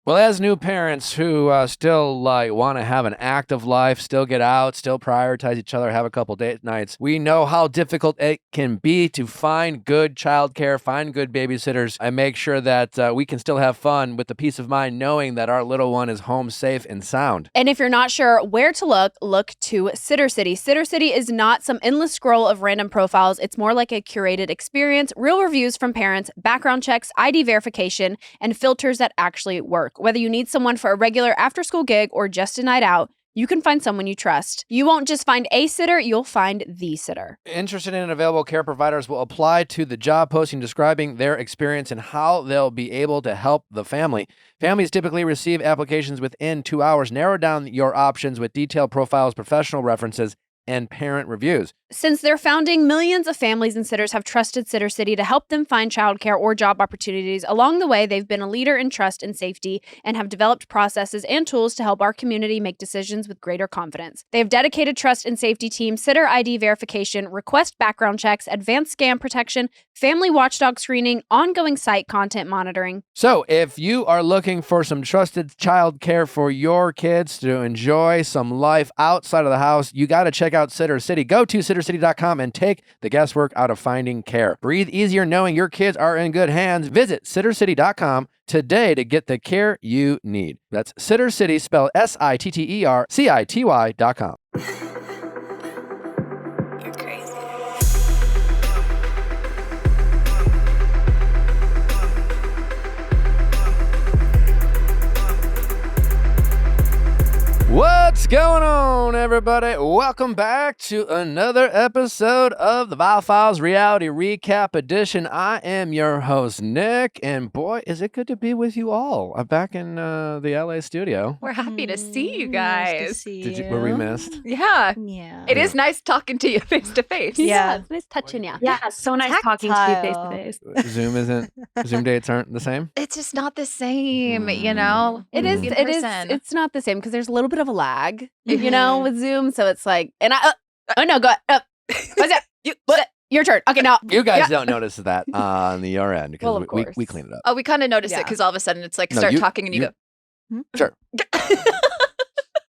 Well, as new parents who still want to have an active life, still get out, still prioritize each other, have a couple date nights, we know how difficult it can be to find good childcare, find good babysitters, and make sure that we can still have fun with the peace of mind knowing that our little one is home safe and sound. And if you're not sure where to look to Sitter City. Sitter City is not some endless scroll of random profiles. It's more like a curated experience, real reviews from parents, background checks, ID verification, and filters that actually work. Whether you need someone for a regular after-school gig or just a night out, you can find someone you trust. You won't just find a sitter, you'll find the sitter. Interested and available care providers will apply to the job posting describing their experience and how they'll be able to help the family. Families typically receive applications within 2 hours. Narrow down your options with detailed profiles, professional references, and parent reviews. Since their founding, millions of families and sitters have trusted Sitter City to help them find childcare or job opportunities. Along the way, they've been a leader in trust and safety and have developed processes and tools to help our community make decisions with greater confidence. They have dedicated trust and safety teams, sitter ID verification, request background checks, advanced scam protection, family watchdog screening, ongoing site content monitoring. So if you are looking for some trusted childcare for your kids to enjoy some life outside of the house, you got to check out Sitter City. Go to sittercity.com and take the guesswork out of finding care. Breathe easier knowing your kids are in good hands. Visit sittercity.com today to get the care you need. That's Sitter City, spelled SITTERCITY.com. You're crazy. What's going on, everybody? Welcome back to another episode of the Viall Files Reality Recap Edition. I am your host, Nick, and boy, is it good to be with you all. I'm back in the LA studio. We're happy to see you guys. Were we missed? Yeah. Yeah. It is nice talking to you face to face. Yeah, it's nice touching you. Yeah, it's so nice talking to you face to face. Zoom dates aren't the same? It's just not the same, you know? It is. In It is. person. It's not the same because there's a little bit of a lag, you know, with Zoom. So it's like, and oh no, go ahead. What's that? Your turn. Okay, now You guys don't notice that on your end because Well, of we course. clean it up. Oh, we kind of notice it Yeah. because all of a sudden it's like No, start you- talking and you go, Sure.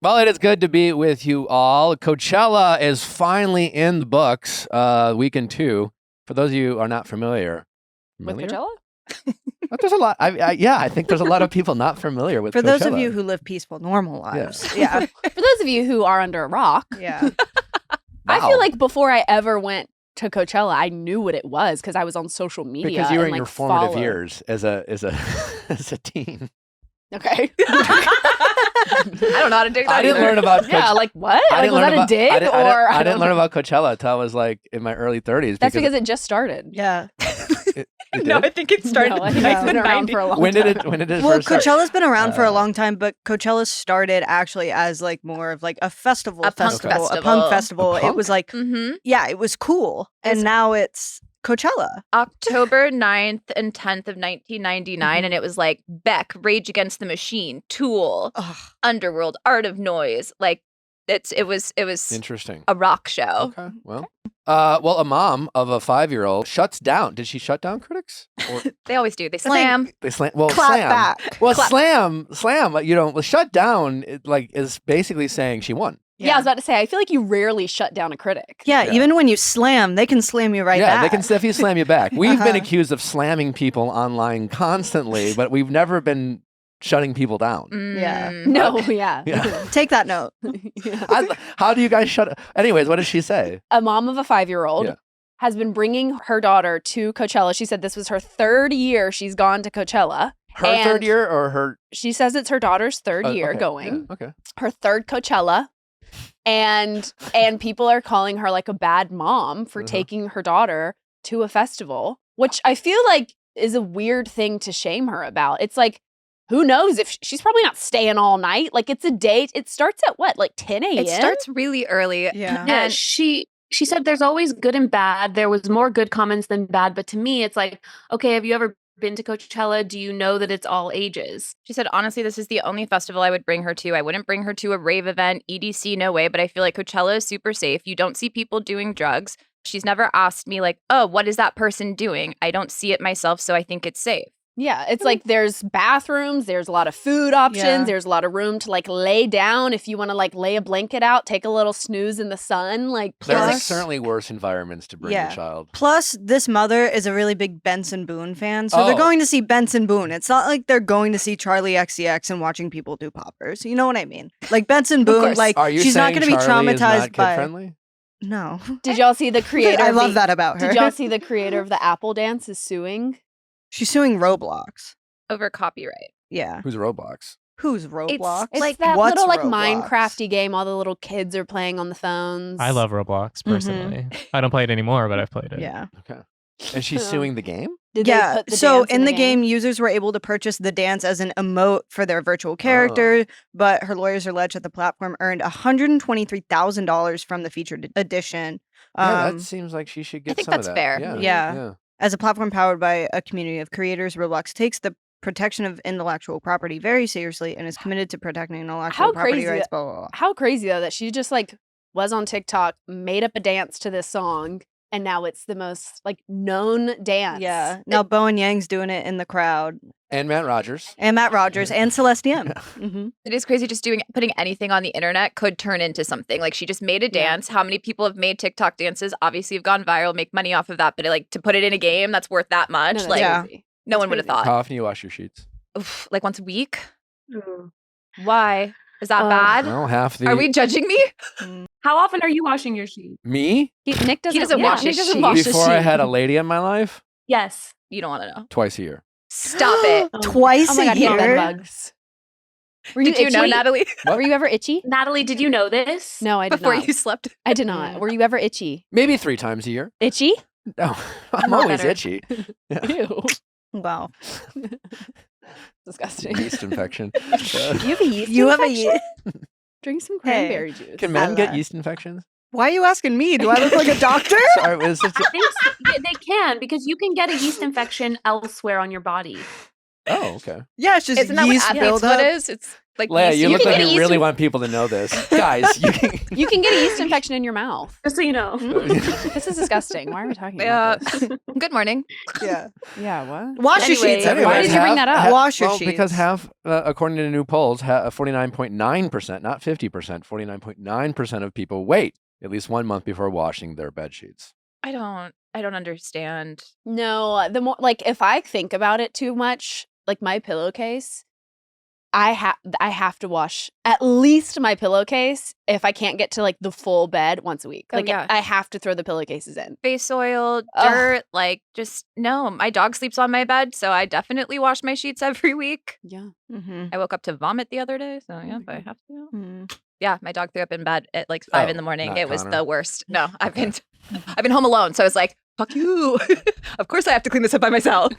Well, it is good to be with you all. Coachella is finally in the books, weekend 2. For those of you who are not familiar. with Familiar? Coachella. There's a lot. I think there's a lot of people not familiar with For those of Coachella. you who live peaceful, normal lives. Yeah. For those of you who are under a rock, Yeah. I Wow. feel like before I ever went to Coachella, I knew what it was because I was on social media. Because you were and, in your like, formative followed. years as a as a teen. Okay. I don't know how to do that I didn't either. learn about Yeah, like what? I Like, didn't was learn that about, a dig I didn't, or I didn't learn about Coachella until I was like in my early 30s. That's because it just started. Yeah. it No, I did? think it started No, I in think the it's been around for a long When time. did it Well, first start? Coachella's been around for a Uh, long time, but Coachella started actually as like more of like a festival, A punk a festival. punk festival. A It punk? was like, Mm-hmm. yeah, it was cool. And It's- now it's Coachella. October 9th and 10th of 1999, and it was like Beck, Rage Against the Machine, Tool, Ugh. Underworld, Art of Noise. Like it was Interesting. a rock show. Okay. Well, a mom of a 5-year-old shuts down. Did she shut down critics? Or They always do. They slam. they slam? Well, Clap slam. back. Well, Clap. slam. You know, shut down. Is basically saying she won. Yeah, I was about to say, I feel like you rarely shut down a critic. Yeah, Yeah. even when you slam, they can slam you right yeah, back. they can definitely slam you back. We've been Uh-huh. accused of slamming people online constantly, but we've never been shutting people down. Yeah. Mm. No, yeah. Yeah. Take that note. Yeah. How do you guys shut? Anyways, what did she say? A mom of a 5-year-old Yeah. has been bringing her daughter to Coachella. She said this was her 3rd year she's gone to Coachella. Her And 3rd year or her She says it's her daughter's 3rd oh, year okay, going. yeah, okay. Her 3rd Coachella. And people are calling her like a bad mom for Uh-huh. taking her daughter to a festival, which I feel like is a weird thing to shame her about. It's like, who knows if she's probably not staying all night. Like, it's a date. It starts at what, like 10 a.m.? It starts really early. Yeah. Yeah, And she said there's always good and bad. There was more good comments than bad, but to me, it's like, okay, have you ever been to Coachella? Do you know that it's all ages? she said, honestly, this is the only festival I would bring her to. I wouldn't bring her to a rave event, EDC, no way. But I feel like Coachella is super safe. You don't see people doing drugs. She's never asked me like, oh, what is that person doing? I don't see it myself, so I think it's safe. Yeah, it's like there's bathrooms, there's a lot of food options, Yeah. there's a lot of room to like lay down if you want to like lay a blanket out, take a little snooze in the sun. Like There are Plus- certainly worse environments to bring Yeah. your child. Plus, this mother is a really big Benson Boone fan, so they're Oh. going to see Benson Boone. It's not like they're going to see Charlie XCX and watching people do poppers. You know what I mean? Like Benson Boone, course. like Are you she's not saying going to be Charlie is not traumatized by. kid-friendly? No, did y'all see the creator? I of love the- that about her. Did y'all see the creator of the Apple Dance is suing? She's suing Roblox. Over copyright. Yeah, Who's Roblox? who's Roblox? It's like that what's little like Roblox? Minecrafty game all the little kids are playing on the phones. I love Roblox personally. I don't play it anymore, but I've played it. Yeah. Okay. And she's suing the game? Did they Yeah, put the so dance in the game, users were able to purchase the dance as an emote for their virtual character, but her lawyers alleged that the platform earned $123,000 from the featured edition. Yeah, that seems like she should get think some of that's that. fair. Yeah. As a platform powered by a community of creators, Roblox takes the protection of intellectual property very seriously and is committed to protecting intellectual How property crazy rights. Blah, blah, blah. How crazy though that she just like was on TikTok, made up a dance to this song, and now it's the most like known dance. Yeah. Now Bowen Yang's doing it in the crowd, And Matt Rogers. and Matt Rogers and Celeste M. Mm-hmm. It is crazy just putting anything on the internet could turn into something. Like she just made a Yeah. dance. How many people have made TikTok dances? Obviously have gone viral, make money off of that, but like to put it in a game that's worth that much, No, that's like Yeah. crazy. no That's one would have crazy. thought. How often do you wash your sheets? Oof, like once a week? Mm. Why? Is that Uh, bad? Well, half the... Are we judging me? How often are you washing your sheets? Me? Nick doesn't, doesn't yeah, wash Nick his doesn't sheets. wash his Before I had a sheets. lady in my life? Yes. You don't want to know. Twice a year. Stop it. Twice Oh my God, a he had bed year. bugs. Were Did you know, itchy? Natalie? What? Were you ever itchy? Natalie, did you know this? No, I did Before not. you slept? I did not. Were you ever itchy? Maybe 3 times a year. Itchy? No, I'm Not always better. itchy. Yeah. Ew. Wow. Disgusting. Yeast infection. You have a yeast You have a infection? ye- Drink some Hey. cranberry juice. Can men get Allah. yeast infections? Why are you asking me? Do I look like a doctor? Sorry, was this I think they can because you can get a yeast infection elsewhere on your body. Oh, okay. Yeah, it's just Isn't that yeast what athletes buildup. what is? It's like Leia, yeast. you look can like get you yeast really inf- want people to know this. Guys, you can... You can get a yeast infection in your mouth. Just so you know. This is disgusting. Why are we talking about this? Good morning. Yeah. Yeah, what? Wash your Anyway, sheets. why everybody. did you bring that up? Wash your well, because sheets. half, according to new polls, 49.9%, not 50%, 49.9% of people wait at least 1 month before washing their bed sheets. I don't understand. No, the more like if I think about it too much, like my pillowcase, I have to wash at least my pillowcase if I can't get to like the full bed once a week. Oh, Like yeah. I have to throw the pillowcases in. Face oil, Ugh. dirt, like just no. My dog sleeps on my bed, so I definitely wash my sheets every week. Yeah. Mm-hmm. I woke up to vomit the other day, so yeah, if I have to. Mm. Yeah, my dog threw up in bed at like 5 in Oh, the morning. not It was Connor. the worst. No, I've been home alone, so it's like fuck you. Of course, I have to clean this up by myself.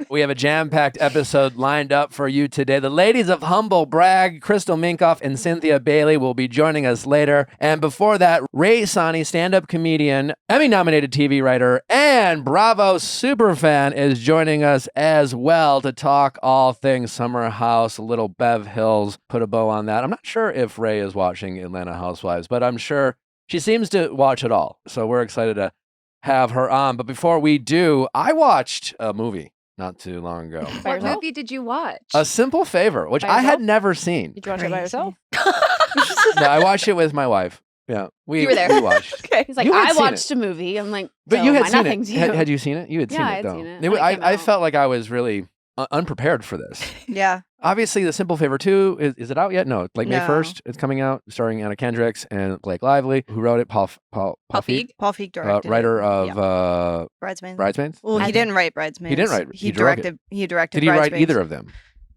We have a jam-packed episode lined up for you today. The ladies of Humble Brag, Crystal Minkoff and Cynthia Bailey will be joining us later. And before that, Rae Sanni, stand-up comedian, Emmy-nominated TV writer, and Bravo superfan is joining us as well to talk all things Summer House, Little Bev Hills, put a bow on that. I'm not sure if Rae is watching Atlanta Housewives, but I'm sure she seems to watch it all. So we're excited to have her on. But before we do, I watched a movie not too long ago. By What yourself? movie did you watch? A Simple Favor, which By I had yourself? never seen. Did you watch it by Crazy. yourself? No, I watched it with my wife. Yeah, You were there. We watched. Okay. He's like, You had I seen watched a movie. I'm like, But so you had why seen nothing it. to you? Had you seen it? You had Yeah, seen I it had though. seen it It when wa- it came I out. felt like I was really unprepared for this. Yeah. Obviously, The Simple Favor 2, is it out yet? No, like May No. 1st. It's coming out, starring Anna Kendricks and Blake Lively, who wrote it. Paul Feig, Paul Feig directed. writer it. of Yeah. Bridesmaids. Bridesmaids. Well, he I- didn't write Bridesmaids. didn't write- He he directed. directed. He directed. Did he write Bridesmaids. either of them?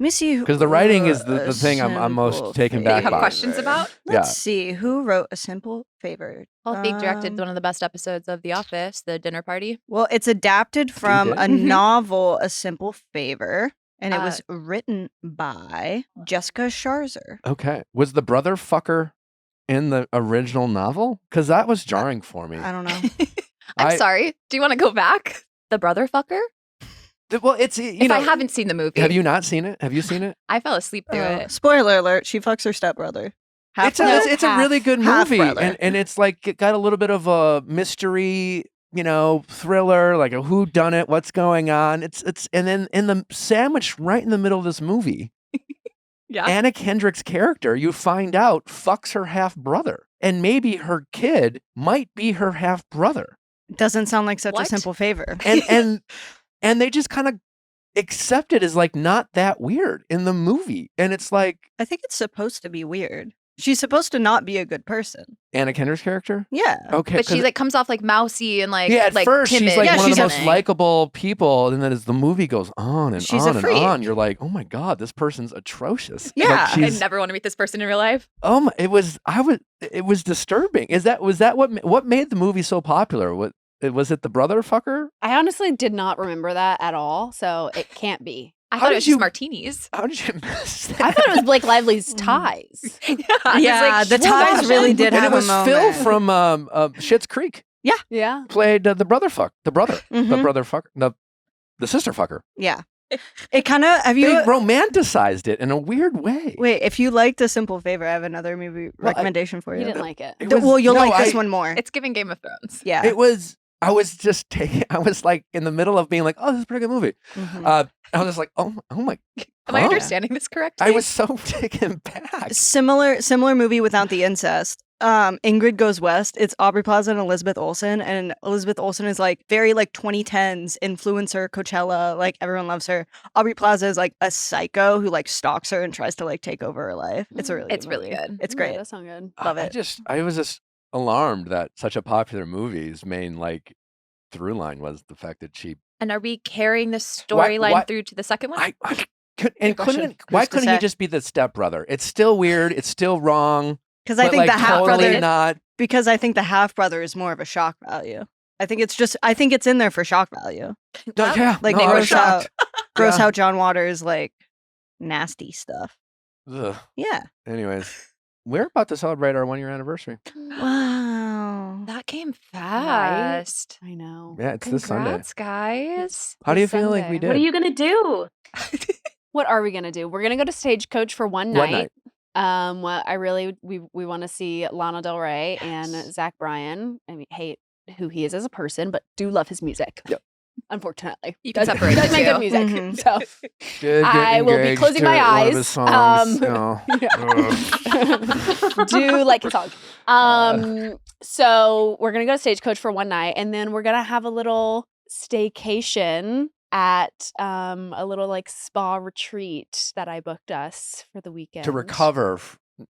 Let me see. Because the writing is the thing I'm most Simple taken That back you have by. questions about? Let's Yeah. see who wrote A Simple Favor. Paul Feig directed Um, one of the best episodes of The Office, The Dinner Party. Well, it's adapted from did? a novel, A Simple Favor, and it Uh, was written by Jessica Sharzer. Okay. Was the brother fucker in the original novel? Because that was jarring for me. I don't know. I'm sorry. Do you want to go back? The brother fucker? Well, it's, you If know. I haven't seen the movie, Have you not seen it? Have you seen it? I fell asleep through it. Spoiler alert: she fucks her stepbrother. It's a really good half movie, brother. and it's like it got a little bit of a mystery thriller, like a who done it, what's going on. It's and then in the sandwich right in the middle of this movie, Yeah. Anna Kendrick's character, you find out, fucks her half brother, and maybe her kid might be her half brother. Doesn't sound like such a What? simple favor. And they just kind of accept it as like not that weird in the movie, and it's like I think it's supposed to be weird. She's supposed to not be a good person. Anna Kendrick's character. Yeah. Okay, But she like comes off like mousy and like at first timid. she's like Yeah, one of she's the a- most likable people, and then as the movie goes on and She's a on and freak. on, you're like, oh my god, this person's atrocious. Yeah. Like, I she's, never want to meet this person in real life. it was disturbing. Was that what made the movie so popular? Was it the brother fucker? I honestly did not remember that at all, so it can't be. I How thought did it was you- just martinis. How did you miss that? I thought it was Blake Lively's ties. Yeah, Yeah, the ties gosh. really did And have it was a Phil moment. from Schitt's Creek Yeah. played the brother, the Mhm. brother fucker, the sister fucker. Yeah. It kind of, have They you, romanticized it in a weird way. wait, if you liked A Simple Favor, I have another movie Well, recommendation for You you. didn't like it. It was- Well, you'll no, like this I- one more. It's giving Game of Thrones. Yeah. I was like in the middle of being like, oh, this is a pretty good movie. Mhm. I was just like, oh my. Am I huh? understanding this correctly? I was so taken back. Similar movie without the incest. Ingrid Goes West. It's Aubrey Plaza and Elizabeth Olsen, and Elizabeth Olsen is like very like 2010s influencer, Coachella, like everyone loves her. Aubrey Plaza is like a psycho who like stalks her and tries to like take over her life. It's a really It's good really movie. good. It's Yeah, great. that sounds good. Love I it. was just alarmed that such a popular movie's main like through line was the fact that she And are we carrying this Why- storyline through to the second one? why Good question. Who's to couldn't he say? just be the stepbrother? It's still weird. It's still wrong. Because I but, think like, the half totally brother. not. Because I think the half brother is more of a shock value. I think it's in there for shock value. Yeah, Like no, I was gross out, shocked. gross Yeah. out John Waters like nasty stuff. Ugh. Yeah. Anyways, we're about to celebrate our 1 year anniversary. Wow. That came fast. I know. Yeah, it's this Sunday. Congrats, guys. How do you This feel like we Sunday. did? What are you gonna do? What are we gonna do? We're gonna go to Stagecoach for one One night. Well, we want to see Lana Del Rey and Zach Bryan. I mean, hate who he is as a person, but do love his music. Yep. Unfortunately, You can Does- separate does the make two. good music. Mhm. So Did get I will be engaged closing to my one of his eyes. songs. Ugh. do like a song. So we're gonna go to Stagecoach for one night, and then we're gonna have a little staycation at a little like spa retreat that I booked us for the weekend To recover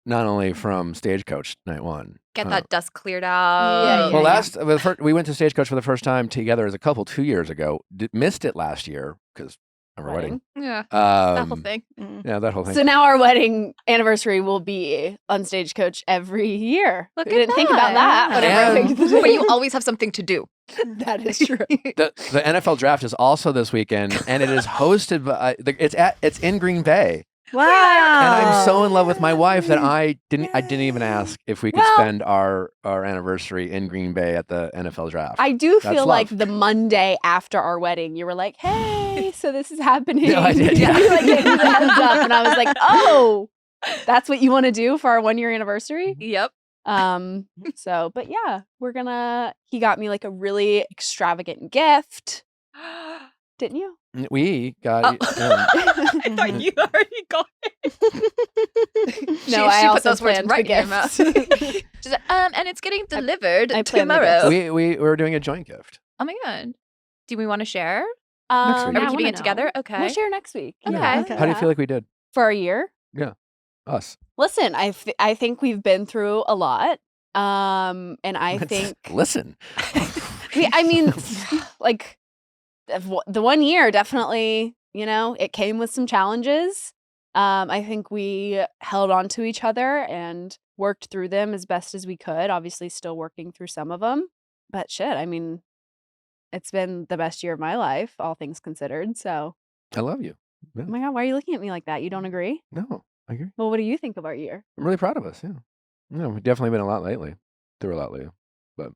not only from Stagecoach night one. Get that dust cleared out. Yeah, Well, we went to Stagecoach for the first time together as a couple 2 years ago. Missed it last year because of our wedding. Yeah. That whole Um, thing. Yeah, that whole thing. So now our wedding anniversary will be on Stagecoach every year. Look we at didn't think about that that. whenever I And- picked the But you always have something to do. that is true. the NFL draft is also this weekend, and it is hosted by it's in Green Bay, Wow. and I'm so in love with my wife that I didn't even ask if we could Well- spend our anniversary in Green Bay at the NFL draft. I do That's feel like love. the Monday after our wedding, you were like, "Hey, so this is happening." Yeah, I did, yeah. You like gave me the heads up, and I was like, "Oh, that's what you want to do for our 1 year anniversary." Yep. So, but yeah, he got me like a really extravagant gift, didn't you? We got I thought you already got it. No, she I put also those words planned right the in your mouth. gift. She's like, and it's getting delivered I planned the tomorrow. gifts. we were doing a joint gift. Oh my god. Do we want to share? week. Are we I keeping wanna it together? know. Okay. We'll share next week. Okay. Yeah, Okay. How do you feel like we did? for a year? Us. Listen, I think we've been through a lot. And I think Listen. I mean, like the 1 year definitely, it came with some challenges. I think we held on to each other and worked through them as best as we could. Obviously, still working through some of them, but shit, I mean, it's been the best year of my life, all things considered. So, I love you. oh my god, why are you looking at me like that? You don't agree? No, I agree. Well, what do you think of our year? I'm really proud of us. Yeah. No, we've definitely been through a lot lately, but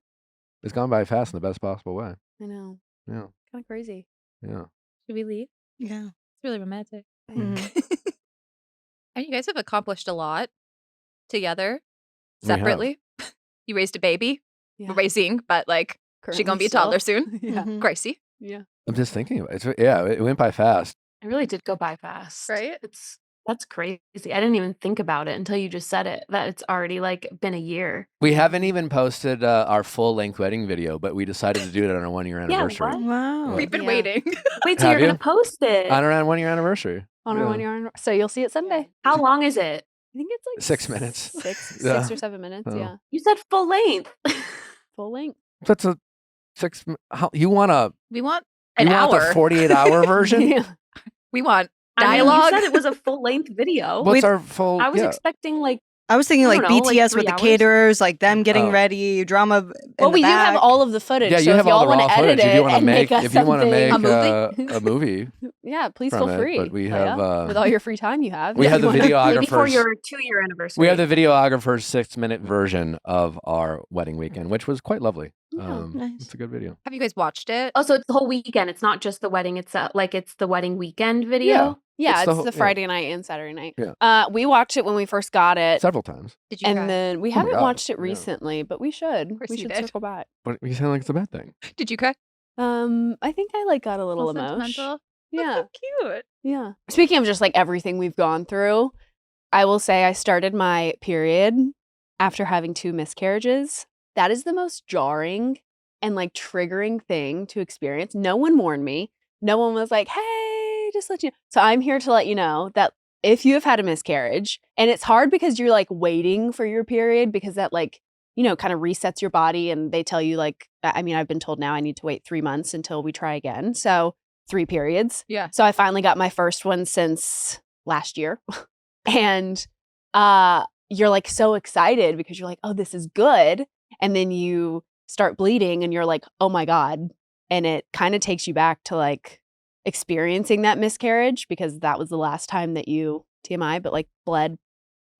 it's gone by fast in the best possible way. I know, Yeah. kind of crazy. Yeah. Should we leave? Yeah. It's really romantic. Mhm. And you guys have accomplished a lot together, We have. separately. You raised a baby. Yeah. Raising, but like She gonna currently be a still. toddler soon. Yeah. Mhm. Gracie, Yeah. I'm just thinking about it. Yeah, it went by fast. It really did go by fast. Right? That's crazy. I didn't even think about it until you just said it, that it's already like been a year. We haven't even posted our full-length wedding video, but we decided to do it on our 1-year anniversary. what? Wow. we've been Yeah. waiting. Wait, so Have you're you? gonna post it? On our 1-year anniversary. On our Yeah. 1 year anniversary. So you'll see it Sunday. How long is it? I think it's like 6 minutes. Six Yeah. or 7 minutes. Oh. Yeah. You said full length. Full length. That's a 6. You want a We want you an want hour. the 48-hour version? Yeah. We want I mean, dialogue. you said it was a full length video. What's our full? I was yeah. expecting like I was thinking I like don't know, like BTS 3 with the hours? caterers, like them getting Oh. ready, drama. In Well, the we do have back. all of the footage. Yeah, so you if have y'all all the want raw to footage. edit If you it want to and make, us if you want to something- make a movie, yeah, please from feel it, free. but we Leia, have, with all your free time you have. we have the maybe for videographers. your 2-year anniversary. We have the videographer's 6-minute version of our wedding weekend, which was quite lovely. Yeah, nice. It's a good video. Have you guys watched it? Oh, so it's the whole weekend. It's not just the wedding. It's like it's the wedding weekend video. Yeah, It's the it's whole- the yeah. Friday night and Saturday night. Yeah. We watched it when we first got it, Several times. Did you and cry? then we Oh my haven't God, watched it yeah. recently, but we should. course We you should did. circle back. But you sound like it's a bad thing. Did you cry? I think I like got a little emotional. sentimental. Yeah, That's so cute. yeah. Speaking of just like everything we've gone through, I will say I started my period after having 2 miscarriages. That is the most jarring and like triggering thing to experience. No one warned me. No one was like, hey, just let you know. So I'm here to let you know that if you have had a miscarriage, and it's hard because you're like waiting for your period because that like, kind of resets your body, and they tell you like, I mean, I've been told now I need to wait 3 months until we try again. So 3 periods. Yeah. So I finally got my first one since last year. And you're like so excited because you're like, oh, this is good. And then you start bleeding and you're like, oh my God. And it kind of takes you back to like experiencing that miscarriage because that was the last time that you, TMI, but like bled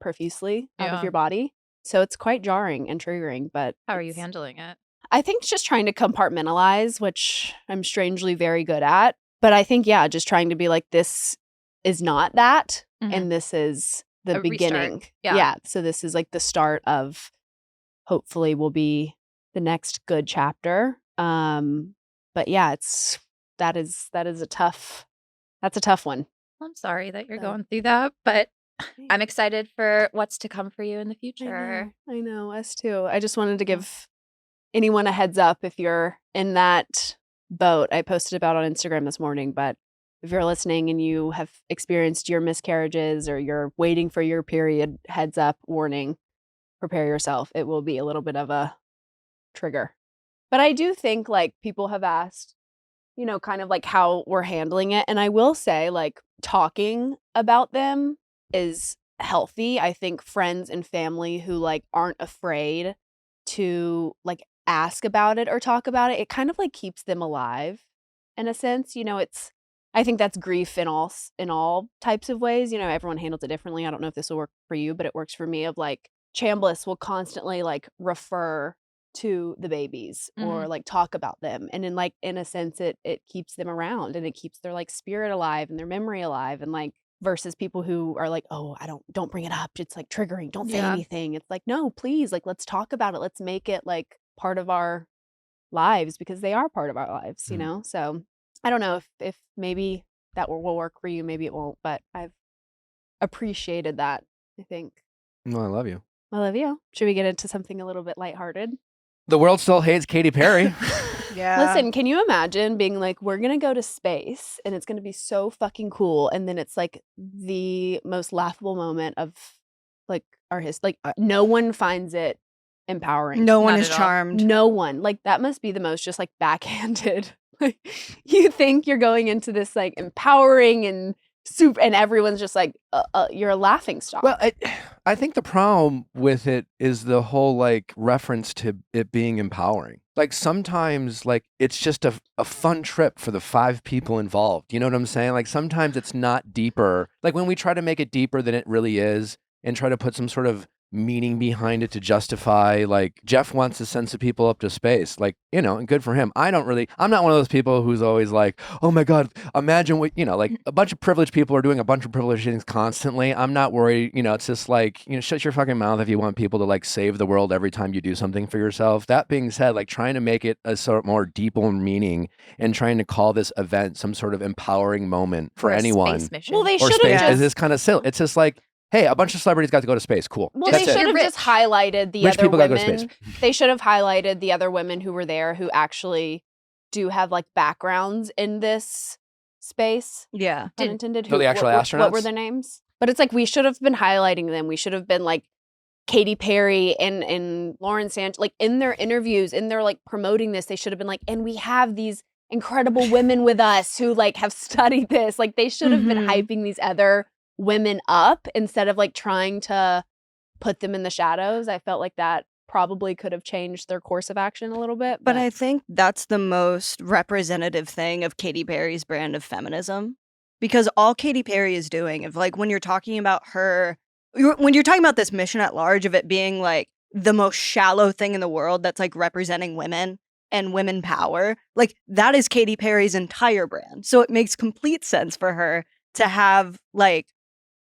profusely out of Yeah. your body. So it's quite jarring and triggering, but How are you it's- handling it? I think it's just trying to compartmentalize, which I'm strangely very good at. But I think, yeah, just trying to be like, this is not that. Mhm. And this is the A restart. beginning. Yeah. So this is like the start of hopefully will be the next good chapter. But yeah, that is a tough one. I'm sorry that you're So- going through that, but I'm excited for what's to come for you in the future. I know, us too. I just wanted to give anyone a heads up if you're in that boat. I posted about on Instagram this morning, but if you're listening and you have experienced your miscarriages or you're waiting for your period, heads up, warning, prepare yourself. It will be a little bit of a trigger. But I do think like people have asked, kind of like how we're handling it. And I will say like talking about them is healthy. I think friends and family who like aren't afraid to like ask about it or talk about it, it kind of like keeps them alive in a sense. I think that's grief in all types of ways. Everyone handles it differently. I don't know if this will work for you, but it works for me of like Chambliss will constantly like refer to the babies or like talk about them. And in a sense it keeps them around and it keeps their like spirit alive and their memory alive, and like versus people who are like, oh, don't bring it up. It's like triggering. Don't say Yeah. anything. It's like, no, please, like let's talk about it. Let's make it like part of our lives because they are part of our lives, So I don't know if maybe that will work for you. Maybe it won't, but I've appreciated that, I think. No, I love you. I love you. Should we get into something a little bit lighthearted? The world still hates Katy Perry. Yeah. Listen, can you imagine being like, we're going to go to space and it's going to be so fucking cool. And then it's like the most laughable moment of like our history. Like no one finds it empowering. No one Not is at all. charmed. No one. Like that must be the most just like backhanded. Like you think you're going into this like empowering and super, and everyone's just like, you're a laughing stock. Well, I think the problem with it is the whole like reference to it being empowering. Like sometimes like it's just a fun trip for the 5 people involved. You know what I'm saying? Like sometimes it's not deeper. Like when we try to make it deeper than it really is and try to put some sort of meaning behind it to justify, like, Jeff wants to send some people up to space, like, and good for him. I'm not one of those people who's always like, oh my God, imagine what, like a bunch of privileged people are doing a bunch of privileged things constantly. I'm not worried. It's just like, shut your fucking mouth if you want people to like save the world every time you do something for yourself. That being said, like trying to make it a sort of more deeper meaning and trying to call this event some sort of empowering moment for anyone. Space mission. Well, they Or should space have is this kind of silly. It's just like, hey, a bunch of celebrities got to go to space. Cool. Well, That's they it. should have just highlighted the Rich other people gotta go to women. They should have highlighted the other women who were there who actually do have like backgrounds in this space. Yeah. Pun intended. So the actual astronauts? What were their names? But it's like we should have been highlighting them. We should have been like Katy Perry and Lauren Sanchez, like in their interviews, in their like promoting this, they should have been like, and we have these incredible women with us who like have studied this. Like they should have been hyping these other women up instead of like trying to put them in the shadows. I felt like that probably could have changed their course of action a little bit. But I think that's the most representative thing of Katy Perry's brand of feminism. Because all Katy Perry is doing, if like when you're talking about when you're talking about this mission at large of it being like the most shallow thing in the world that's like representing women and women power, like that is Katy Perry's entire brand. So it makes complete sense for her to have like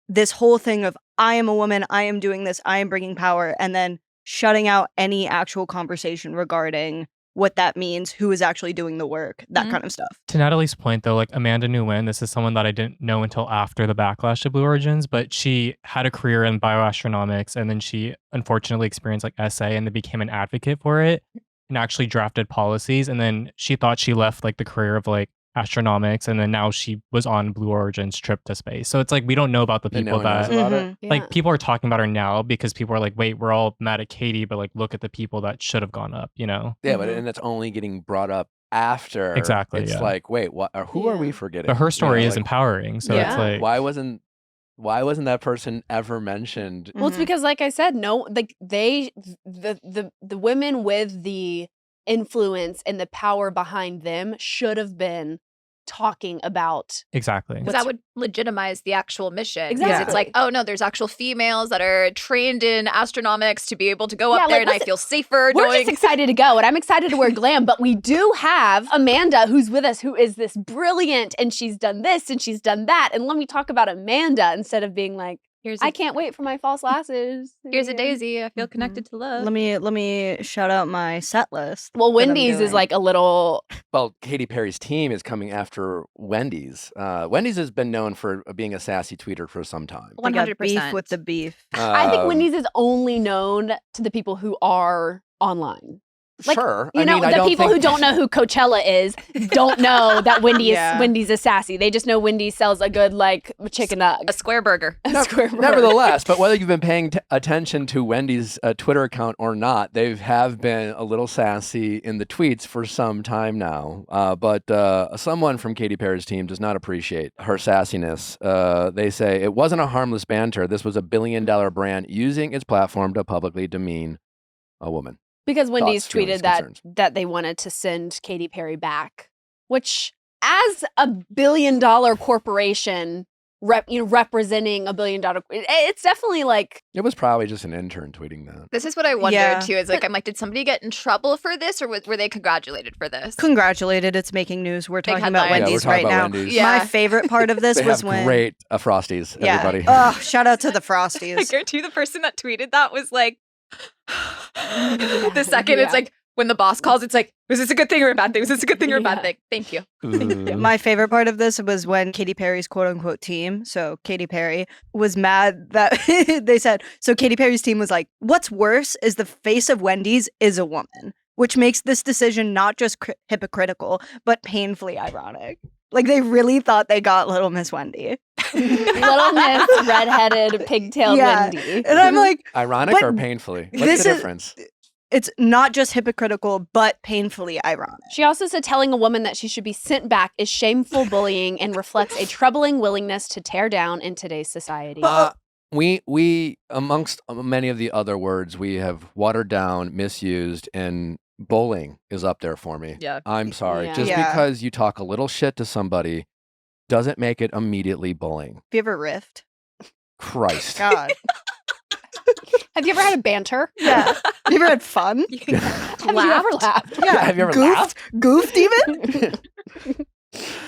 this whole thing of I am a woman, I am doing this, I am bringing power, and then shutting out any actual conversation regarding what that means, who is actually doing the work, that kind of stuff. To Natalie's point, though, like Amanda Nguyen, this is someone that I didn't know until after the backlash to Blue Origins, but she had a career in bioastronomics, and then she unfortunately experienced like SA and then became an advocate for it and actually drafted policies. And then she thought she left like the career of like astronomics, and then now she was on Blue Origin's trip to space. So it's like we don't know about the people that like people are talking about her now because people are like, wait, we're all mad at Katy, but like look at the people that should have gone up, Yeah, but and it's only getting brought up after. Exactly. It's like, wait, what? Who are we forgetting? But her story is like, empowering. So it's like, why wasn't that person ever mentioned? Well, it's because, like I said, no, like the women with the influence and the power behind them should have been talking about exactly, because that would legitimize the actual mission. Exactly. It's like, oh no, there's actual females that are trained in astronomics to be able to go up there, and I feel safer. We're just excited to go, and I'm excited to wear glam. But we do have Amanda, who's with us, who is this brilliant, and she's done this and she's done that. And let me talk about Amanda instead of being like, I can't wait for my false lashes. Here's a daisy. I feel connected to love. Let me shout out my set list. Well, Wendy's is like a little. Well, Katy Perry's team is coming after Wendy's. Wendy's has been known for being a sassy tweeter for some time. 100%. Beef with the beef. I think Wendy's is only known to the people who are online. Like, sure. The people who don't know who Coachella is don't know that Wendy's is sassy. They just know Wendy sells a good like chicken nugget. A square burger. Nevertheless, but whether you've been paying attention to Wendy's Twitter account or not, they have been a little sassy in the tweets for some time now. But someone from Katy Perry's team does not appreciate her sassiness. They say it wasn't a harmless banter. This was a billion-dollar brand using its platform to publicly demean a woman. Because Wendy's Thoughts, tweeted feelings, that they wanted to send Katy Perry back, which, as a billion-dollar corporation representing $1 billion, it's definitely like it was probably just an intern tweeting that. This is what I wondered too. Is like I'm like, did somebody get in trouble for this, or were they congratulated for this? Congratulated! It's making news. We're talking about headlines. Wendy's we're talking right about now. Wendy's. My favorite part of this They was have when great Frosties. Everybody. Oh, shout out to the Frosties. I guarantee the person that tweeted that was like, the second it's like when the boss calls, it's like, was this a good thing or a bad thing? Was this a good thing or a bad thing? Thank you. My favorite part of this was when Katy Perry's quote unquote team, so Katy Perry, was mad that they said, so Katy Perry's team was like, what's worse is the face of Wendy's is a woman, which makes this decision not just hypocritical, but painfully ironic. Like they really thought they got Little Miss Wendy. Little Miss redheaded pigtailed Wendy. And I'm like, ironic or painfully? What's the difference? It's not just hypocritical, but painfully ironic. She also said telling a woman that she should be sent back is shameful bullying and reflects a troubling willingness to tear down in today's society. We amongst many of the other words we have watered down, misused, and bullying is up there for me. Yeah. I'm sorry. Yeah. Just because you talk a little shit to somebody doesn't make it immediately bullying. Have you ever riffed? Christ. God. Have you ever had a banter? Yeah. Have you ever had fun? Have you ever laughed? Yeah. Have you ever Goofed? laughed? Goofed even?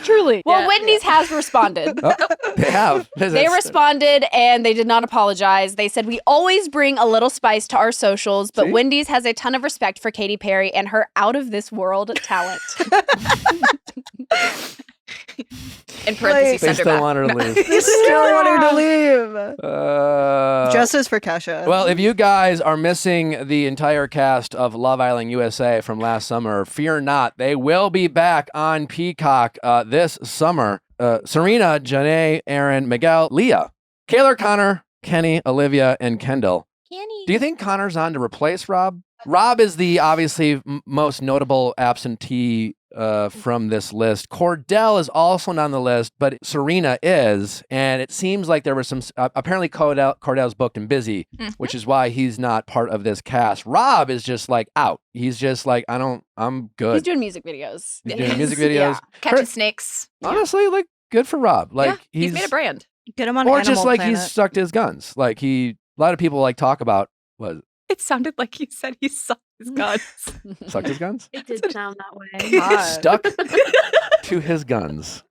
Truly. Well, Yeah. Wendy's has responded. Oh, they have. They responded and they did not apologize. They said, we always bring a little spice to our socials, but See? Wendy's has a ton of respect for Katy Perry and her out of this world talent. In parentheses, They send her still back. want her to leave. They still want her to leave. Justice for Kesha. Well, if you guys are missing the entire cast of Love Island USA from last summer, fear not. They will be back on Peacock this summer. Serena, Janae, Aaron, Miguel, Leah, Kaylor, Connor, Kenny, Olivia, and Kendall. Kenny. Do you think Connor's on to replace Rob? Rob is the obviously most notable absentee from this list. Cordell is also not on the list, but Serena is. And it seems like there was some, apparently Cordell's booked and busy, which is why he's not part of this cast. Rob is just like out. He's just like, I'm good. He's doing music videos. He's doing music videos. Catching snakes. Honestly, like, good for Rob. Like, He's made a brand. Get him on or Animal just like Planet. he's stuck to his guns. Like, a lot of people like talk about, what, It sounded like you said he sucked his guns. sucked his guns? It did sound that way. God. Stuck to his guns.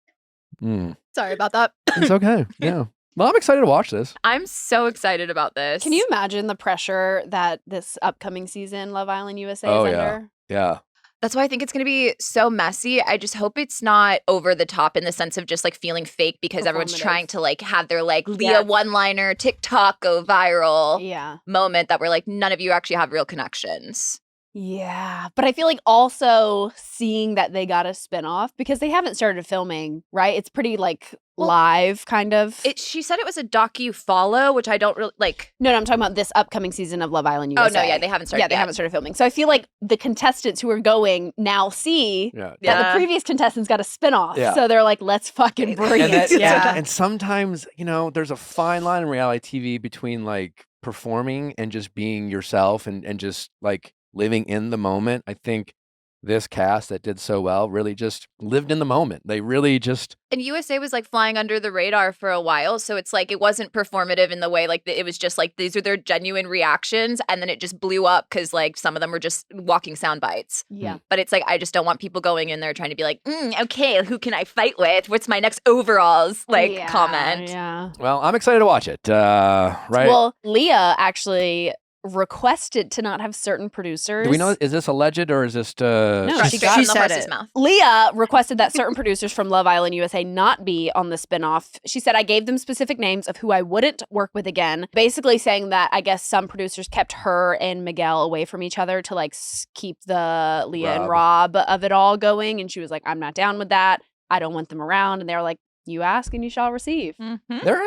Sorry about that. It's okay. Yeah. Well, I'm excited to watch this. I'm so excited about this. Can you imagine the pressure that this upcoming season Love Island USA Oh, is yeah. under? Yeah. That's why I think it's going to be so messy. I just hope it's not over the top in the sense of just like feeling fake because everyone's Performative. trying to like have their like Leah Yeah. one-liner TikTok go viral Yeah. moment that we're like none of you actually have real connections. Yeah. But I feel like also seeing that they got a spinoff because they haven't started filming, right? It's pretty like Well, live kind of. She said it was a docu-follow, which I don't really like. No, I'm talking about this upcoming season of Love Island Oh, USA. no, yeah, they haven't started Yeah, they yet. haven't started filming. So I feel like the contestants who are going now see Yeah. that Yeah. the previous contestants got a spinoff. Yeah. So they're like, let's fucking bring And, it. and sometimes, there's a fine line in reality TV between like performing and just being yourself and just like living in the moment. I think this cast that did so well really just lived in the moment. They really just And USA was like flying under the radar for a while. So it's like it wasn't performative in the way like it was just like these are their genuine reactions. And then it just blew up because like some of them were just walking sound bites. Yeah. But it's like I just don't want people going in there trying to be like, okay, who can I fight with? What's my next overalls Yeah, comment? Yeah. well, I'm excited to watch it. Right? Well, Leah actually requested to not have certain producers. Do we know, is this alleged or is this No, She got she in the said horse's it. mouth. Leah requested that certain producers from Love Island USA not be on the spinoff. She said, I gave them specific names of who I wouldn't work with again. Basically saying that I guess some producers kept her and Miguel away from each other to like keep the Leah and Rob of it all going. And she was like, I'm not down with that. I don't want them around. And they were like, you ask and you shall receive. there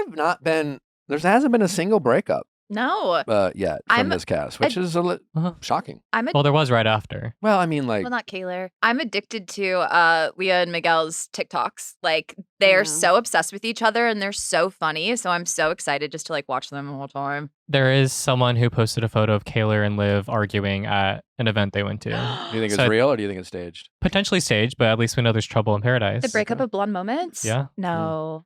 hasn't been a single breakup No, yet from I'm this cast, which is shocking. Well, there was right after. Well, I mean, like, well, not Kaylor. I'm addicted to Leah and Miguel's TikToks. Like they're Yeah. so obsessed with each other and they're so funny. So I'm so excited just to like watch them the whole time. There is someone who posted a photo of Kaylor and Liv arguing at an event they went to. do you think it's So- real or do you think it's staged? Potentially staged, but at least we know there's trouble in paradise. The breakup of blonde moments? Yeah. No.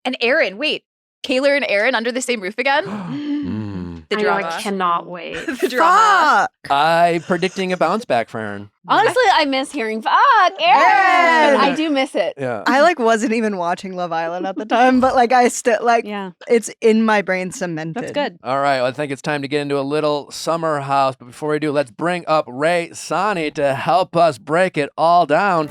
And Aaron, wait. Kaylor and Aaron under the same roof again? The I know, drama. I cannot wait. The drama. Fuck. I'm predicting a bounce back for Aaron. Honestly, I miss hearing, fuck, Aaron. Aaron! I do miss it. Yeah. I like wasn't even watching Love Island at the time, but like I still like Yeah, it's in my brain cemented. that's good. All right, well, I think it's time to get into a little summer house. But before we do, let's bring up Rae Sanni to help us break it all down.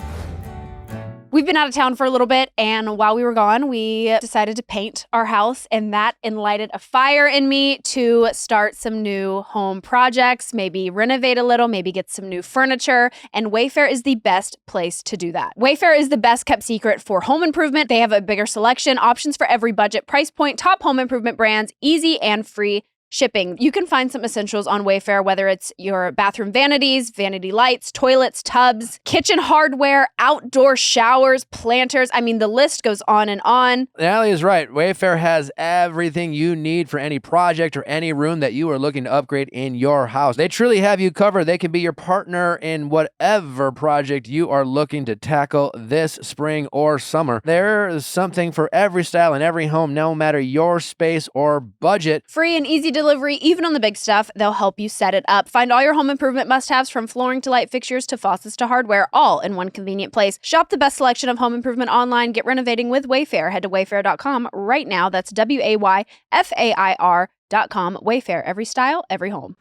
We've been out of town for a little bit, and while we were gone, we decided to paint our house, and that enlightened a fire in me to start some new home projects, maybe renovate a little, maybe get some new furniture, and Wayfair is the best place to do that. Wayfair is the best kept secret for home improvement. They have a bigger selection, options for every budget price point, top home improvement brands, easy and free shipping. You can find some essentials on Wayfair, whether it's your bathroom vanities, vanity lights, toilets, tubs, kitchen hardware, outdoor showers, planters. I mean, the list goes on and on. Natalie is right. Wayfair has everything you need for any project or any room that you are looking to upgrade in your house. They truly have you covered. They can be your partner in whatever project you are looking to tackle this spring or summer. There is something for every style in every home, no matter your space or budget. Free and easy delivery delivery, even on the big stuff. They'll help you set it up. Find all your home improvement must-haves from flooring to light fixtures to faucets to hardware, all in one convenient place. Shop the best selection of home improvement online. Get renovating with Wayfair. Head to wayfair.com right now. That's WAYFAIR.com. Wayfair. Every style, every home.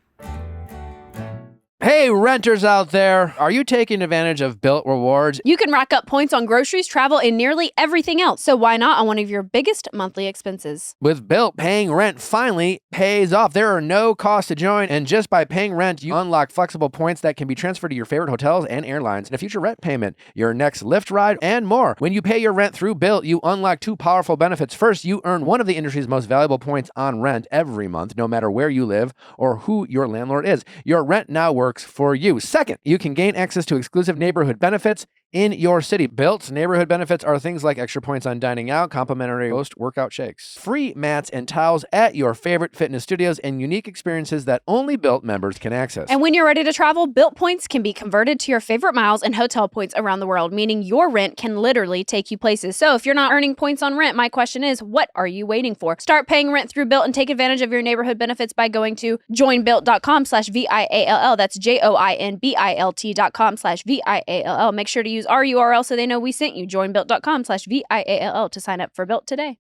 Hey, renters out there, are you taking advantage of Built Rewards? You can rack up points on groceries, travel, and nearly everything else. So why not on one of your biggest monthly expenses? With Built, paying rent finally pays off. There are no costs to join, and just by paying rent, you unlock flexible points that can be transferred to your favorite hotels and airlines in a future rent payment, your next Lyft ride, and more. When you pay your rent through Built, you unlock two powerful benefits. First, you earn one of the industry's most valuable points on rent every month, no matter where you live or who your landlord is. Your rent now works for you. Second, you can gain access to exclusive neighborhood benefits in your city. Built's neighborhood benefits are things like extra points on dining out, complimentary post-workout shakes, free mats and towels at your favorite fitness studios, and unique experiences that only Built members can access. And when you're ready to travel, Built points can be converted to your favorite miles and hotel points around the world, meaning your rent can literally take you places. So if you're not earning points on rent, my question is, what are you waiting for? Start paying rent through Built and take advantage of your neighborhood benefits by going to joinbuilt.com/VIALL. That's JOINBILT.com/VIALL. Make sure to use our URL so they know we sent you. Joinbuilt.com/VIALL to sign up for Built today.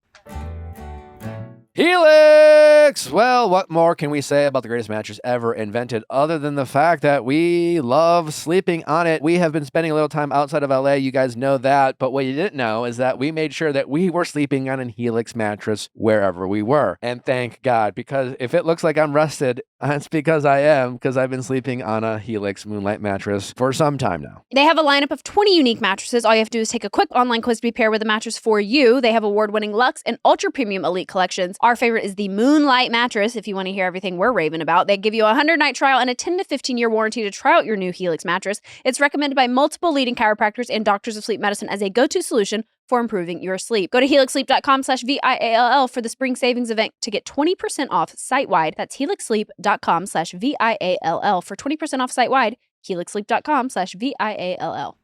Helix! Well, what more can we say about the greatest mattress ever invented other than the fact that we love sleeping on it? We have been spending a little time outside of LA. You guys know that. But what you didn't know is that we made sure that we were sleeping on a Helix mattress wherever we were. And thank God, because if it looks like I'm rested, it's because I am, because I've been sleeping on a Helix Moonlight mattress for some time now. They have a lineup of 20 unique mattresses. All you have to do is take a quick online quiz to be paired with a mattress for you. They have award-winning Luxe and Ultra Premium Elite collections. Our favorite is the Moonlight mattress. If you want to hear everything we're raving about, they give you a 100-night trial and a 10 to 15-year warranty to try out your new Helix mattress. It's recommended by multiple leading chiropractors and doctors of sleep medicine as a go-to solution for improving your sleep. Go to helixsleep.com/VIALL for the spring savings event to get 20% off site-wide. That's helixsleep.com/VIALL for 20% off site-wide. helixsleep.com/VIALL.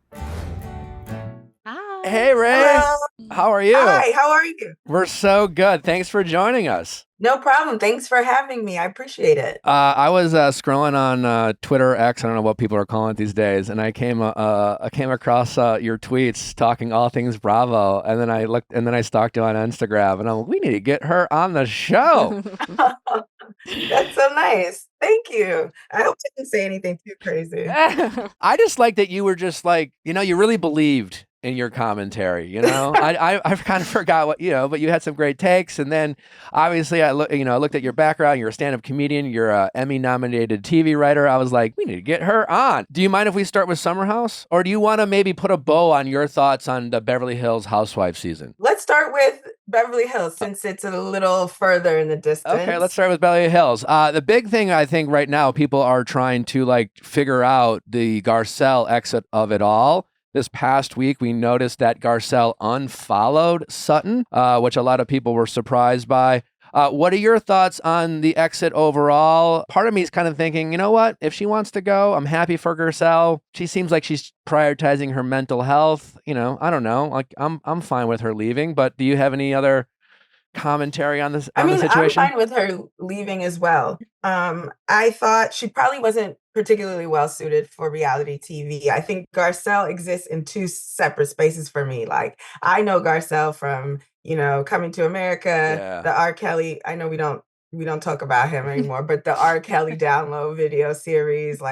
Hi. Hey, Rae. Hello. How are you? Hi, how are you? We're so good. Thanks for joining us. No problem. Thanks for having me. I appreciate it. I was scrolling on Twitter X. I don't know what people are calling it these days, and I came across your tweets talking all things Bravo, and then I looked, and then I stalked you on Instagram, and I'm like, we need to get her on the show. That's so nice. Thank you. I hope I didn't say anything too crazy. I just like that you were just like, you really believed in your commentary, I kind of forgot what, but you had some great takes. And then obviously I looked at your background. You're a stand-up comedian. You're a Emmy nominated TV writer. I was like, we need to get her on. Do you mind if we start with Summer House, or do you want to maybe put a bow on your thoughts on the Beverly Hills Housewives season? Let's start with Beverly Hills since it's a little further in the distance. Okay, let's start with Beverly Hills. The big thing I think right now people are trying to figure out the Garcelle exit of it all. This past week, we noticed that Garcelle unfollowed Sutton, which a lot of people were surprised by. What are your thoughts on the exit overall? Part of me is kind of thinking, you know what? If she wants to go, I'm happy for Garcelle. She seems like she's prioritizing her mental health. I don't know. I'm fine with her leaving. But do you have any other commentary on this? The situation? I'm fine with her leaving as well. I thought she probably wasn't particularly well suited for reality TV. I think Garcelle exists in two separate spaces for me. I know Garcelle from, Coming to America, the R. Kelly. I know we don't talk about him anymore, but the R. Kelly download video series,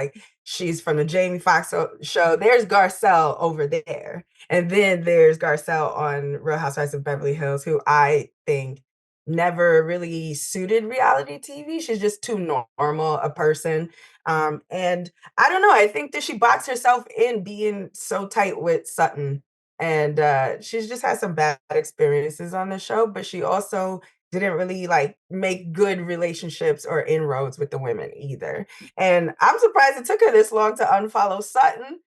she's from the Jamie Foxx show. There's Garcelle over there. And then there's Garcelle on Real Housewives of Beverly Hills, who I think never really suited reality TV. She's just too normal a person. And I don't know. I think that she boxed herself in being so tight with Sutton. And she's just had some bad experiences on the show, but she also didn't really make good relationships or inroads with the women either. And I'm surprised it took her this long to unfollow Sutton.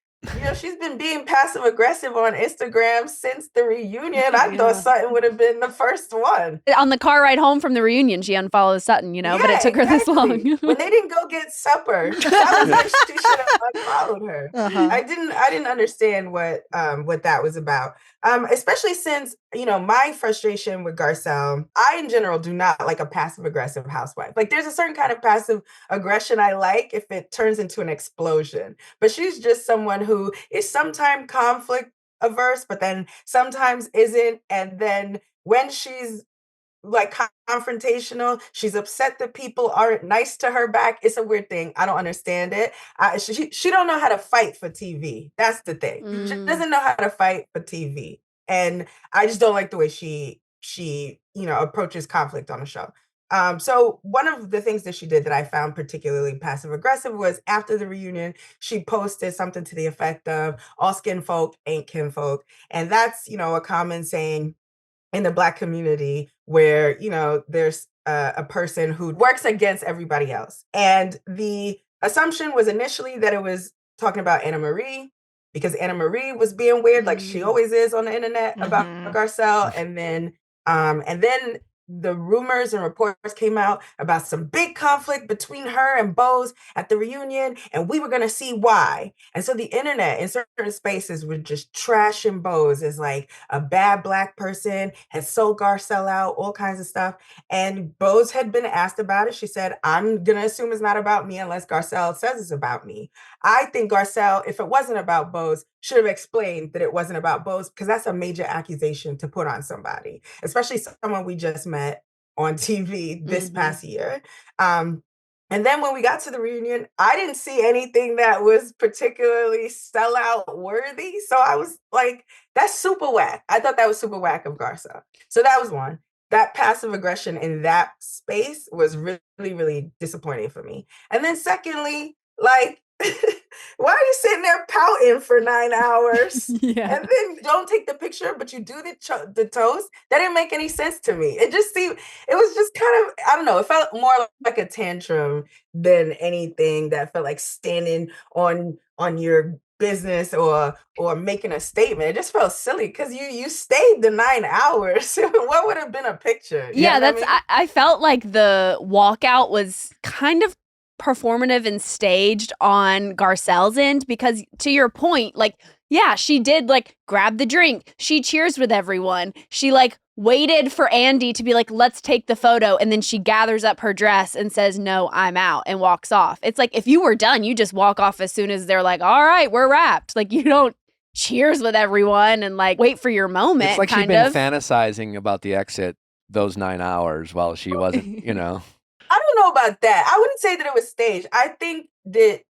She's been being passive aggressive on Instagram since the reunion. I thought Sutton would have been the first one. On the car ride home from the reunion, she unfollows Sutton, but it took her this long. When they didn't go get supper, that was like she should have unfollowed her. I didn't understand what that was about. Especially since, my frustration with Garcelle, I in general do not like a passive aggressive housewife. Like there's a certain kind of passive aggression I like if it turns into an explosion. But she's just someone who is sometimes conflict averse, but then sometimes isn't. And then when she's like confrontational, she's upset that people aren't nice to her back. It's a weird thing. I don't understand it. She don't know how to fight for TV. That's the thing. She doesn't know how to fight for TV, and I just don't like the way she approaches conflict on the show. So one of the things that she did that I found particularly passive aggressive was after the reunion, she posted something to the effect of "all skin folk ain't kinfolk," and that's a common saying in the Black community where, there's a person who works against everybody else. And the assumption was initially that it was talking about Anna Marie, because Anna Marie was being weird, like she always is on the internet about Garcelle. And then the rumors and reports came out about some big conflict between her and Bose at the reunion, and we were going to see why. And so the internet in certain spaces were just trashing Bose as like a bad Black person, had sold Garcelle out, all kinds of stuff. And Bose had been asked about it. She said, "I'm going to assume it's not about me unless Garcelle says it's about me." I think Garcelle, if it wasn't about Bose, should have explained that it wasn't about Bose, because that's a major accusation to put on somebody, especially someone we just met on TV this past year. And then when we got to the reunion, I didn't see anything that was particularly sellout worthy. So I was like, that's super whack. I thought that was super whack of Garcelle. So that was one. That passive aggression in that space was really, really disappointing for me. And then secondly, like, why are you sitting there pouting for 9 hours and then you don't take the picture, but you do the toast? That didn't make any sense to me. It was just kind of, I don't know, it felt more like a tantrum than anything that felt like standing on your business or making a statement. It just felt silly because you stayed the 9 hours. What would have been a picture? I felt like the walkout was kind of performative and staged on Garcelle's end, because to your point, like, yeah, she did like grab the drink. She cheers with everyone. She like waited for Andy to be like, let's take the photo. And then she gathers up her dress and says, no, I'm out, and walks off. It's like, if you were done, you just walk off as soon as they're like, all right, we're wrapped. Like, you don't cheers with everyone and like wait for your moment. It's like she'd been fantasizing about the exit those 9 hours while she wasn't, I don't know about that. I wouldn't say that it was staged. I think that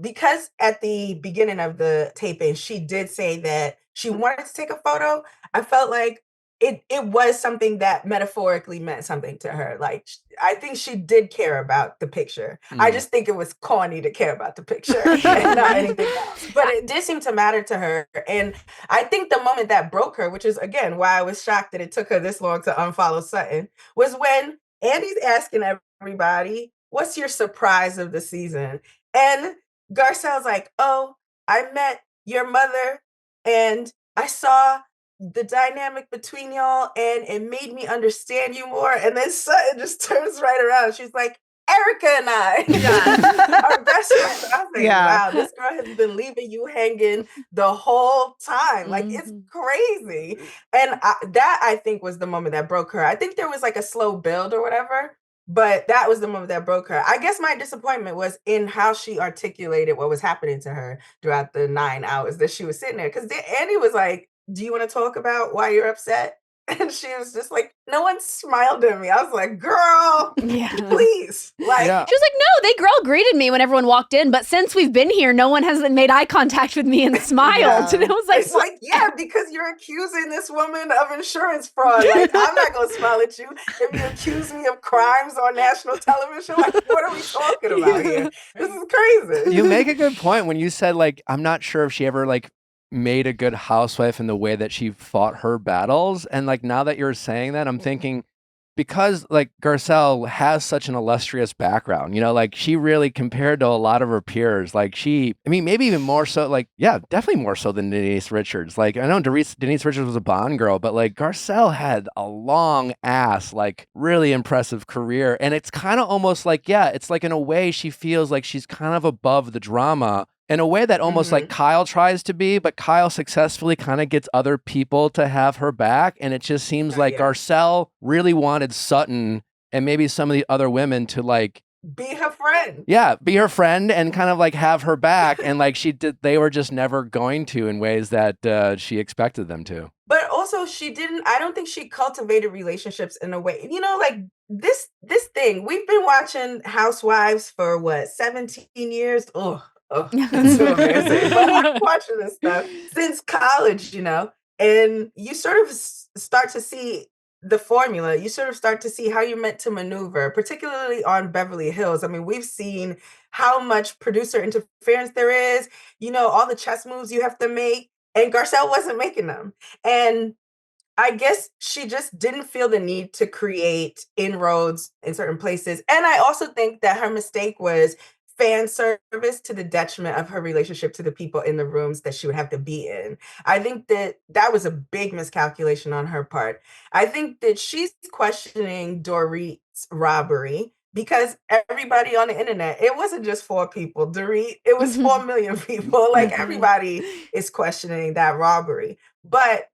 because at the beginning of the taping, she did say that she wanted to take a photo. I felt like it was something that metaphorically meant something to her. Like, I think she did care about the picture. I just think it was corny to care about the picture and not anything else. But it did seem to matter to her. And I think the moment that broke her, which is, again, why I was shocked that it took her this long to unfollow Sutton, was when Andy's asking everybody, what's your surprise of the season? And Garcelle's like, oh, I met your mother and I saw the dynamic between y'all and it made me understand you more. And then Sutton just turns right around. She's like, Erica and I are best friends. I was like, wow, this girl has been leaving you hanging the whole time. Like, it's crazy. And that, I think, was the moment that broke her. I think there was like a slow build or whatever, but that was the moment that broke her. I guess my disappointment was in how she articulated what was happening to her throughout the 9 hours that she was sitting there. Because Andy was like, do you want to talk about why you're upset? And she was just like, no one smiled at me. I was like, girl, please. Like, she was like, no, they girl greeted me when everyone walked in. But since we've been here, no one has made eye contact with me and smiled. And it was like, it's like, because you're accusing this woman of insurance fraud. Like, I'm not going to smile at you if you accuse me of crimes on national television. Like, what are we talking about here? This is crazy. You make a good point when you said, like, I'm not sure if she ever, like, made a good housewife in the way that she fought her battles. And like, now that you're saying that, I'm thinking, because like Garcelle has such an illustrious background, like she really, compared to a lot of her peers, like maybe even more so, like, definitely more so than Denise Richards. Like, I know Denise Richards was a Bond girl, but like Garcelle had a long ass, like really impressive career. And it's kind of almost like, it's like in a way she feels like she's kind of above the drama, in a way that almost like Kyle tries to be, but Kyle successfully kind of gets other people to have her back. And it just seems like Garcelle really wanted Sutton and maybe some of the other women to like be her friend. Yeah, be her friend and kind of like have her back. And like they were just never going to in ways that she expected them to. But also I don't think she cultivated relationships in a way, like this thing. We've been watching Housewives for what, 17 years? Oh, that's so embarrassing. But I'm watching this stuff since college, and you sort of start to see the formula. You sort of start to see how you're meant to maneuver, particularly on Beverly Hills. I mean, we've seen how much producer interference there is, all the chess moves you have to make, and Garcelle wasn't making them. And I guess she just didn't feel the need to create inroads in certain places. And I also think that her mistake was fan service to the detriment of her relationship to the people in the rooms that she would have to be in. I think that was a big miscalculation on her part. I think that she's questioning Dorit's robbery because everybody on the internet, it wasn't just 4 people. Dorit, it was 4 million people. Like everybody is questioning that robbery. But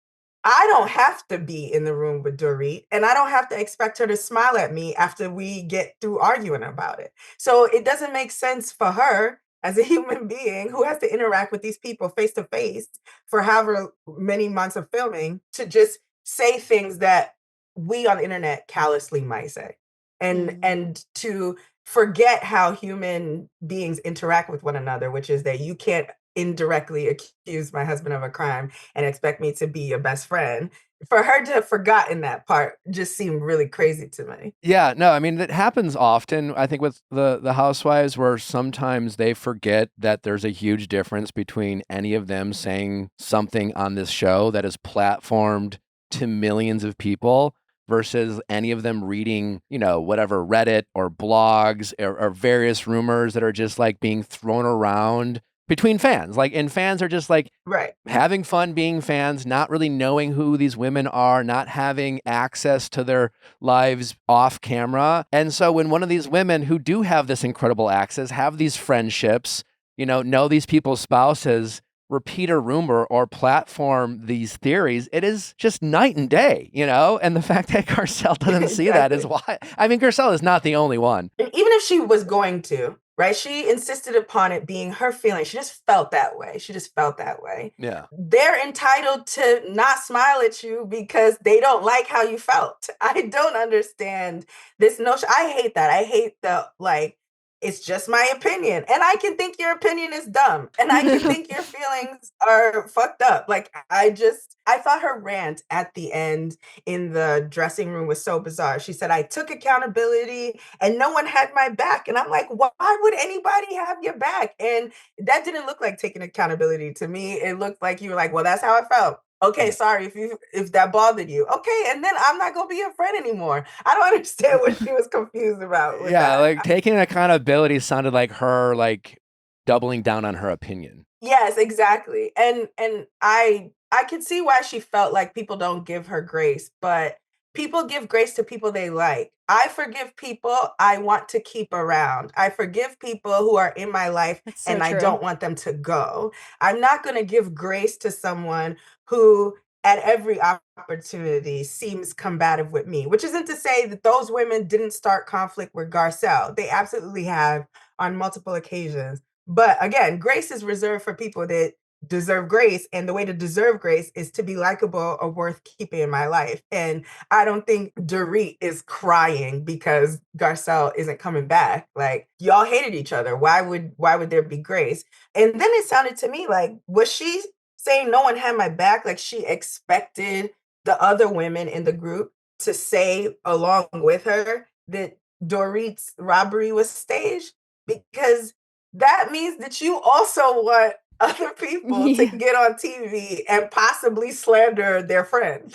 I don't have to be in the room with Dorit, and I don't have to expect her to smile at me after we get through arguing about it. So it doesn't make sense for her as a human being who has to interact with these people face to face for however many months of filming to just say things that we on the internet callously might say. And to forget how human beings interact with one another, which is that you can't indirectly accuse my husband of a crime and expect me to be your best friend. For her to have forgotten that part just seemed really crazy to me. Yeah, no, I mean, it happens often, I think, with the Housewives, where sometimes they forget that there's a huge difference between any of them saying something on this show that is platformed to millions of people versus any of them reading, whatever Reddit or blogs or various rumors that are just like being thrown around between fans. And fans are just like having fun being fans, not really knowing who these women are, not having access to their lives off camera. And so when one of these women who do have this incredible access, have these friendships, know these people's spouses, repeat a rumor or platform these theories, it is just night and day, and the fact that Garcelle doesn't see that is why. I mean, Garcelle is not the only one. And even if she was going to, right, she insisted upon it being her feeling. She just felt that way. Yeah. They're entitled to not smile at you because they don't like how you felt. I don't understand this notion. I hate that. I hate the it's just my opinion. And I can think your opinion is dumb. And I can think your feelings are fucked up. I thought her rant at the end in the dressing room was so bizarre. She said, I took accountability and no one had my back. And I'm like, why would anybody have your back? And that didn't look like taking accountability to me. It looked like you were like, well, that's how I felt. Okay, sorry if that bothered you. Okay, and then I'm not gonna be your friend anymore. I don't understand what she was confused about. Taking accountability sounded like her doubling down on her opinion. Yes, exactly. And I could see why she felt like people don't give her grace, but people give grace to people they like. I forgive people I want to keep around. I forgive people who are in my life and I don't want them to go. I'm not going to give grace to someone who at every opportunity seems combative with me, which isn't to say that those women didn't start conflict with Garcelle. They absolutely have on multiple occasions. But again, grace is reserved for people that deserve grace, and the way to deserve grace is to be likable or worth keeping in my life. And I don't think Dorit is crying because Garcelle isn't coming back. Y'all hated each other. Why would there be grace? And then it sounded to me like, was she saying no one had my back? Like she expected the other women in the group to say along with her that Dorit's robbery was staged? Because that means that you also want other people to get on TV and possibly slander their friends.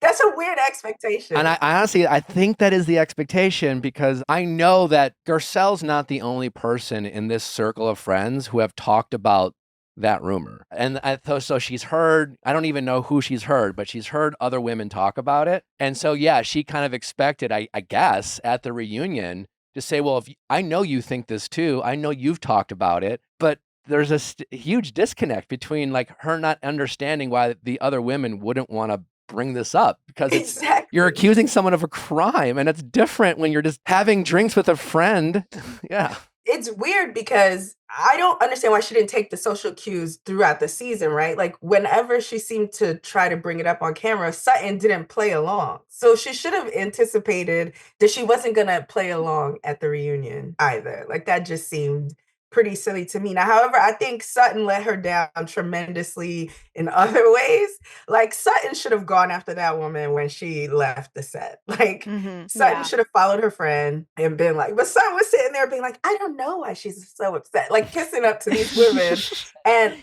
That's a weird expectation. And I honestly think that is the expectation because I know that Garcelle's not the only person in this circle of friends who have talked about that rumor. And so she's heard, I don't even know who she's heard, but she's heard other women talk about it. And so, yeah, she kind of expected, I guess, at the reunion to say, well, I know you think this too. I know you've talked about it, but there's a huge disconnect between like her not understanding why the other women wouldn't want to bring this up, because you're accusing someone of a crime, and it's different when you're just having drinks with a friend. Yeah. It's weird because I don't understand why she didn't take the social cues throughout the season, right? Like whenever she seemed to try to bring it up on camera, Sutton didn't play along. So she should have anticipated that she wasn't going to play along at the reunion either. Like that just seemed pretty silly to me. Now, however, I think Sutton let her down tremendously in other ways. Like Sutton should have gone after that woman when she left the set. Like Sutton should have followed her friend and been like, but Sutton was sitting there being like, I don't know why she's so upset, like kissing up to these women. And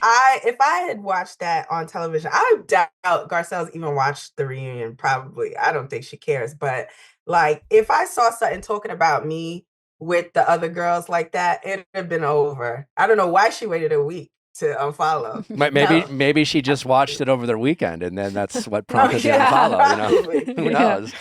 if I had watched that on television, I doubt Garcelle's even watched the reunion. Probably. I don't think she cares. But like, if I saw Sutton talking about me with the other girls like that, it'd have been over. I don't know why she waited a week to unfollow. Maybe she just watched it over the weekend, and then that's what prompted the unfollow. Who knows?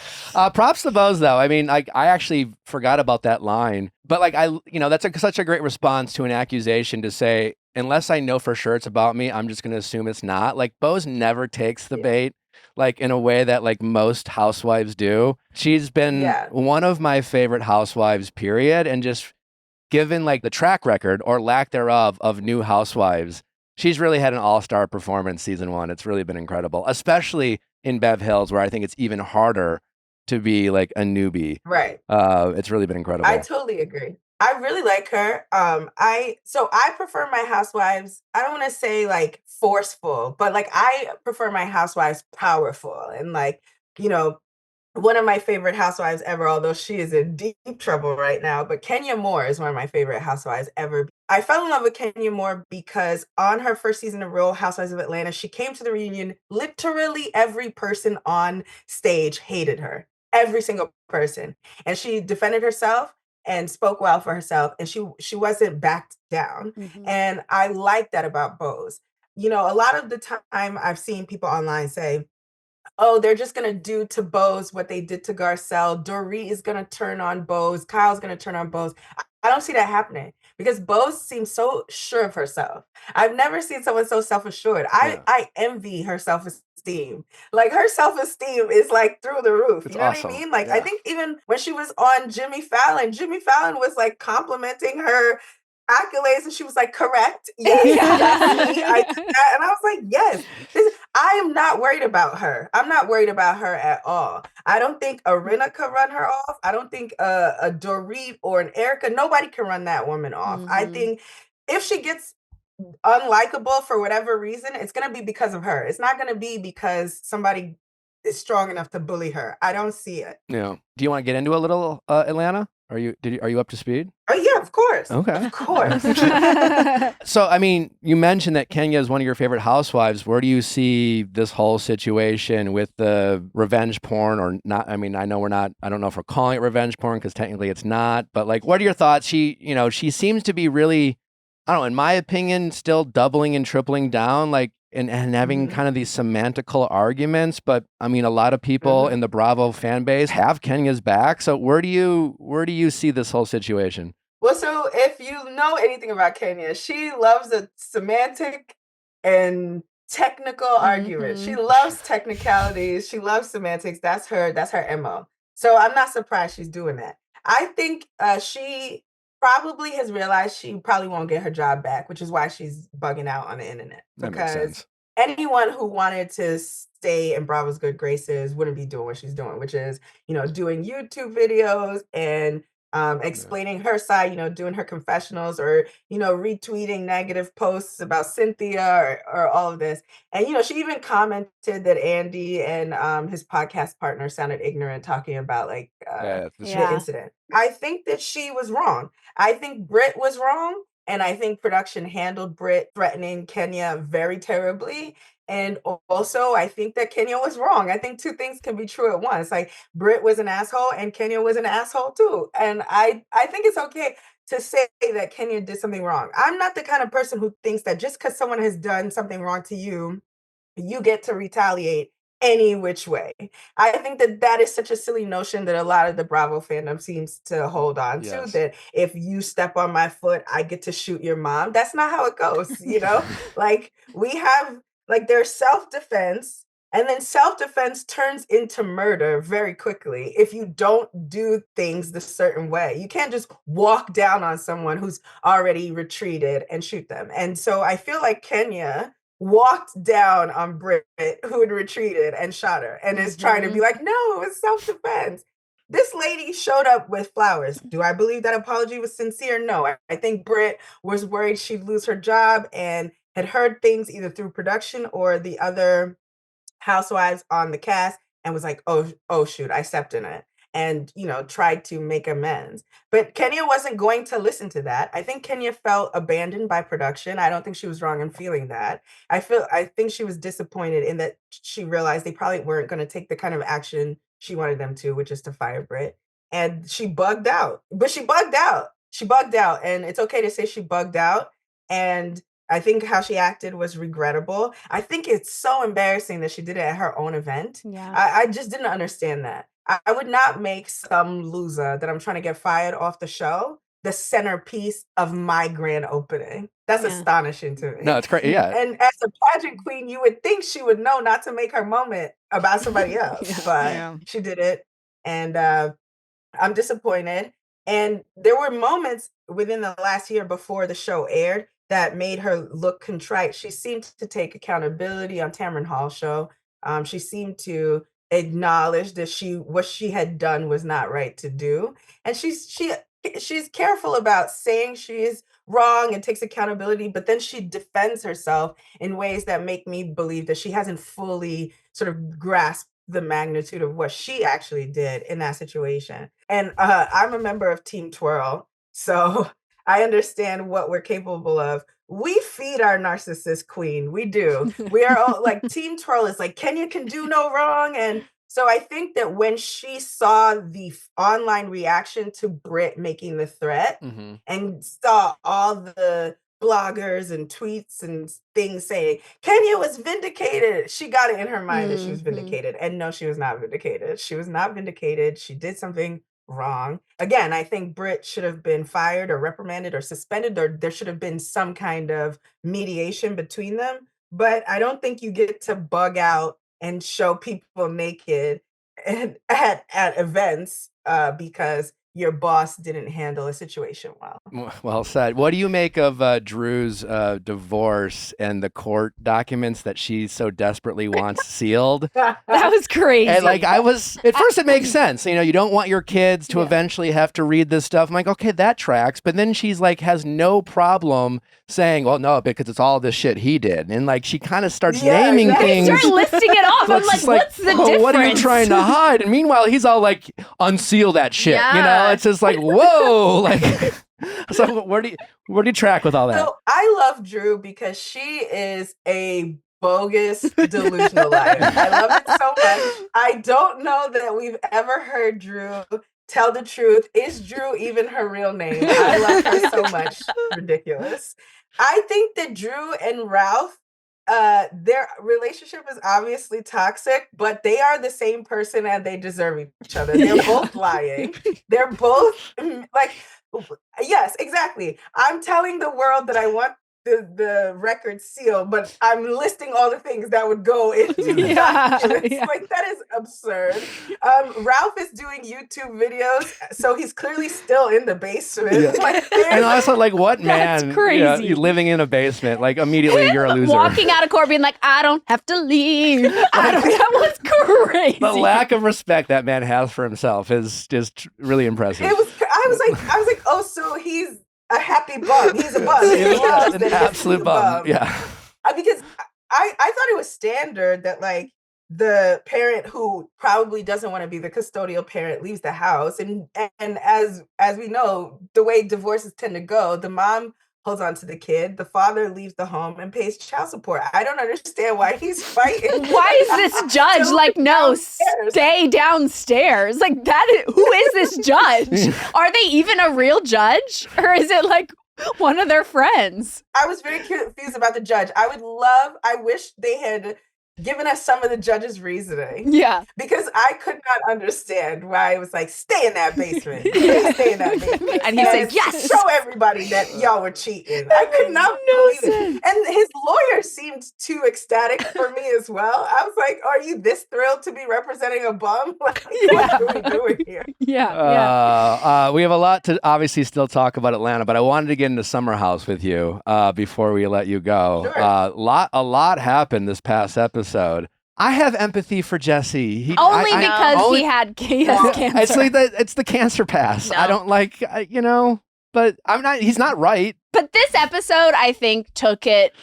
Props to Bose, though. I mean, I actually forgot about that line, but like that's such a great response to an accusation to say, unless I know for sure it's about me, I'm just going to assume it's not. Like Bose never takes the bait, like in a way that like most housewives do. She's been one of my favorite housewives, period. And just given like the track record or lack thereof of new housewives, she's really had an all-star performance season 1. It's really been incredible, especially in Bev Hills, where I think it's even harder to be like a newbie. Right. It's really been incredible. I totally agree. I really like her. I prefer my housewives. I don't want to say like forceful, but like I prefer my housewives powerful. And like, one of my favorite housewives ever, although she is in deep trouble right now, but Kenya Moore is one of my favorite housewives ever. I fell in love with Kenya Moore because on her first season of Real Housewives of Atlanta, she came to the reunion. Literally every person on stage hated her. Every single person. And she defended herself and spoke well for herself, and she wasn't backed down. And I like that about Bose. A lot of the time I've seen people online say, oh, they're just going to do to Bose what they did to Garcelle. Dorit is going to turn on Bose. Kyle's going to turn on Bose. I don't see that happening because Bose seems so sure of herself. I've never seen someone so self-assured. I envy her self-esteem. Like her self-esteem is like through the roof. It's you know awesome. what I mean? Like I think even when she was on Jimmy Fallon was like complimenting her accolades, and she was like, correct. Yes, that's me. I did that. And I was like, yes, I am not worried about her. I'm not worried about her at all. I don't think Arena could run her off. I don't think a Dorit or an Erica, nobody can run that woman off. I think if she gets unlikable for whatever reason, it's going to be because of her. It's not going to be because somebody is strong enough to bully her. I don't see it. Yeah. Do you want to get into a little Atlanta? Are you up to speed? Oh yeah, of course. Okay. Of course. So, I mean, you mentioned that Kenya is one of your favorite housewives. Where do you see this whole situation with the revenge porn or not? I mean, I don't know if we're calling it revenge porn because technically it's not, but like, what are your thoughts? She seems to be really, I don't know, in my opinion, still doubling and tripling down, like, and having kind of these semantical arguments. But I mean, a lot of people in the Bravo fan base have Kenya's back. So where do you see this whole situation? Well, so if you know anything about Kenya, she loves a semantic and technical argument. She loves technicalities. She loves semantics. That's her MO. So I'm not surprised she's doing that. I think she probably has realized she probably won't get her job back, which is why she's bugging out on the internet. That makes sense. Anyone who wanted to stay in Bravo's good graces wouldn't be doing what she's doing, which is, doing YouTube videos and explaining her side, doing her confessionals or, retweeting negative posts about Cynthia or all of this. And, she even commented that Andy and his podcast partner sounded ignorant talking about like the incident. I think that she was wrong. I think Britt was wrong. And I think production handled Britt threatening Kenya very terribly. And also, I think that Kenya was wrong. I think two things can be true at once. Like Britt was an asshole and Kenya was an asshole too. And I think it's okay to say that Kenya did something wrong. I'm not the kind of person who thinks that just because someone has done something wrong to you, you get to retaliate any which way. I think that is such a silly notion that a lot of the Bravo fandom seems to hold on to, that if you step on my foot, I get to shoot your mom. That's not how it goes, you know? Like, we have, like, there's self-defense, and then self-defense turns into murder very quickly if you don't do things the certain way. You can't just walk down on someone who's already retreated and shoot them. And so I feel like Kenya walked down on Brit, who had retreated, and shot her, and is trying to be like, no, it's self-defense. This lady showed up with flowers. Do I believe that apology was sincere? No. I think Brit was worried she'd lose her job and had heard things either through production or the other housewives on the cast and was like, oh shoot, I stepped in it, and, you know, tried to make amends. But Kenya wasn't going to listen to that. I think Kenya felt abandoned by production. I don't think she was wrong in feeling that. I think she was disappointed in that she realized they probably weren't going to take the kind of action she wanted them to, which is to fire Brit. And she bugged out. But she bugged out. She bugged out. And it's okay to say she bugged out. And I think how she acted was regrettable. I think it's so embarrassing that she did it at her own event. Yeah. I just didn't understand that. I would not make some loser that I'm trying to get fired off the show the centerpiece of my grand opening. That's astonishing to me. No, it's crazy. Yeah. And as a pageant queen, you would think she would know not to make her moment about somebody else, but she did it. And I'm disappointed. And there were moments within the last year before the show aired that made her look contrite. She seemed to take accountability on Tamron Hall's show. She seemed to acknowledge that what she had done was not right to do. And she's careful about saying she is wrong and takes accountability, but then she defends herself in ways that make me believe that she hasn't fully sort of grasped the magnitude of what she actually did in that situation. And I'm a member of Team Twirl, so I understand what we're capable of. We feed our narcissist queen. We do. We are all like, Team Twirl is like, Kenya can do no wrong. And so I think that when she saw the online reaction to Brit making the threat and saw all the bloggers and tweets and things saying Kenya was vindicated, she got it in her mind that she was vindicated. And no, she was not vindicated. She was not vindicated. She did something wrong. Again, I think Brit should have been fired or reprimanded or suspended, or there should have been some kind of mediation between them. But I don't think you get to bug out and show people naked at events because your boss didn't handle a situation well. Well said. What do you make of Drew's divorce and the court documents that she so desperately wants sealed? That was crazy. And like, at first it makes sense. You know, you don't want your kids to eventually have to read this stuff. I'm like, okay, that tracks. But then she's like, has no problem saying, well, no, because it's all this shit he did. And like, she kind of starts naming things. Start listing it off. I'm like, what's the difference? What are you trying to hide? And meanwhile, he's all like, unseal that shit. You know, it's just like, whoa, like, so where do you track with all that? So I love Drew because she is a bogus, delusional liar. I love it so much. I don't know that we've ever heard Drew tell the truth. Is Drew even her real name? I love her so much. Ridiculous. I think that Drew and Ralph, their relationship is obviously toxic, but they are the same person and they deserve each other. They're both lying. They're both like, yes, exactly. I'm telling the world that I want the record sealed, but I'm listing all the things that would go into the documents. Like, that is absurd. Ralph is doing YouTube videos, so he's clearly still in the basement. Like, and also, like, what man? That's crazy. You're living in a basement. Like, immediately you're a loser. Walking out of court being like, I don't have to leave. That was crazy. The lack of respect that man has for himself is just really impressive. I was like, oh, so he's a happy bum. He's a bum. An absolute bum. Yeah. Because I thought it was standard that, like, the parent who probably doesn't want to be the custodial parent leaves the house. And as we know, the way divorces tend to go, the mom holds on to the kid, the father leaves the home and pays child support. I don't understand why he's fighting. Why is this judge like, no, stay downstairs? Like, who is this judge? Are they even a real judge? Or is it like one of their friends? I was very confused about the judge. I wish they had giving us some of the judges' reasoning. Yeah. Because I could not understand why it was like, stay in that basement. Please stay in that basement. And he said, yes. Show everybody that y'all were cheating. I could not believe it. And his lawyer seemed too ecstatic for me as well. I was like, are you this thrilled to be representing a bum? Like, what are we doing here? Yeah. We have a lot to obviously still talk about Atlanta, but I wanted to get into Summer House with you before we let you go. Sure. A lot happened this past episode. I have empathy for Jesse. He has cancer. It's like it's the cancer pass. No. I don't like, but I'm not. He's not right. But this episode, I think, took it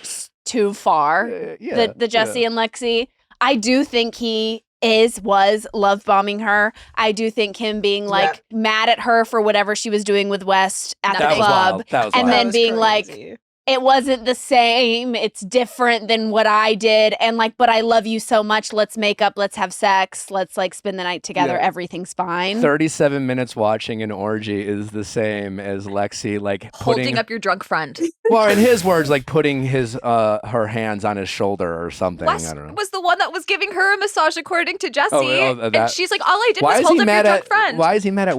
too far. The Jesse and Lexi. I do think he was love bombing her. I do think him being like mad at her for whatever she was doing with West at the club, and then being like, it wasn't the same. It's different than what I did. And like, but I love you so much. Let's make up. Let's have sex. Let's like spend the night together. Yeah. Everything's fine. 37 minutes watching an orgy is the same as Lexi like holding up your drunk friend. Well, in his words, like putting his her hands on his shoulder or something. Wes I don't know. was the one that was giving her a massage, according to Jesse. That- and she's like, all I did was hold up your drunk friend. Why is he mad at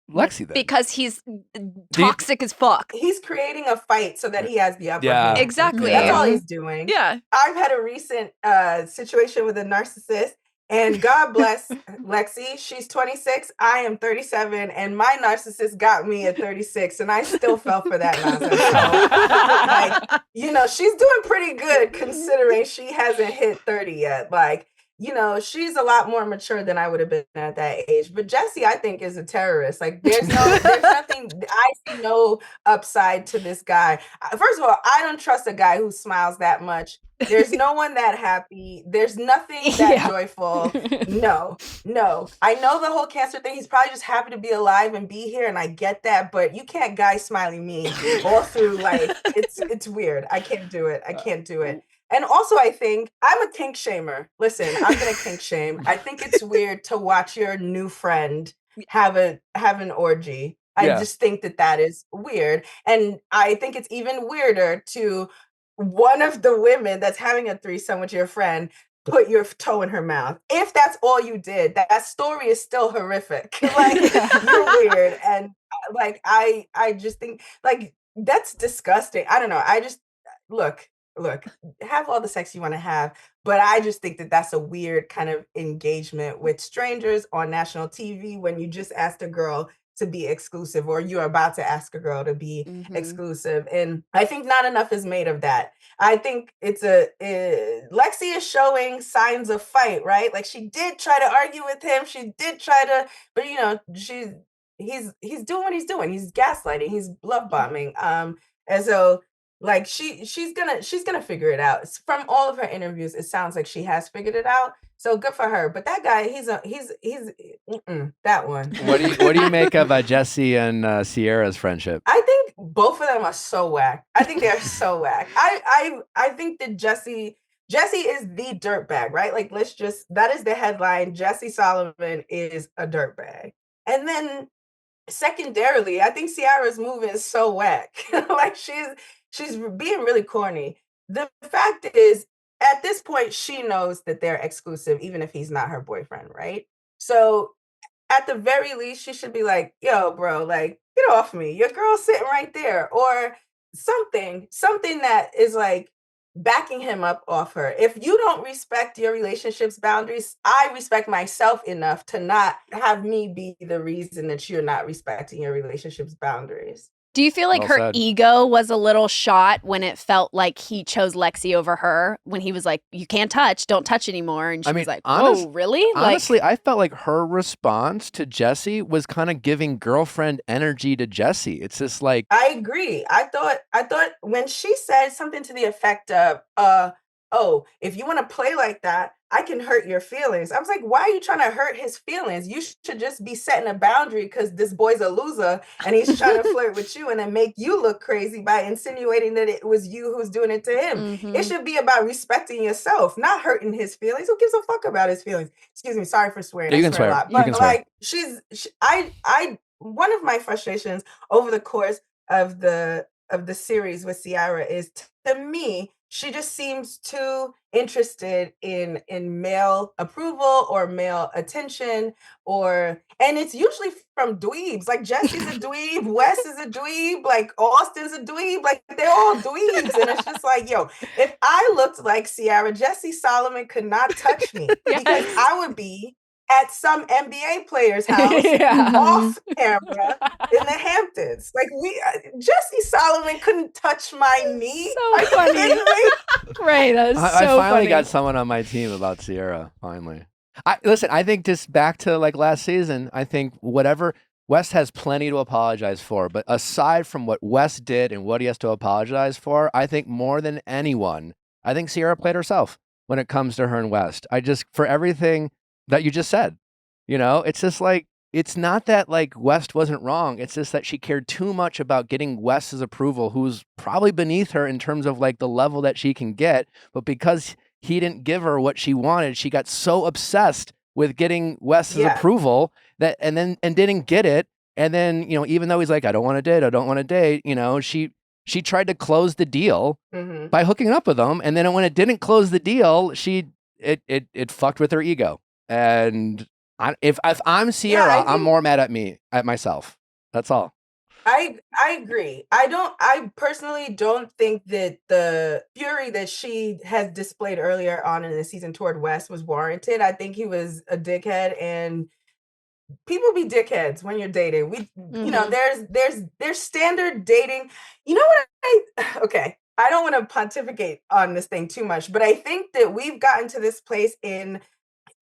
Lexi then? Because he's toxic as fuck. He's creating a fight so that he has the upper hand. Exactly. That's all he's doing. Yeah. I've had a recent situation with a narcissist, and God bless Lexi. She's 26. I am 37, and my narcissist got me at 36, and I still fell for that nonsense. So, she's doing pretty good considering she hasn't hit 30 yet. She's a lot more mature than I would have been at that age. But Jesse, I think, is a terrorist. Like, there's nothing, I see no upside to this guy. First of all, I don't trust a guy who smiles that much. There's no one that happy. There's nothing that joyful. No. I know the whole cancer thing. He's probably just happy to be alive and be here, and I get that. But you can't guy smiley me all through life. It's weird. I can't do it. And also, I think I'm a kink shamer. Listen, I'm gonna kink shame. I think it's weird to watch your new friend have an orgy. I just think that is weird, and I think it's even weirder to one of the women that's having a threesome with your friend put your toe in her mouth. If that's all you did, that story is still horrific. Like, you're weird, and like I just think like that's disgusting. I don't know. I just look, have all the sex you want to have, but I just think that that's a weird kind of engagement with strangers on national TV when you just asked a girl to be exclusive, or you're about to ask a girl to be exclusive. And I think not enough is made of that. I think Lexi is showing signs of fight, right? Like, she did try to argue with him. She did try to, but he's doing what he's doing. He's gaslighting. He's love bombing. And so, like, she's gonna figure it out. From all of her interviews, it sounds like she has figured it out. So good for her. But that guy, he's that one. What do you make of Jesse and Sierra's friendship? I think both of them are so whack. I think they're so whack. I think that Jesse is the dirtbag, right? Like, that is the headline. Jesse Solomon is a dirtbag. And then secondarily, I think Ciara's move is so whack. Like, she's being really corny. The fact is, at this point, she knows that they're exclusive, even if he's not her boyfriend, right? So at the very least, she should be like, yo, bro, like, get off me. Your girl's sitting right there. Or something that is like backing him up off her. If you don't respect your relationship's boundaries, I respect myself enough to not have me be the reason that you're not respecting your relationship's boundaries. Do you feel like her ego was a little shot when it felt like he chose Lexi over her, when he was like, you can't touch, don't touch anymore? And she was like, oh, really? Honestly, I felt like her response to Jesse was kind of giving girlfriend energy to Jesse. It's just like, I agree. I thought when she said something to the effect of, oh, if you want to play like that, I can hurt your feelings. I was like, why are you trying to hurt his feelings? You should just be setting a boundary because this boy's a loser and he's trying to flirt with you and then make you look crazy by insinuating that it was you who's doing it to him. It should be about respecting yourself, not hurting his feelings. Who gives a fuck about his feelings? Excuse me, sorry for swearing. You can swear a lot. But like, one of my frustrations over the course of the series with Ciara is, to me, she just seems too interested in male approval or male attention, and it's usually from dweebs. Like Jesse's a dweeb, Wes is a dweeb, like Austin's a dweeb, like they're all dweebs. And it's just like, yo, if I looked like Ciara, Jesse Solomon could not touch me because I would be at some NBA player's house off camera in the Hamptons. Like Jesse Solomon couldn't touch my knee. So funny. Right, that was so I finally funny. got someone on my team about Ciara, finally. Listen, I think just back to like last season, I think whatever, Wes has plenty to apologize for, but aside from what Wes did and what he has to apologize for, I think more than anyone, I think Ciara played herself when it comes to her and West. For everything that you just said, it's just like, it's not that like West wasn't wrong. It's just that she cared too much about getting West's approval, who's probably beneath her in terms of like the level that she can get. But because he didn't give her what she wanted, she got so obsessed with getting West's approval and didn't get it. And then, even though he's like, I don't want to date, she tried to close the deal by hooking up with him. And then when it didn't close the deal, it fucked with her ego. And if I'm Ciara, I'm more mad at myself. That's all. I agree. I personally don't think that the fury that she has displayed earlier on in the season toward West was warranted. I think he was a dickhead, and people be dickheads when you're dating. There's standard dating. You know what? Okay, I don't want to pontificate on this thing too much, but I think that we've gotten to this place in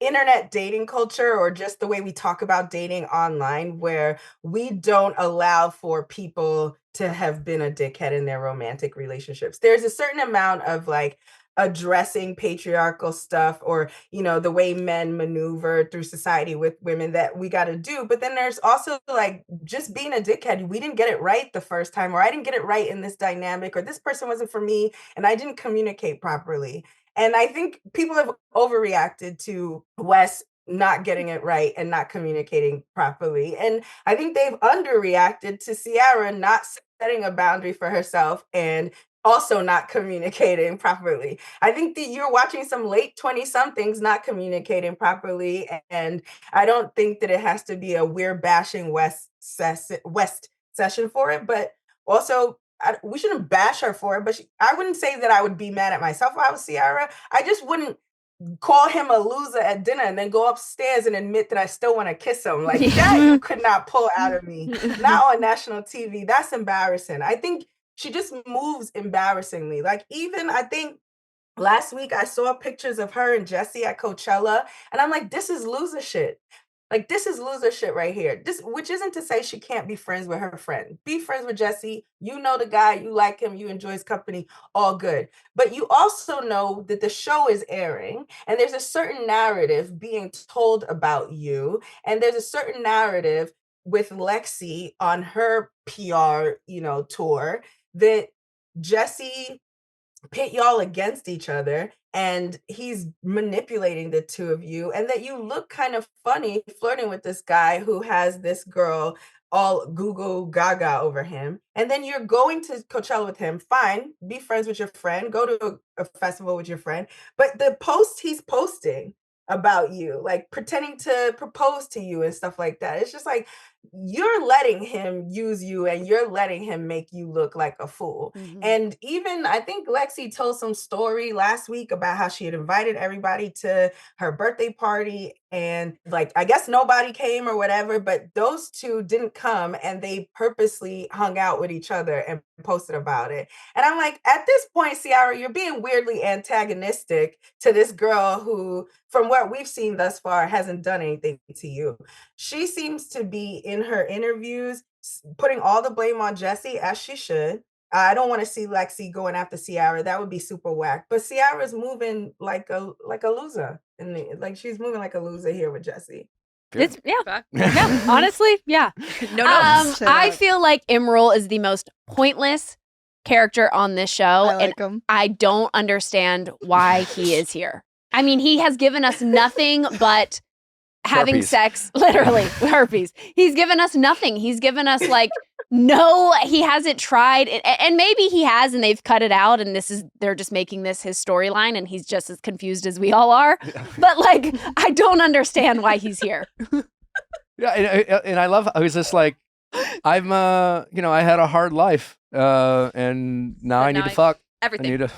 internet dating culture, or just the way we talk about dating online, where we don't allow for people to have been a dickhead in their romantic relationships. There's a certain amount of like addressing patriarchal stuff, or the way men maneuver through society with women, that we got to do. But then there's also like just being a dickhead. We didn't get it right the first time, or I didn't get it right in this dynamic, or this person wasn't for me and I didn't communicate properly. And I think people have overreacted to Wes not getting it right and not communicating properly. And I think they've underreacted to Ciara not setting a boundary for herself and also not communicating properly. I think that you're watching some late 20-somethings not communicating properly. And I don't think that it has to be a we're bashing West session for it, but also we shouldn't bash her for it, but I wouldn't say that I would be mad at myself if I was Ciara. I just wouldn't call him a loser at dinner and then go upstairs and admit that I still want to kiss him. Like that you could not pull out of me. Not on national TV. That's embarrassing. I think she just moves embarrassingly. Like even I think last week I saw pictures of her and Jesse at Coachella, and I'm like, this is loser shit. Like, this is loser shit right here. Which isn't to say she can't be friends with her friend. Be friends with Jesse. You know the guy. You like him. You enjoy his company. All good. But you also know that the show is airing, and there's a certain narrative being told about you. And there's a certain narrative with Lexi on her PR, tour, that Jesse pit y'all against each other, and he's manipulating the two of you, and that you look kind of funny flirting with this guy who has this girl all goo gaga over him, and then you're going to Coachella with him. Fine, be friends with your friend, go to a festival with your friend, but the post he's posting about you, like pretending to propose to you and stuff like that, it's just like you're letting him use you, and you're letting him make you look like a fool. And even I think Lexi told some story last week about how she had invited everybody to her birthday party, and like I guess nobody came or whatever, but those two didn't come, and they purposely hung out with each other and posted about it. And I'm like, at this point, Ciara, you're being weirdly antagonistic to this girl who, from what we've seen thus far, hasn't done anything to you. She seems to be in her interviews putting all the blame on Jesse, as she should. I don't want to see Lexi going after Ciara. That would be super whack. But Ciara's moving like a loser, and like she's moving like a loser here with Jesse. It's honestly, yeah. No. I feel like Emerald is the most pointless character on this show, I like and him. I don't understand why he is here. I mean, he has given us nothing but having Herpes. sex, literally herpes. He's given us nothing. He's given us like No, he hasn't tried. And maybe he has and they've cut it out and they're just making this his storyline and he's just as confused as we all are. But like, I don't understand why he's here. Yeah, and I love how he's just like, I'm, I had a hard life, and now I need to fuck. Everything. I need to,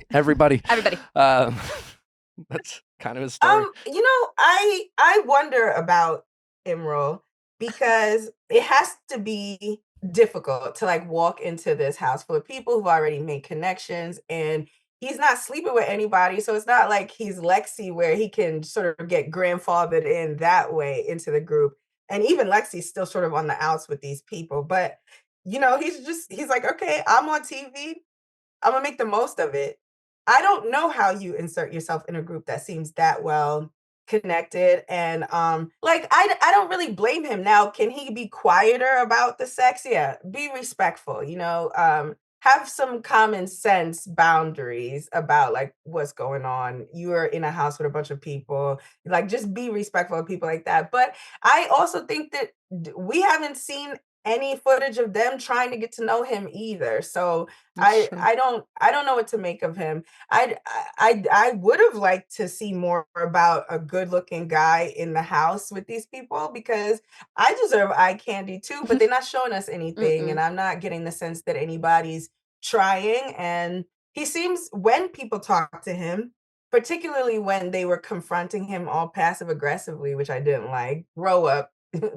everybody. Everybody. That's kind of his story. I wonder about Emerald because it has to be difficult to like walk into this house full of people who've already made connections and he's not sleeping with anybody. So it's not like he's Lexi where he can sort of get grandfathered in that way into the group. And even Lexi's still sort of on the outs with these people. But, he's like, okay, I'm on TV. I'm going to make the most of it. I don't know how you insert yourself in a group that seems that well connected. And I don't really blame him. Now, can he be quieter about the sex? Yeah, be respectful, have some common sense boundaries about like what's going on. You are in a house with a bunch of people, like just be respectful of people like that. But I also think that we haven't seen any footage of them trying to get to know him either. So I don't know what to make of him. I would have liked to see more about a good looking guy in the house with these people because I deserve eye candy too, but they're not showing us anything. And I'm not getting the sense that anybody's trying. And he seems, when people talk to him, particularly when they were confronting him all passive aggressively, which I didn't like, grow up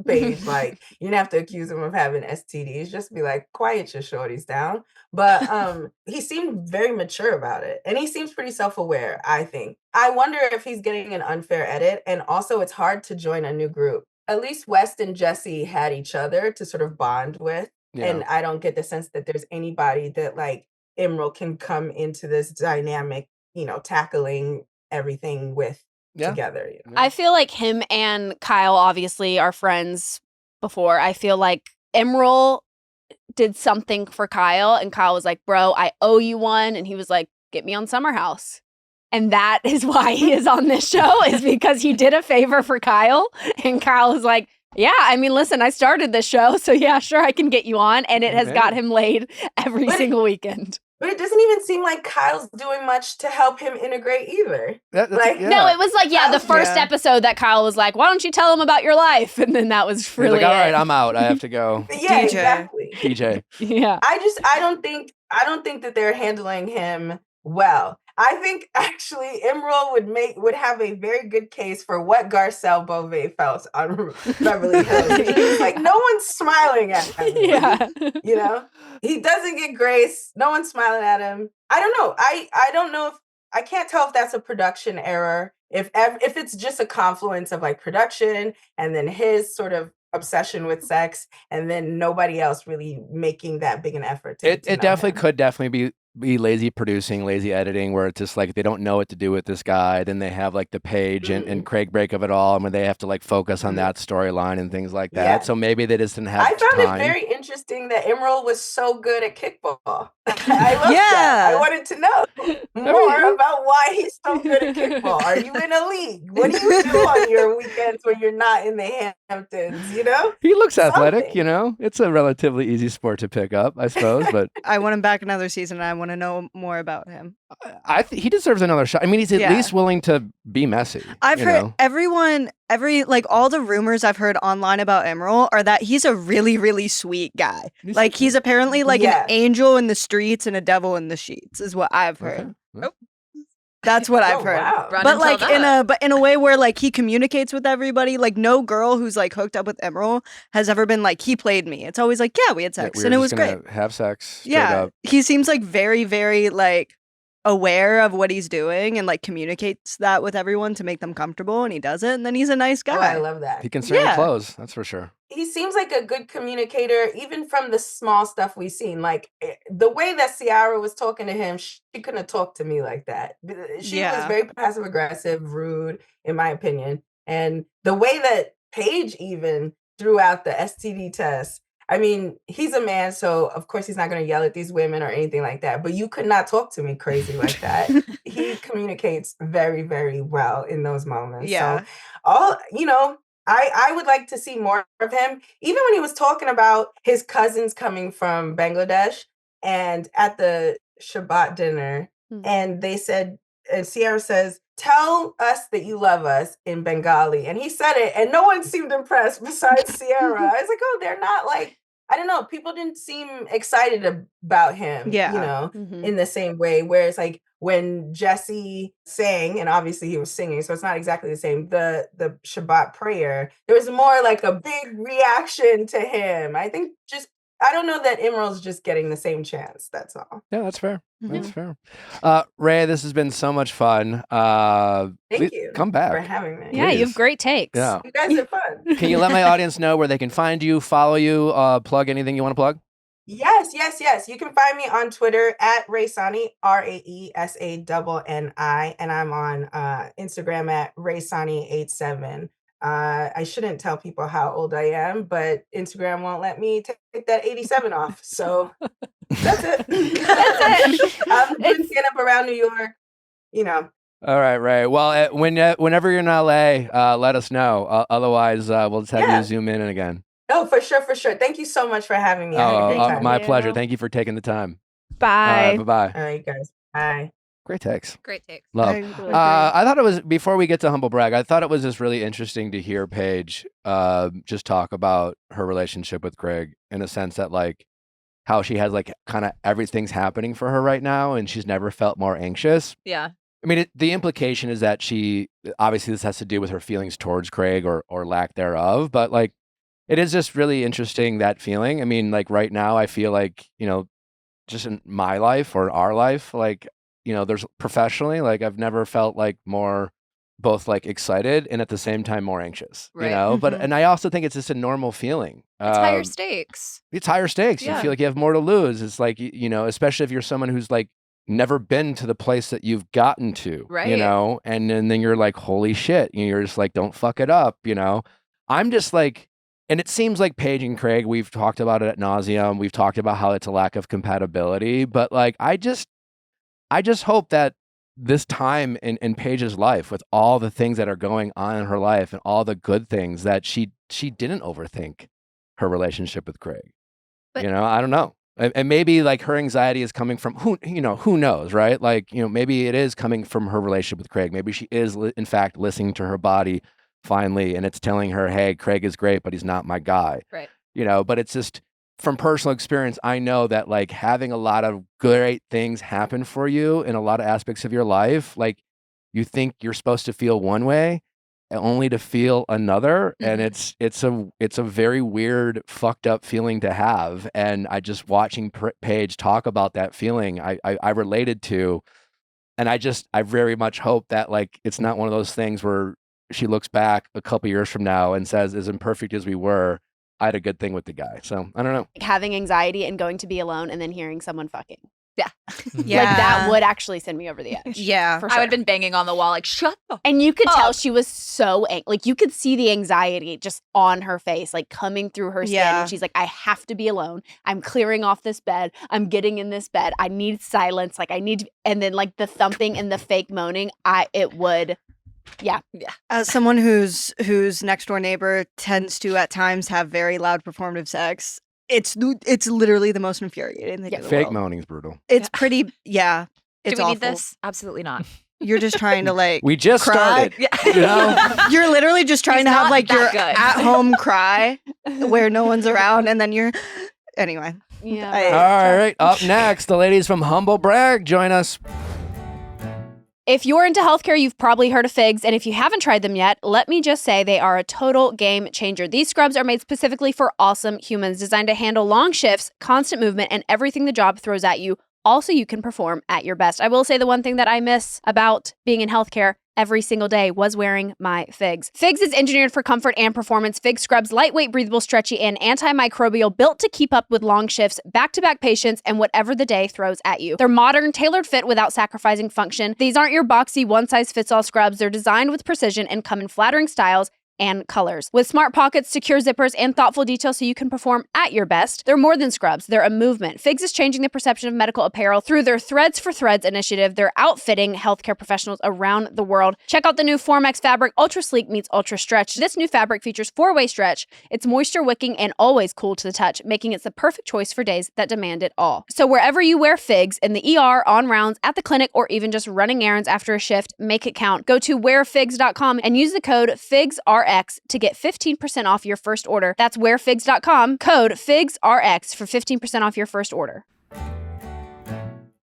page, like you don't have to accuse him of having STDs, just be like, quiet your shorties down. But he seemed very mature about it and he seems pretty self-aware. I think I wonder if he's getting an unfair edit. And also it's hard to join a new group. At least West and Jesse had each other to sort of bond with. And I don't get the sense that there's anybody that like Emerald can come into this dynamic, tackling everything with together. I feel like him and Kyle obviously are friends before. I feel like Emerald did something for Kyle and Kyle was like, bro, I owe you one. And he was like, get me on Summer House. And that is why he is on this show, is because he did a favor for Kyle. And Kyle is like, yeah, I mean, listen, I started this show, so yeah, sure, I can get you on. And it has got him laid every single weekend. But it doesn't even seem like Kyle's doing much to help him integrate either. No, it was like, the first episode that Kyle was like, why don't you tell him about your life? And then that was really like, all right, I'm out. I have to go. Yeah, exactly. DJ. Yeah. I don't think that they're handling him well. I think actually Emerald would have a very good case for what Garcelle Beauvais felt on Beverly Hills. He's like, no one's smiling at him. Yeah. He doesn't get grace. No one's smiling at him. I don't know. I don't know if I can't tell if that's a production error. If it's just a confluence of like production and then his sort of obsession with sex and then nobody else really making that big an effort to it definitely could be lazy producing, lazy editing, where it's just like they don't know what to do with this guy. Then they have like the Paige and Craig break of it all, and when they have to like focus on that storyline and things like that. Yeah. So maybe they just didn't have I found time. It very interesting that Emerald was so good at kickball. I love that. I wanted to know more about why he's so good at kickball. Are you in a league? What do you do on your weekends when you're not in the Hamptons? He looks athletic. It's a relatively easy sport to pick up, I suppose. But I want him back another season. And I want to know more about him. He deserves another shot. I mean, he's at least willing to be messy. I've heard all the rumors I've heard online about Emerald are that he's a really, really sweet guy. Like he's apparently like an angel in the streets and a devil in the sheets is what I've heard. Okay. That's what I've heard. Wow. But like in a way where like he communicates with everybody. Like no girl who's like hooked up with Emerald has ever been like, he played me. It's always like, yeah, we had sex and it was great. Have sex. Yeah. He seems like very, very like aware of what he's doing and like communicates that with everyone to make them comfortable, and he does it, and then he's a nice guy. Oh, I love that. He can certainly close, that's for sure. He seems like a good communicator, even from the small stuff we've seen. Like the way that Ciara was talking to him, she couldn't have talked to me like that. She was very passive aggressive, rude, in my opinion. And the way that Paige even threw out the STD test, I mean, he's a man, so of course he's not going to yell at these women or anything like that. But you could not talk to me crazy like that. He communicates very, very well in those moments. Yeah. So I would like to see more of him. Even when he was talking about his cousins coming from Bangladesh and at the Shabbat dinner, and they said, and Sierra says, "Tell us that you love us" in Bengali. And he said it, and no one seemed impressed besides Sierra. I was like, oh, they're not like, I don't know. People didn't seem excited about him, in the same way. Whereas like when Jesse sang, and obviously he was singing, so it's not exactly the same, the Shabbat prayer, there was more like a big reaction to him. I think I don't know that Emerald's just getting the same chance. That's all. Yeah, that's fair. That's fair. Rae, this has been so much fun. Thank you. Come back for having me. Yeah, you have great takes. Yeah. You guys are fun. Can you let my audience know where they can find you, follow you, plug anything you want to plug? Yes. You can find me on Twitter at Rae Sanni, RAESANNI, and I'm on Instagram at Rae Sanni 87. I shouldn't tell people how old I am, but Instagram won't let me take that 87 off. So that's it. I'm been stand up around New York, All right, Rae. Well, whenever you're in LA, let us know. Otherwise, we'll just have you zoom in again. Oh, for sure. Thank you so much for having me. I had a great time. My pleasure. Thank you for taking the time. Bye. Bye-bye. All right, guys. Bye. Great takes. I Love. really agree. I thought it was, before we get to Humble Brag, I thought it was just really interesting to hear Paige just talk about her relationship with Craig, in a sense that like how she has like kind of everything's happening for her right now and she's never felt more anxious. Yeah. I mean, the implication is that obviously this has to do with her feelings towards Craig or lack thereof, but like it is just really interesting, that feeling. I mean, like right now I feel like, just in my life or our life, like, there's professionally, like I've never felt like more both like excited and at the same time more anxious, Right. but, and I also think it's just a normal feeling. It's higher stakes. It's higher stakes. Yeah. You feel like you have more to lose. It's like, especially if you're someone who's like never been to the place that you've gotten to, Right. and then you're like, holy shit. You're just like, don't fuck it up. I'm just like, and it seems like Paige and Craig, we've talked about it ad nauseum. We've talked about how it's a lack of compatibility, but like, I just hope that this time in Paige's life, with all the things that are going on in her life and all the good things, that she didn't overthink her relationship with Craig. But- I don't know. And maybe like her anxiety is coming from who knows, right? Like, maybe it is coming from her relationship with Craig. Maybe she is in fact listening to her body finally, and it's telling her, hey, Craig is great, but he's not my guy. Right. But it's just, from personal experience, I know that like having a lot of great things happen for you in a lot of aspects of your life, like you think you're supposed to feel one way only to feel another. And it's a very weird, fucked up feeling to have. And I just, watching Paige talk about that feeling, I related to, and I very much hope that like, it's not one of those things where she looks back a couple years from now and says, as imperfect as we were, I had a good thing with the guy. So I don't know. Having anxiety and going to be alone and then hearing someone fucking. Yeah. Like that would actually send me over the edge. Yeah. For I sure. would have been banging on the wall like, shut up. And you could tell she was so like you could see the anxiety just on her face, like coming through her skin. Yeah. And she's like, I have to be alone. I'm clearing off this bed. I'm getting in this bed. I need silence. Like I need, and then like the thumping and the fake moaning, yeah. As someone whose next door neighbor tends to at times have very loud performative sex, it's literally the most infuriating thing in the Fake world. moaning's brutal. It's pretty, it's Do we awful. need this? Absolutely not. You're just trying to like We just cry. started. You're literally just trying He's to have not like that your good. at-home cry where no one's around, and then you're anyway. Yeah. All right. Up next, the ladies from Humble Brag join us. If you're into healthcare, you've probably heard of figs, and if you haven't tried them yet, let me just say they are a total game changer. These scrubs are made specifically for awesome humans, designed to handle long shifts, constant movement, and everything the job throws at you, all so you can perform at your best. I will say the one thing that I miss about being in healthcare every single day was wearing my figs. Figs is engineered for comfort and performance. Fig scrubs, lightweight, breathable, stretchy, and antimicrobial, built to keep up with long shifts, back-to-back patients, and whatever the day throws at you. They're modern, tailored fit without sacrificing function. These aren't your boxy one-size-fits-all scrubs. They're designed with precision and come in flattering styles and colors. With smart pockets, secure zippers, and thoughtful details so you can perform at your best, they're more than scrubs. They're a movement. Figs is changing the perception of medical apparel through their Threads for Threads initiative. They're outfitting healthcare professionals around the world. Check out the new Formex fabric, Ultra Sleek meets Ultra Stretch. This new fabric features 4-way stretch. It's moisture wicking and always cool to the touch, making it the perfect choice for days that demand it all. So wherever you wear Figs, in the ER, on rounds, at the clinic, or even just running errands after a shift, make it count. Go to wearfigs.com and use the code FIGSRX to get 15% off your first order. That's wearfigs.com, code FIGSRX for 15% off your first order.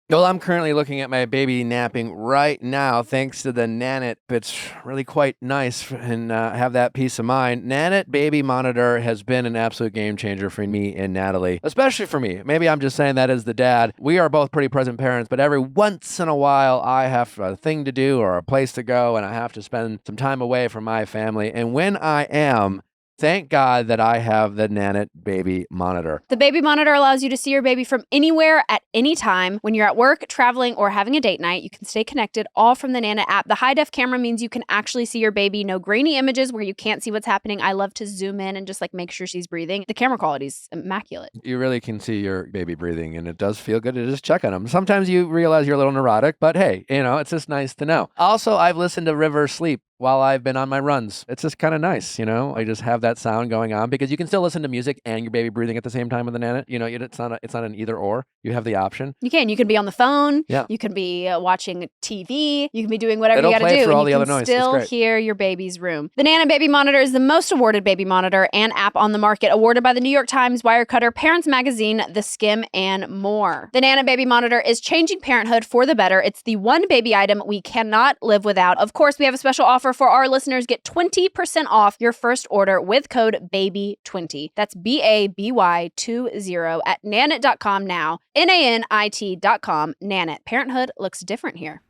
Well, I'm currently looking at my baby napping right now, thanks to the Nanit. It's really quite nice and have that peace of mind. Nanit Baby Monitor has been an absolute game changer for me and Natalie, especially for me. Maybe I'm just saying that as the dad. We are both pretty present parents, but every once in a while, I have a thing to do or a place to go, and I have to spend some time away from my family. And when I am, thank God that I have the Nanit Baby Monitor. The Baby Monitor allows you to see your baby from anywhere at any time. When you're at work, traveling, or having a date night, you can stay connected all from the Nanit app. The high-def camera means you can actually see your baby. No grainy images where you can't see what's happening. I love to zoom in and just like make sure she's breathing. The camera quality is immaculate. You really can see your baby breathing, and it does feel good to just check on them. Sometimes you realize you're a little neurotic, but hey, it's just nice to know. Also, I've listened to River sleep while I've been on my runs. It's just kind of nice, I just have that sound going on because you can still listen to music and your baby breathing at the same time with the Nanit. It's not an either or. You have the option. You can be on the phone. Yeah. You can be watching TV. You can be doing whatever It'll you got to play do. for all And the you other can noise. It's still great. hear your baby's room. The Nanit Baby Monitor is the most awarded baby monitor and app on the market, awarded by the New York Times, Wirecutter, Parents Magazine, The Skim, and more. The Nanit Baby Monitor is changing parenthood for the better. It's the one baby item we cannot live without. Of course, we have a special offer for our listeners. Get 20% off your first order with code BABY20. That's BABY20 at nanit.com now. NANIT.com. Nanit. Parenthood looks different here.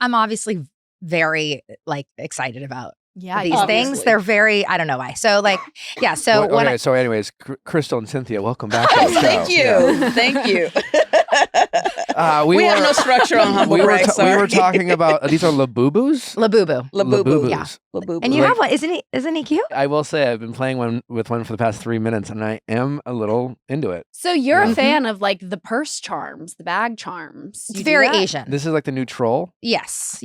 I'm obviously very excited about Yeah, these things. They're very, I don't know why. So So anyways, Crystal and Cynthia, welcome back to the show. Thank you. Yeah. Thank you. We have no structure on Humble we Brag, we were talking about, these are Labubus? Labubu. Labubu. Yeah. Labubu. And you have one, isn't he cute? I will say I've been playing with one for the past 3 minutes, and I am a little into it. So you're Yeah. a fan of like the purse charms, the bag charms. It's You do very that? Asian. This is like the new troll. Yes.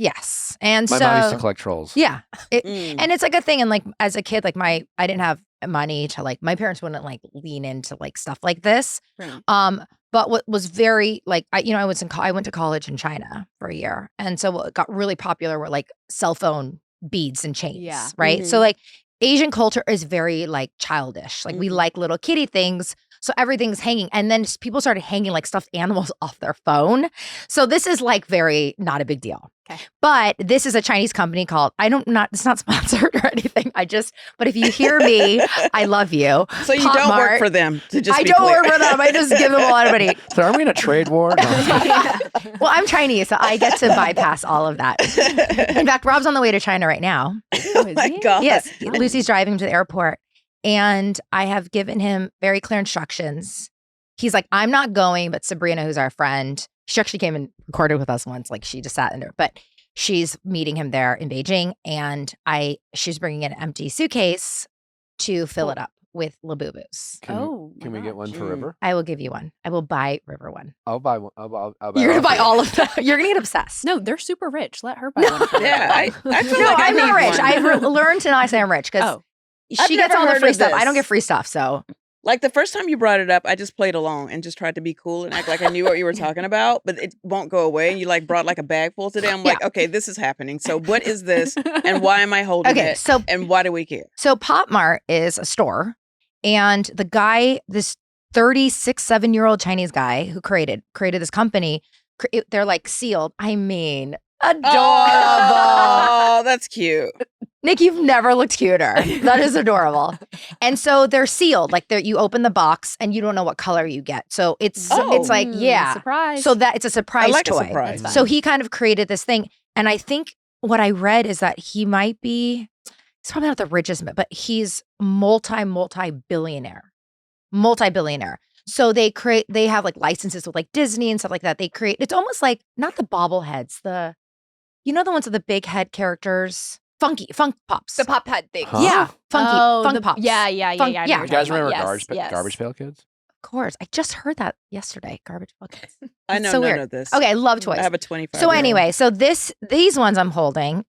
And My so mom used to collect trolls. yeah. Mm. And it's like a thing. And like as a kid, I didn't have money to my parents wouldn't lean into stuff like this. Right. But what was very I went to college in China for a year, and so what got really popular were cell phone beads and chains. Yeah. Right. Mhm. So Asian culture is very childish. We Mhm. like little kitty things. So everything's hanging. And then people started hanging stuffed animals off their phone. So this is very not a big deal. Okay. But this is a Chinese company called, it's not sponsored or anything. But if you hear me, I love you. So you Pop don't Mart. work for them, to just I be don't clear. work for them. I just give them a lot of money. So are we in a trade war? No. Well, I'm Chinese, so I get to bypass all of that. In fact, Rob's on the way to China right now. Oh my God. Yes, Lucy's driving him to the airport, and I have given him very clear instructions. He's like, I'm not going, but Sabrina, who's our friend, she actually came and recorded with us once. She just sat in there, but she's meeting him there in Beijing, and she's bringing an empty suitcase to fill it up with Labubus. Can we get one for River? I will give you one. I will buy River one. I'll buy one. I'll buy You're gonna all buy three. all of them. You're gonna get obsessed. No, they're super rich. Let her buy one. for Yeah, I feel No, like I I'm not need rich. one. I've learned to not say I'm rich because Oh. I've she gets never all the heard free of stuff. I don't this. get free stuff. So The first time you brought it up, I just played along and just tried to be cool and act like I knew what you were talking about, but it won't go away. And you brought a bag full today. I'm like, okay, this is happening. So what is this, and why am I holding okay, it? so And why do we care? Pop Mart is a store, and the guy, this 36-7-year-old Chinese guy who created this company, they're sealed. I mean, adorable. Oh, that's cute. Nick, you've never looked cuter. That is adorable. And so they're sealed. You open the box and you don't know what color you get. So it's yeah. Surprise. So that it's a surprise I like toy. a surprise. That's So he kind of created this thing. And I think what I read is that he's probably not the richest, but he's multi-billionaire. So they have licenses with Disney and stuff like that. It's almost not the bobbleheads, the ones with the big head characters. funk pops. The pop head thing. Huh? Yeah, funk the pops. Yeah. Funk- I know yeah. what You you're guys talking about. remember Yes. Garbage Pail Kids? Of course. I just heard that yesterday. Garbage buckets. I know so none weird. of this. Okay, I love toys. I have a 25. So anyway, so these ones I'm holding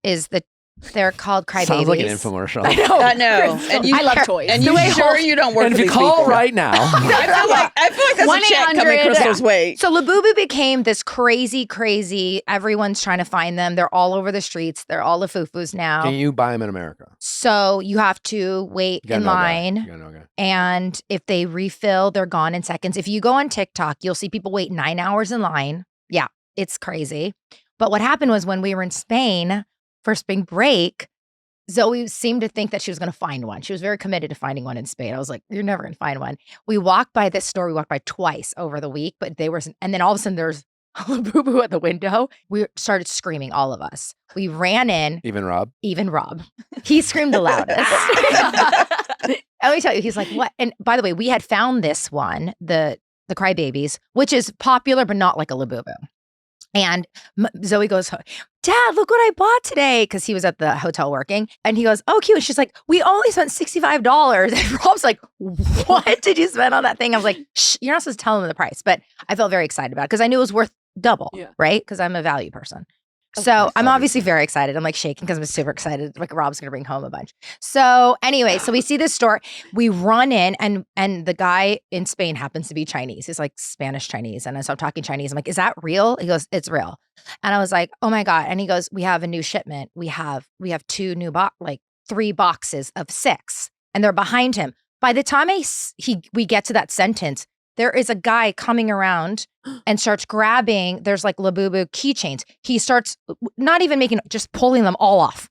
they're called Crybabies. Sounds like an infomercial. I know. I know. And you, I love toys. And The you way sure you don't work And for if you these call people. right now, I feel like that's a check coming 1-800 Crystal's way. So Labubu became this crazy. Everyone's trying to find them. They're all over the streets. They're all the foo-foos now. can you buy them in America? So you have to wait You gotta in know a guy. line. You gotta know a guy. And if they refill, they're gone in seconds. If you go on TikTok, you'll see people wait 9 hours in line. Yeah, it's crazy. But what happened was when we were in Spain for spring break, Zoe seemed to think that she was going to find one. She was very committed to finding one in Spain. I was like, you're never going to find one. We walked by this store. We walked by twice over the week, but and then all of a sudden there's a Labubu at the window. We started screaming, all of us. We ran in. Even Rob? Even Rob. He screamed the loudest. Let me tell you, he's like, what? And by the way, we had found this one, the Crybabies, which is popular, but not like a Labubu. And Zoe goes, Dad, look what I bought today. Because he was at the hotel working. And he goes, oh, cute. And she's like, we only spent $65. And Rob's like, what did you spend on that thing? I was like, shh, you're not supposed to tell him the price. But I felt very excited about it because I knew it was worth double, right? Because I'm a value person. So I'm obviously very excited. I'm like shaking because I'm super excited. Like Rob's going to bring home a bunch. So anyway, so we see this store. We run in and the guy in Spain happens to be Chinese. He's like Spanish Chinese. And I start talking Chinese. I'm like, is that real? He goes, it's real. And I was like, oh my God. And he goes, we have a new shipment. We have 2 new 3 boxes of 6 and they're behind him. By the time we get to that sentence, there is a guy coming around and starts grabbing, there's like Labubu keychains. He starts not even just pulling them all off.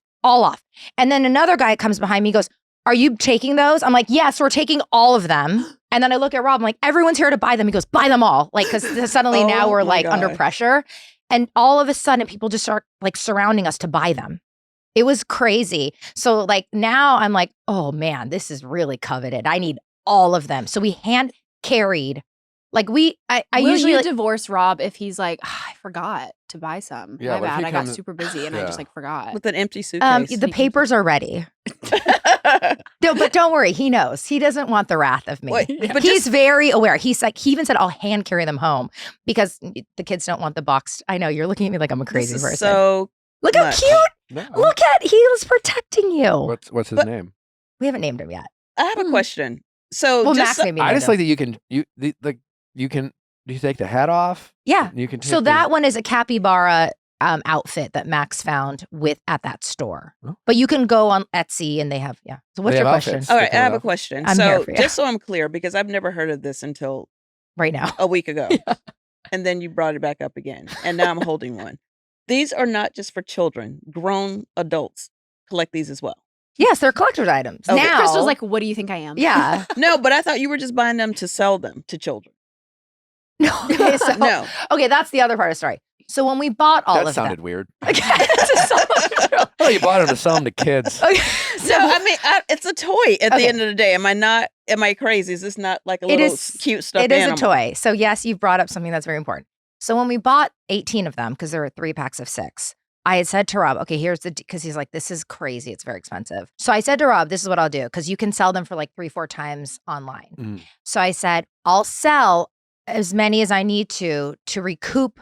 And then another guy comes behind me, goes, are you taking those? I'm like, yes, we're taking all of them. And then I look at Rob, I'm like, everyone's here to buy them. He goes, buy them all. Like, because suddenly now we're like under pressure. And all of a sudden people just start like surrounding us to buy them. It was crazy. So like now I'm like, oh man, this is really coveted. I need all of them. So we hand carried. Like I Will usually you divorce Rob if he's like, I forgot to buy some. Yeah, My what if bad. he I got comes- super busy and I just like forgot. With an empty suitcase. the papers are ready. No, but don't worry. He knows. He doesn't want the wrath of me. But He's very aware. He's like, he even said, I'll hand carry them home because the kids don't want the box. I know you're looking at me like I'm a crazy this person. is so Look how much. cute. No. Look at, he was protecting you. What's his But- name? We haven't named him yet. I have a question. So Well, just Max maybe I named just him. like that you take the hat off. Yeah. You can take So that one is a capybara outfit that Max found at that store. Oh. But you can go on Etsy and they have, So what's They your have question? outfits. all right, I Sticking it have a off. question. I'm here So for you. just so I'm clear, because I've never heard of this until Right now. a week ago. And then you brought it back up again. And now I'm holding one. These are not just for children. Grown adults collect these as well. Yes, they're collector's items. Okay. Now, Crystal's like, what do you think I am? yeah. No, but I thought you were just buying them to sell them to children. No. Okay, so, No. okay, that's the other part of the story. So when we bought all That of sounded them. weird. Okay, to sell them. Oh, you bought them to sell them to kids. Okay, So I mean, it's a toy at Okay. the end of the day. Am I crazy? Is this not like a It little is- cute stuffed it is animal? a toy. So yes, you've brought up something that's very important. So when we bought 18 of them, because there were 3 packs of 6, I had said to Rob, okay, here's because he's like, this is crazy. It's very expensive. So I said to Rob, this is what I'll do, because you can sell them for like 3-4 times online. Mm. So I said, I'll sell as many as I need to recoup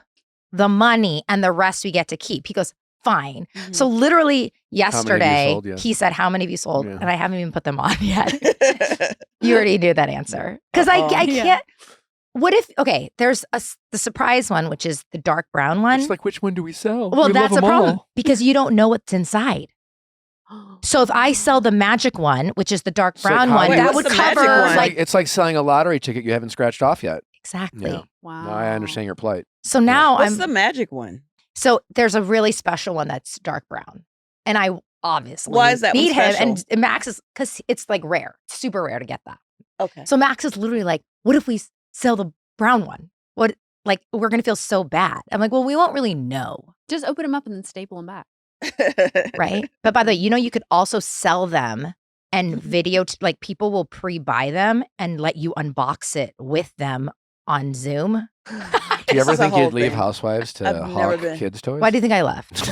the money and the rest we get to keep. He goes, fine. Mhm. So literally yesterday, sold? Yeah. he said, how many have you sold? Yeah. And I haven't even put them on yet. You already knew that answer. Because I Yeah. can't. What if, okay, there's the surprise one, which is the dark brown one. It's like, which one do we sell? Well, We that's love a 'em problem all. because you don't know what's inside. So if I sell the magic one, which is the dark It's like brown how one, you- that Wait, would what's the magic cover one? like It's like selling a lottery ticket you haven't scratched off yet. exactly. Yeah. Wow. No, I understand your plight. So now What's I'm the magic one? so there's a really special one that's dark brown, and I obviously Why is that one need him. special? And Max is because it's like rare, super rare to get that. Okay. So Max is literally like, "What if we sell the brown one? What like we're gonna feel so bad?" I'm like, "Well, we won't really know." Just open them up and then staple them back. Right. But by the way, you could also sell them and video, like people will pre-buy them and let you unbox it with them on Zoom. I Do you ever This is a think you'd whole leave thing. Housewives to I've never hawk been. kids' toys? Why do you think I left? Do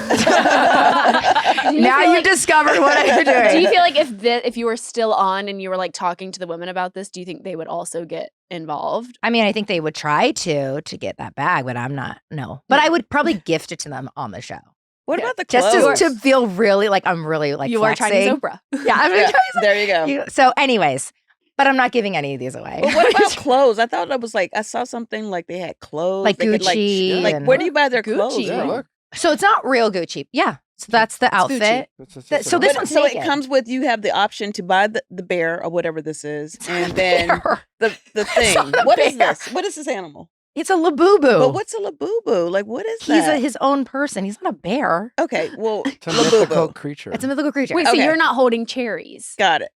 you Now feel you like- discovered what I'm doing. Do you feel like if you were still on and you were like talking to the women about this, do you think they would also get involved? I mean, I think they would try to get that bag, but I'm not. No, but I would probably gift it to them on the show, What Yeah. about the just clothes? to feel really like I'm really like you are Chinese flexing. Oprah. Yeah, I'm Yeah, there you go. So, anyways, but I'm not giving any of these away. But what about clothes? I thought it was like I saw something like they had clothes, Like they could, Gucci Like and- where do you buy their Gucci. clothes? Yeah, from? look. So it's not real Gucci. Yeah. So that's the outfit. So this But- one's so naked. it comes with you have the option to buy the bear or whatever this is, and then Bear. the thing. not a What is bear. this? What is this animal? It's a Labubu. But what's a labubu? Like what is He's that? his own person. He's not a bear. Okay, well, It's a mythical labubu. creature. It's a mythical creature. Wait, so Okay. you're not holding cherries? Got it.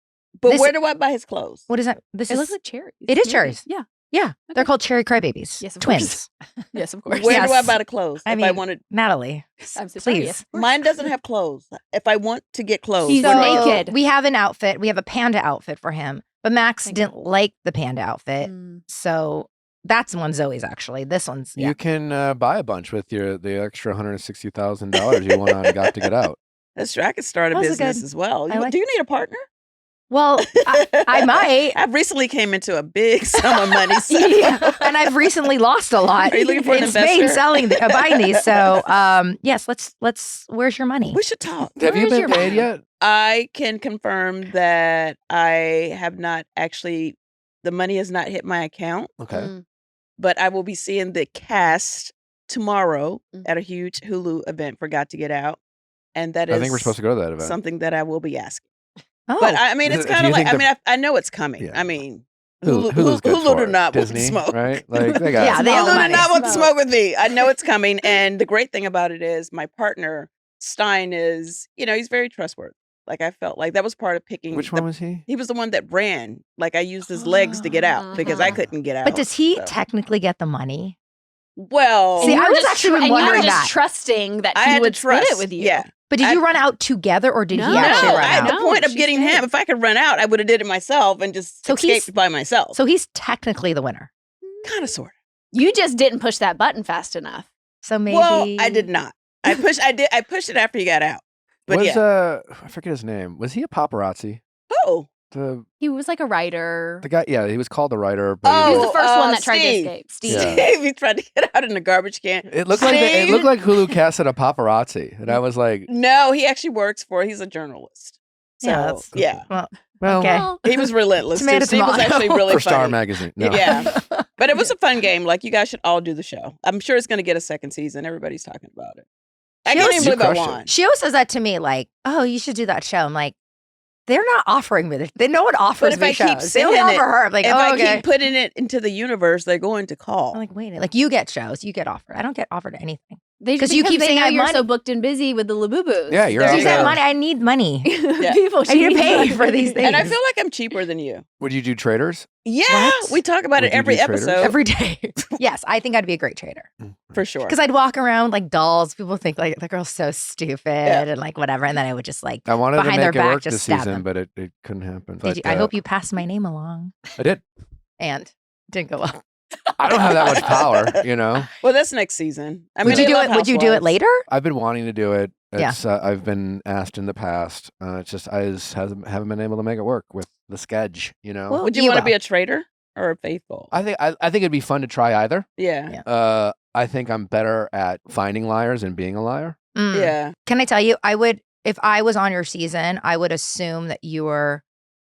But This- where do I buy his clothes? What is that? This It is looks like cherries. It is Maybe. cherries. Yeah. yeah. They're called cherry crybabies. Yes, of twins. Yes, of course. Where do I Yes. buy the clothes? I if I mean, wanted, Natalie, I'm so sorry, please. yes, of course. mine doesn't have clothes. If I want to get clothes, He's where do I naked. go? naked. We have an outfit. We have a panda outfit for him, but Max Thank didn't like the panda outfit, Mm. so that's one Zoe's actually. This one's yeah. You can buy a bunch with the extra $160,000 you went on and got to get out. That's true. I could start a That was a business good- as well. I like- Do you need a partner? Well, I might. I recently came into a big sum of money. So. Yeah, and I've recently lost a lot. Are you looking for an in Spain investor? buying these. So yes, let's. Where's your money? We should talk. Have you Where's been your paid money? yet? I can confirm that I have not actually, the money has not hit my account, Okay. Mm. but I will be seeing the cast tomorrow Mm. at a huge Hulu event for Got to Get Out. And that is I think we're supposed to go to that event. something that I will be asking. Oh, But I mean, it's Do you kind of like, think I mean, I know it's coming. Yeah. I mean, Hulu's good Hulu for do it. not want Disney, to smoke. right? Like they got Yeah, they have Hulu the do money. not want to Smoke. smoke with me. I know it's coming. And the great thing about it is my partner, Stein, is, he's very trustworthy. Like I felt like that was part of picking. Which one was he? He was the one that ran. Like I used his legs to get out because I Uh-huh. couldn't get out. but does he so. technically get the money? Well, See, And you I were was just actually and you were wondering just that. trusting that I he had would to trust split it with you. Yeah. But did I- you run out together, or did No. he actually No, run I, out? the point of she getting said. him, if I could run out, I would have did it myself and just So he's- escaped by myself. So he's technically the winner. kind of sort You just didn't push that button fast enough. So of. maybe. Well, I did not. I pushed it after you got out. But was yeah. I forget his name. Was he a paparazzi? Oh. The He was like a writer. guy, yeah, he was called the writer, but He he was was, the first one that tried to Steve. escape. Steve. Yeah. Steve, he tried to get out in the garbage can. it looked like it Steve? looked like Hulu casted a paparazzi, and I was like, No, he actually works he's a journalist. So, Yeah, that's- yeah. Well, well, okay. Well, He was relentless. too. Tomato, Steve was tomato. actually really for Star funny. Magazine. No. Yeah. But it was a fun game. Like, you guys should all do the show. I'm sure it's going to get a second season. Everybody's talking about it. I She can't was- even You believe I crushed it. won. She always says that to me, like, "Oh, you should do that show." I'm like, they're not offering me. No one offers if me I keep shows. They only saying it, offer her. I'm like, If oh, I okay. keep putting it into the universe, they're going to call. I'm like, wait, like you get shows, you get offered. I don't get offered anything. they 'Cause you keep they saying know I have you're money. so booked and busy with the Labubus. Yeah, you're There out you She go. said there. money. I need money. People I should need to be pay money. for these things. And I feel like I'm cheaper than you. Would you do Traitors? Yeah. What? We talk about Would it you every do Traitors? episode. every day. Yes, I think I'd be a great trader for sure. because I'd walk around like dolls. People think like the girl's so stupid and like whatever, and then I would just like. I wanted to Behind their make it back, work just this stab season, them. but it couldn't happen. Did But, you, I hope you passed my name along, I did. and didn't go well. I don't have that much power, you know. Well, that's next season. I Would mean, you do I it? love Would you do it Housewives. later? I've been wanting to do it. Yeah. It's, I've been asked in the past. It's just I just haven't been able to make it work with the sketch, you know. Well, Would you You want to will. be a traitor or a faithful? I think it'd be fun to try either. Yeah. Yeah. I think I'm better at finding liars and being a liar. Mm. Yeah. Can I tell you? I would, if I was on your season, I would assume that you were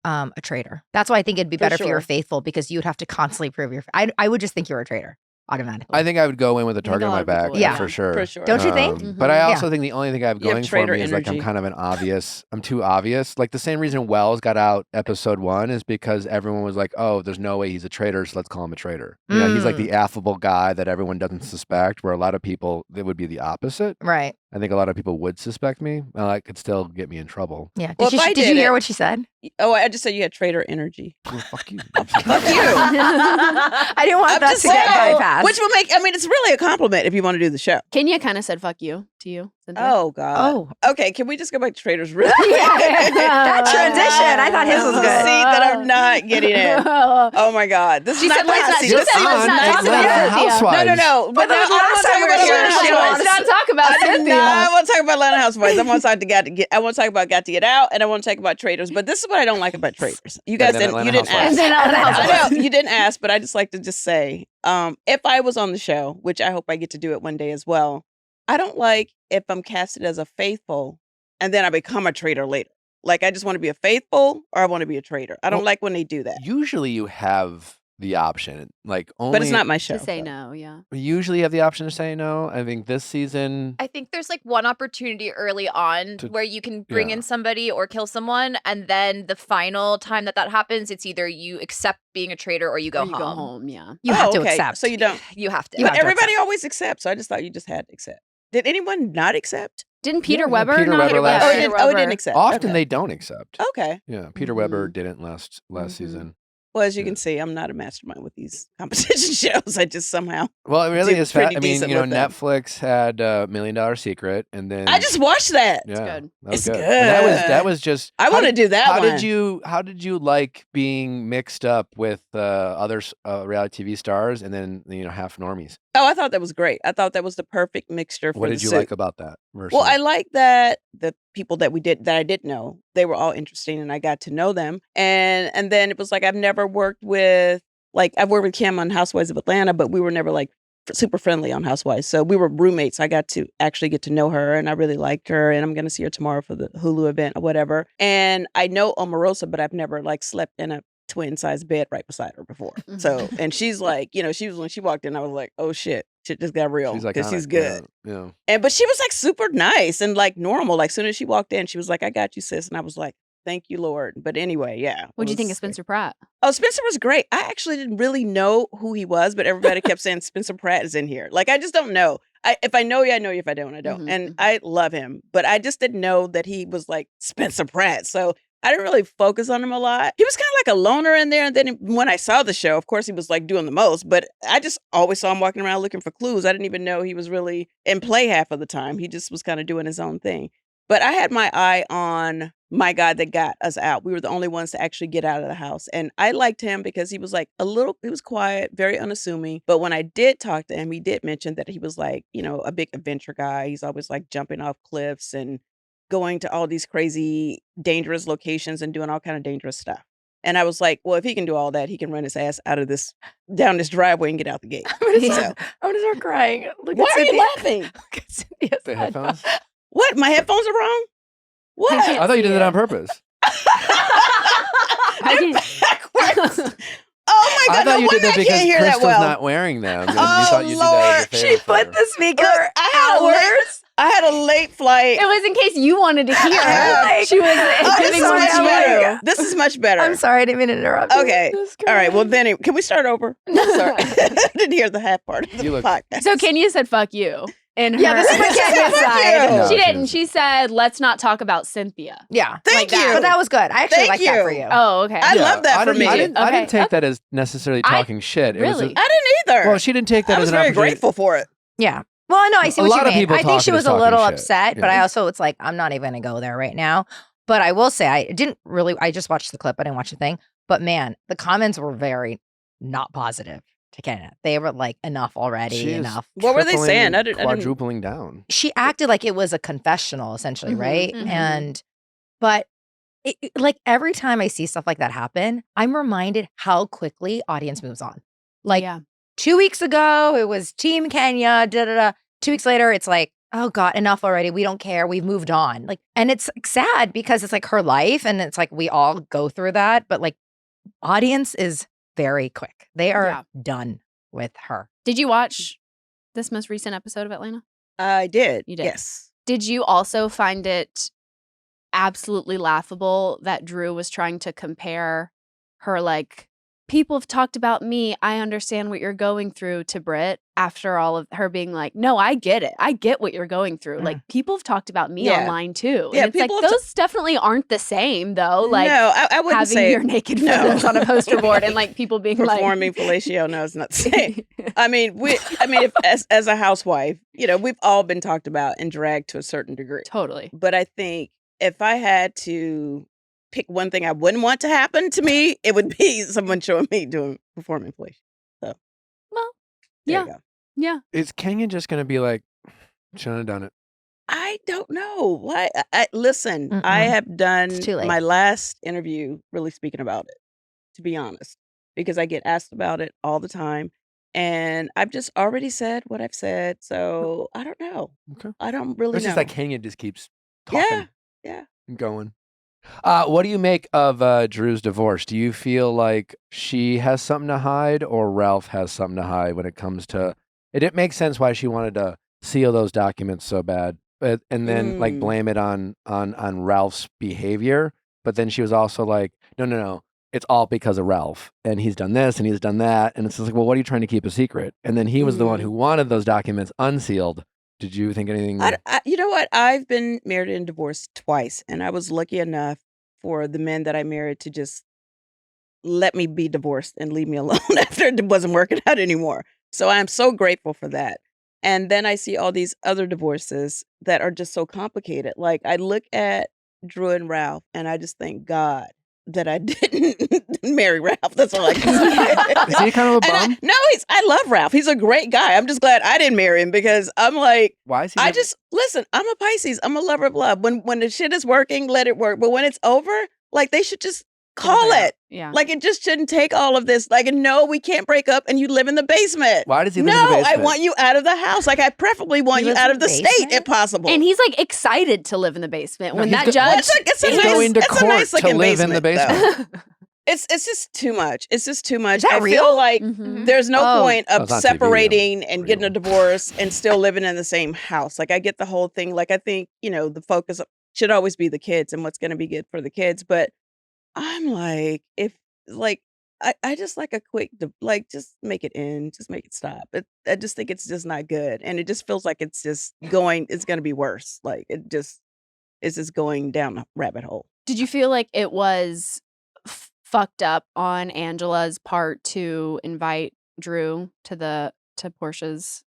a traitor. That's why I think it'd be For better if you were sure. faithful because you would have to constantly prove your. I would just think you were a traitor automatically. I think I would go in with a think target a on lot my of people back, would. Yeah. for sure. For sure. Don't you think? Mhm. But I Yeah. also think the only thing I have You have going for traitor me is like I'm energy. kind of I'm too obvious. Like the same reason Wells got out episode 1 is because everyone was like, oh, there's no way he's a traitor, so let's call him a traitor. You know, he's like the affable guy that everyone doesn't suspect, where a lot of people, it would be the opposite. Right. I think a lot of people would suspect me, and that could still get me in trouble. Yeah. Well, Did if I you, did did you hear it- what she said? Oh, I just said you had traitor energy. Well, fuck you. Fuck you. I didn't want I'm that just to get saying, bypassed. which will make, I mean, it's really a compliment if you want to do the show. Kenya kind of said "fuck you" to you. Cynthia. Oh God. Oh, Okay, can we just go back to Traitors really quick? that transition. I thought his This was is a good. seat that I'm not getting in. Oh my God. This She is not said, let's the hot not- seat. she This said, is let's not talk not- about Cynthia. No. But now the I wanna last talk time we about were here, Atlanta she Housewives. wanted Let's not talk about I did Cynthia. not want to talk about Atlanta Housewives. I want to talk I want to talk about Got to Get Out, and I want to talk about Traitors. But this is what I don't like about Traitors. You guys then didn't. Atlanta You didn't Housewives. ask. And then Atlanta I Housewives. know you didn't ask, but I just like to just say, if I was on the show, which I hope I get to do it one day as well, I don't like if I'm casted as a faithful and then I become a traitor later. Like I just want to be a faithful or I want to be a traitor. I don't Well, like when they do that. Usually you have the option, like only. But it's not my show. To say so. no, yeah. You usually have the option to say no. I think this season. I think there's like one opportunity early on where you can bring in somebody or kill someone, and then the final time that happens, it's either you accept being a traitor or you go Or you home. go home, yeah. You have to okay. accept. So you don't. You have to. You But have to everybody always accepts. So I just thought you just had to accept. Did anyone not accept? Didn't Peter Yeah, Weber Peter not? Weber last Oh, year. it didn't, it didn't accept. Often Okay. they don't accept. Okay. Yeah, Peter Weber didn't last season. Well, as you Yeah. can see, I'm not a mastermind with these competition shows. I just somehow. Well, it really do is. pretty I mean, decent you know, with them. Netflix had $1 Million Secret, and then I just watched that. yeah, good. that was It's good. And good. that was just. I how want to did- do that How one. did you like being mixed up with other reality TV stars and then half normies? Oh, I thought that was great. I thought that was the perfect mixture for What the did you suit. like about that? Versus, Well, I like that the people that I did know, they were all interesting and I got to know them. And then it was like I've never worked with I've worked with Kim on Housewives of Atlanta, but we were never like super friendly on Housewives. So we were roommates. I got to actually get to know her and I really liked her and I'm going to see her tomorrow for the Hulu event or whatever. And I know Omarosa, but I've never like slept in a twin size bed right beside her before. So, and she's like, she was, when she walked in, I was like, oh shit just got real she's because iconic, she's good. Yeah. But she was like super nice and like normal. Like soon as she walked in, she was like, I got you, sis. And I was like, thank you, Lord. But anyway, yeah. What do you think of Spencer Pratt? Oh, Spencer was great. I actually didn't really know who he was, but everybody kept saying Spencer Pratt is in here. Like, I just don't know. If I know you, I know you. If I don't, I don't. And I love him, but I just didn't know that he was like Spencer Pratt. So I didn't really focus on him a lot. He was kind of like a loner in there. And then when I saw the show, of course, he was like doing the most, but I just always saw him walking around looking for clues. I didn't even know he was really in play half of the time. He just was kind of doing his own thing. But I had my eye on my guy that got us out. We were the only ones to actually get out of the house. And I liked him because he was like he was quiet, very unassuming. But when I did talk to him, he did mention that he was like, a big adventure guy. He's always like jumping off cliffs and going to all these crazy, dangerous locations and doing all kind of dangerous stuff. And I was like, well, if he can do all that, he can run his ass down this driveway and get out the gate. I'm gonna start crying. Why are you laughing? Look at Cynthia's The head. headphones? What? My headphones are wrong? What? I thought you did that on purpose. I didn't. Backwards. Oh my God! I thought no you did wonder that I because can't hear that Crystal's well. not wearing them. And you Oh, thought you'd do that as a Lord. favor She for put her. the speaker Look, I had a late flight. It was in case you wanted to hear. Like, She was Oh, this giving is one much to better. you. This is much better. I'm sorry, I didn't mean to interrupt. you. Okay. That's All right. Well, great. then, can we start over? Sorry. I didn't hear the half part of the You look- podcast. So Kenya said "fuck you" in Yeah, her. this is what Kenya Fuck said. you. No, she she didn't. didn't. She said, "Let's not talk about Cynthia." Yeah, Thank like that. you. but that was good. I actually Thank like that for you. you. Oh, okay. I love that for me. I didn't Okay. take that as necessarily I- talking shit. It was really? I didn't either. well, she didn't take that I as was an very opportunity. grateful for it. Yeah. Well, no, I see A what lot you of mean. people I think she talking was is a little talking shit, upset, but yeah. I also, it's like, I'm not even going to go there right now. But I will say, I just watched the clip. I didn't watch the thing. But man, the comments were very not positive to Kenya. They were like, enough already, She is enough. What were they tripling saying? and I didn't- quadrupling down. She acted like it was a confessional, essentially, Mhm, right? mhm. But like every time I see stuff like that happen, I'm reminded how quickly audience moves on. Like, yeah. 2 weeks ago, it was Team Kenya, 2 weeks later, it's like, oh God, enough already. We don't care. We've moved on. Like, and it's like, sad because it's like her life and it's like we all go through that. But like, audience is very quick. They are Yeah. done with her. Did you watch this most recent episode of Atlanta? I did. You did? Yes. Did you also find it absolutely laughable that Drew was trying to compare her like people have talked about me. I understand what you're going through to Britt after all of her being like, no, I get it. I get what you're going through. Like people have talked about me online too. Yeah, And it's like, people have those definitely aren't the same though. Like no, I wouldn't having say your naked photos on a poster board and like people being performing fellatio. No, it's not the same. I mean, if, as a housewife, we've all been talked about and dragged to a certain degree. Totally. But I think if I had to pick one thing I wouldn't want to happen to me, it would be someone showing me performing fellatio. So, well, there you go. Yeah. Is Kenyon just going to be like, shouldn't have done it? I don't know. Why? Listen, I have done It's too late. my last interview really speaking about it, to be honest, because I get asked about it all the time. And I've just already said what I've said. So I don't know. Okay. I don't really It's know. just like Kenyon just keeps talking Yeah. and going. What do you make of Drew's divorce? Do you feel like she has something to hide or Ralph has something to hide when it comes to it? Didn't make sense why she wanted to seal those documents so bad, and then like blame it on Ralph's behavior. But then she was also like, no, it's all because of Ralph, and he's done this and he's done that, and it's just like, well, what are you trying to keep a secret? And then he was the one who wanted those documents unsealed. Did you think anything? You know what? I've been married and divorced twice, and I was lucky enough for the men that I married to just let me be divorced and leave me alone after it wasn't working out anymore. So I'm so grateful for that. And then I see all these other divorces that are just so complicated. Like I look at Drew and Ralph, and I just thank God that I didn't marry Ralph. That's all I can say. Is he kind of a bum? I love Ralph. He's a great guy. I'm just glad I didn't marry him because I'm like, why is he? Listen, I'm a Pisces. I'm a lover of love. When the shit is working, let it work. But when it's over, like they should just call it. Yeah. Like it just shouldn't take all of this. Like, no, we can't break up and you live in the basement. Why does he live in the basement? No, I want you out of the house. Like I preferably want you out of the state if possible. And he's like excited to live in the basement. When that judge it's he's going to court to live in the basement. It's just too much. It's just too much. Is that I real? feel like there's no point of it's on TV, separating and getting a divorce and still living in the same house. Like I get the whole thing. Like I think, the focus should always be the kids and what's going to be good for the kids. But I'm like, I just like a quick, just make it end, just make it stop. I just think it's just not good. And it just feels like it's going to be worse. Like it's just going down a rabbit hole. Did you feel like it was fucked up on Angela's part to invite Drew to Portia's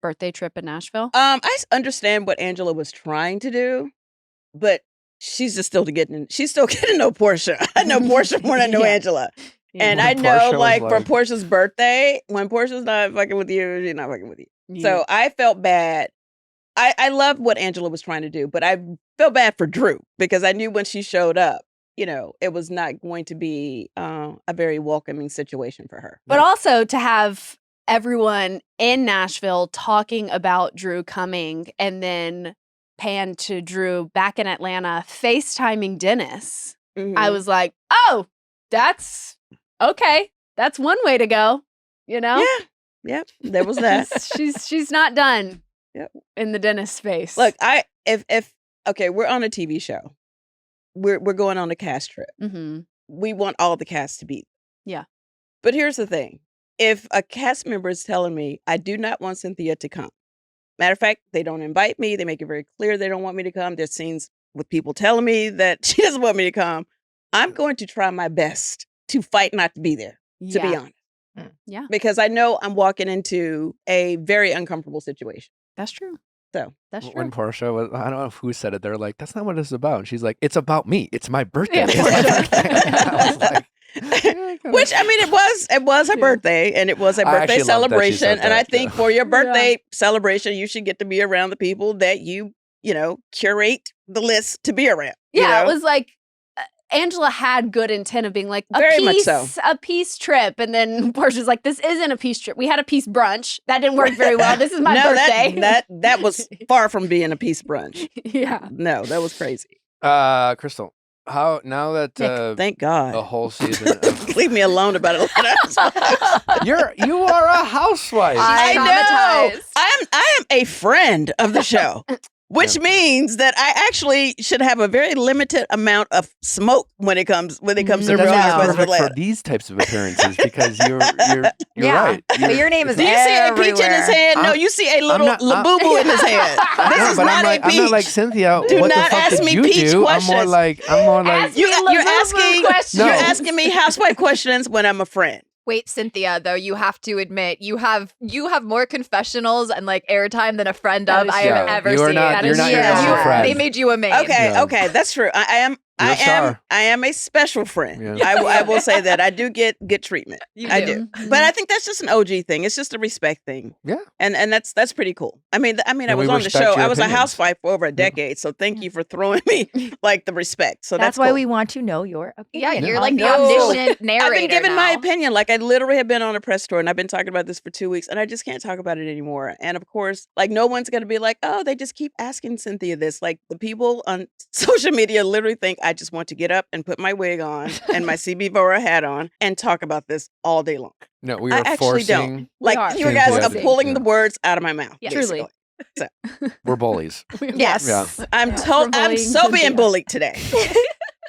birthday trip in Nashville? I understand what Angela was trying to do, but she's still getting to know Portia. I know Portia more than I know Angela. And I know, for Portia's birthday, when Portia's not fucking with you, she's not fucking with you. Yeah. So I felt bad. I love what Angela was trying to do, but I felt bad for Drew because I knew when she showed up, it was not going to be a very welcoming situation for her. But also to have everyone in Nashville talking about Drew coming and then pan to Drew back in Atlanta FaceTiming Dennis. I was like, oh, that's okay. That's one way to go, Yeah. Yep. There was that. she's not done. Yep. In the Dennis space. Look, okay, we're on a TV show. We're going on a cast trip. Mm-hmm. We want all the cast to be. Yeah. But here's the thing. If a cast member is telling me, I do not want Cynthia to come. Matter of fact, they don't invite me. They make it very clear they don't want me to come. There's scenes with people telling me that she doesn't want me to come. I'm going to try my best to fight not to be there, to be honest. Yeah. Because I know I'm walking into a very uncomfortable situation. That's true. So that's true. When Portia was, I don't know who said it. They're like, that's not what it's about. And she's like, it's about me. It's my birthday. Yeah, it's my birthday. I was like, which I mean, it was her birthday, and it was a birthday celebration. And I think for your birthday celebration, you should get to be around the people that you curate the list to be around. Yeah, it was like Angela had good intent of being like a peace trip, and then Portia's like, this isn't a peace trip. We had a peace brunch that didn't work very well. This is my birthday. That was far from being a peace brunch. Yeah, no, that was crazy. Crystal, how now that thank God the whole season of, leave me alone about it. you are a housewife. I know. I am a friend of the show. which means that I actually should have a very limited amount of smoke when it comes to But Real that's Housewives of perfect for Atlanta. these types of appearances because you're right. But your name is Do you see a peach in his everywhere. hand? No, you see a little Labubu in his hand. This is but not a peach. I'm not like Cynthia. Do what not the fuck ask did me you peach do? questions. I'm more like You're asking No. you're asking me housewife questions when I'm a friend. Wait, Cynthia, though, you have to admit you have more confessionals and like airtime than a friend That of is I true. have ever You are seen. not- you're not your You- normal friend. They made you a main. Okay, Yeah. okay, that's true. You're a star. I am a special friend. Yeah. I will say that I do get good treatment. You I do. do, but I think that's just an OG thing. It's just a respect thing. Yeah. and that's pretty cool. I mean, I And was we on the respect show. your I was a opinions. housewife for over a decade, so thank you for throwing me like the respect. So That's why cool. we want to know your Yeah, opinion. you're on like the your- omniscient narrator. I've been giving my now. opinion. Like I literally have been on a press tour and I've been talking about this for 2 weeks and I just can't talk about it anymore. And of course, like no one's going to be like, oh, they just keep asking Cynthia this. Like the people on social media literally think I just want to get up and put my wig on and my CB Vora hat on and talk about this all day long. No, we I are actually don't. forcing. Like are. you guys are Cynthia. pulling Yeah. the words out of my mouth. Yeah. basically. Truly. We're bullies. Yes. Yeah. I'm We're I'm bullying so being Cynthia. bullied today.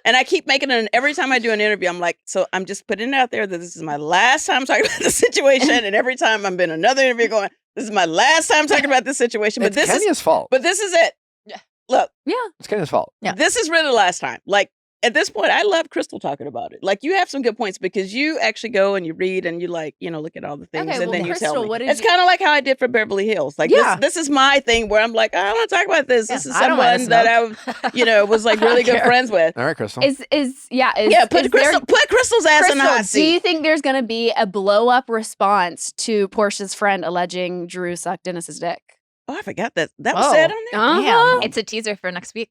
And I keep making it, every time I do an interview, I'm like, so I'm just putting it out there that this is my last time talking about the situation. And every time I'm in another interview going, this is my last time talking about this situation. But It's Kenya's fault. this is it. Yeah. Look, It's Kenya's fault. Yeah. this is really the last time. Like at this point, I love Crystal talking about it. Like you have some good points because you actually go and you read and you like, look at all the things Okay, and well, then you tell Crystal, me. what did It's you- kind of like how I did for Beverly Hills. Like Yeah. this is my thing where I'm like, I don't want to talk about this. This Yeah, is I don't wanna someone that I, was like really good friends with. All right, Crystal. Is Put Crystal's ass in the hot Crystal, do you seat. think there's going to be a blow up response to Portia's friend alleging Drew sucked Dennis's dick? Oh, I forgot that was Oh. said on there. Uh-huh. It's a teaser for next week.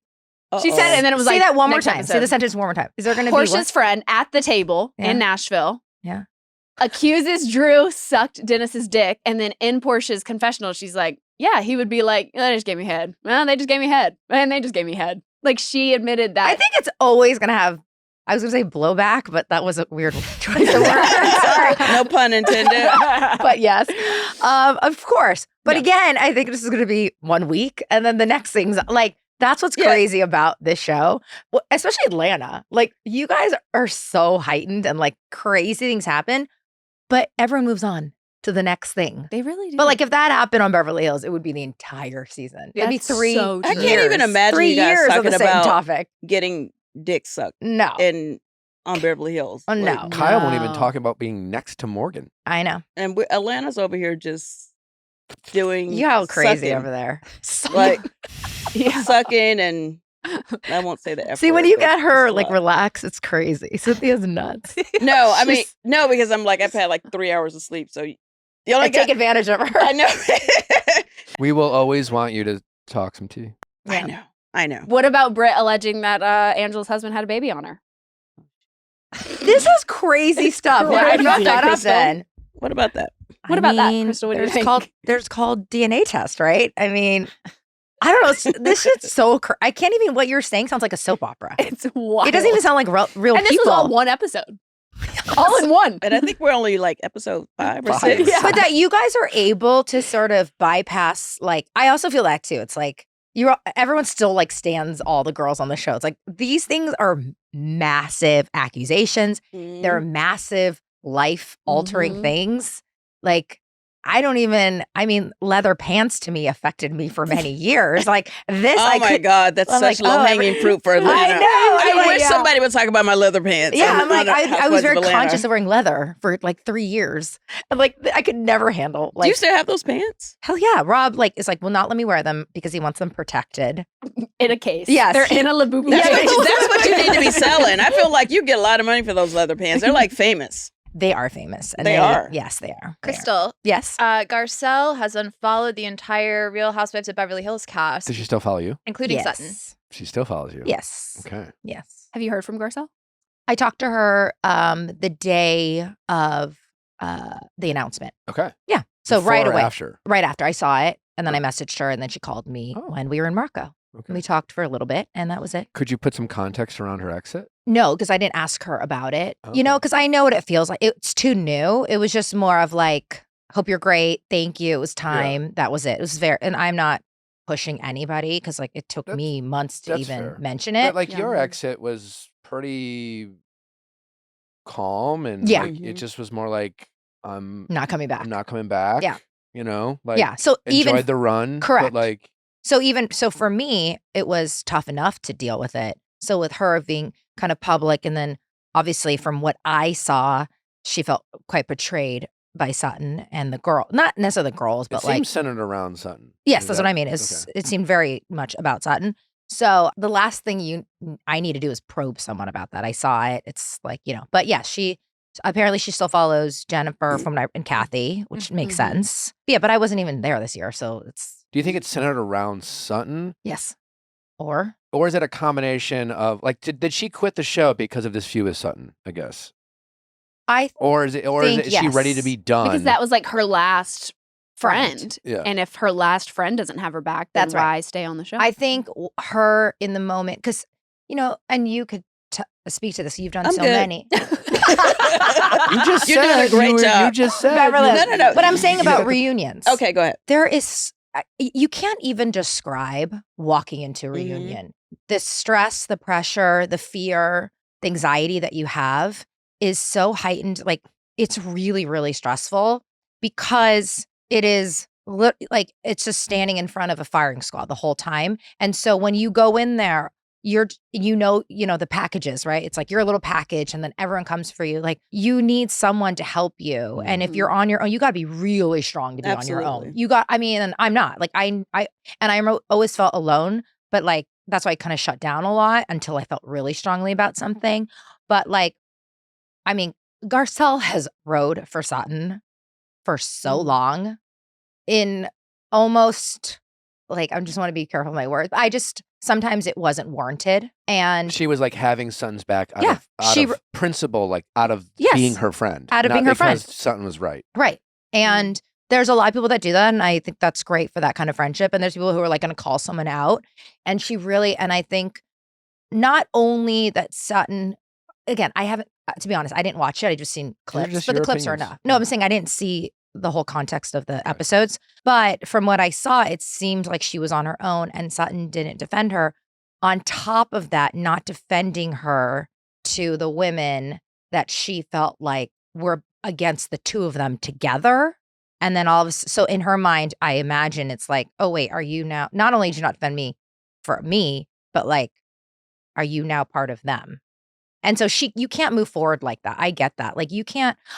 She said it, and then it was Say like, that one more next time. episode. Say the sentence one more time. Is there going to be Portia's what? friend at the table Yeah. in Nashville. Yeah. Accuses Drew sucked Dennis's dick, and then in Portia's confessional, she's like, "Yeah, he would be like, oh, they just gave me head. Well, they just gave me head, and they just gave me head." Like she admitted that. I think it's always going to have, I was going to say blowback, but that was a weird choice of words. Sorry. No pun intended. But yes, of course. But again, I think this is going to be 1 week, and then the next thing's like, that's what's Yeah. crazy about this show, well, especially Atlanta. Like, you guys are so heightened and like crazy things happen, but everyone moves on to the next thing. they really do. But like, if that happened on Beverly Hills, it would be the entire season. It'd be That's 3 so I true. can't even imagine 3 you guys years of talking the same about topic. getting dick sucked No, on Beverly Hills. Oh, Like, no. Kyle won't even No. talk about being next to Morgan. I know. and Atlanta's over here just doing You how crazy sucking. over there. Like sucking and I won't say the F See, when word, you but get her it's a like lot. relax, it's crazy. Cynthia's nuts. No, I mean She's- no, because I'm like I've had like 3 hours of sleep, so you only I take advantage of her. I know. We will always want you to talk some tea. I know. What about Britt alleging that Angela's husband had a baby on her? This is crazy stuff. crazy. I'm not that up Crystal. then. What about that? What about that, Crystal? What do you think? There's called DNA test, right? I mean, I don't know. This shit's so I can't even. What you're saying sounds like a soap opera. It's wild. It doesn't even sound like real And this people. was all one episode, all in one. And I think we're only like episode 5 or 5. 6. Yeah. But that you guys are able to sort of bypass. Like, I also feel that too. It's like everyone still like stands all the girls on the show. It's like these things are massive accusations. They're massive life altering Mhm. things. Like, I mean, leather pants to me affected me for many years. Like this, Oh I my could, God, that's I'm such like, oh, low hanging fruit for Atlanta. I know. I I'm like, wish yeah. somebody would talk about my leather pants. Yeah, on- I'm like, on I Housewives was of very Atlanta. conscious of wearing leather for like 3 years. And like, I could never handle Do like, you still have those pants? hell yeah. Rob like is like, will not let me wear them because he wants them protected. In a case. Yes. They're in a Labubu That's, case. that's what you need to be selling. I feel like you get a lot of money for those leather pants. They're like famous. They are famous. And They are. Yes, they are. They are. Crystal, Yes. Garcelle has unfollowed the entire Real Housewives of Beverly Hills cast, Does she still follow you? including Yes. Sutton. She still follows you. Yes. Okay. Yes. Have you heard from Garcelle? I talked to her the day of the announcement. Okay. Yeah. So Before right or away. After. Right after I saw it. And then I messaged her and then she called me Oh. when we were in Morocco. Okay. And we talked for a little bit and that was it. Could you put some context around her exit? No, because I didn't ask her about it. Okay. You know, because I know what it feels like. It's too new. It was just more of like, hope you're great. Thank you. It was time. That was it. It was very, and I'm not pushing anybody because like it took me months to that's even fair. mention it. But like your Yeah. exit was pretty calm and Yeah. like it just was more like Not coming back. I'm not coming back. Yeah. You know, like Yeah. So enjoyed even the run. correct. But like so for me, it was tough enough to deal with it. So with her being kind of public, and then obviously from what I saw, she felt quite betrayed by Sutton and the girl. Not necessarily the girls, it but seems like centered around Sutton. yes, Is that's that- what I mean. It seemed very much about Sutton. So the last thing I need to do is probe someone about that. I saw it. It's like, but yeah, she still follows Jennifer and Kathy, which makes sense. Yeah, but I wasn't even there this year, so it's Do you think it's centered around Sutton? yes. Or Or is it a combination of like did she quit the show because of this feud with Sutton, I guess? Or is think she ready to yes. be done? Because that was like her last friend. Yeah. And if her last friend doesn't have her back, then That's right. why stay on the show? I think her in the moment, because, and you could speak to this. You've done I'm so good. many. You just You're said doing a great you job. just said Beverly, No. But I'm saying about reunions. Okay, go ahead. There is, you can't even describe walking into a Mhm. reunion. The stress, the pressure, the fear, the anxiety that you have is so heightened. Like, it's really, really stressful because it is like it's just standing in front of a firing squad the whole time. And so when you go in there, the packages, right? It's like you're a little package and then everyone comes for you. Like you need someone to help you. And if you're on your own, you got to be really strong to be on your own. Absolutely. And I'm not like, I always felt alone, but like, that's why I kind of shut down a lot until I felt really strongly about something. But like, Garcelle has rode for Sutton for so long in almost like, I just want to be careful with my words. Sometimes it wasn't warranted. And she was like having Sutton's back out Yeah, of principle, like out of Yes. being her friend. Out of not being her friend. because Sutton was right. right. And there's a lot of people that do that. And I think that's great for that kind of friendship. And there's people who are like going to call someone out. And I think not only that Sutton, again, I haven't, to be honest, I didn't watch it. I just seen clips, just but the your clips are opinions. enough. No, I'm saying I didn't see the whole context of the episodes. But from what I saw, it seemed like she was on her own and Sutton didn't defend her. On top of that, not defending her to the women that she felt like were against the two of them together. And then so in her mind, I imagine it's like, oh, wait, are you now, not only did you not defend me for me, but like, are you now part of them? And so you can't move forward like that. I get that. Like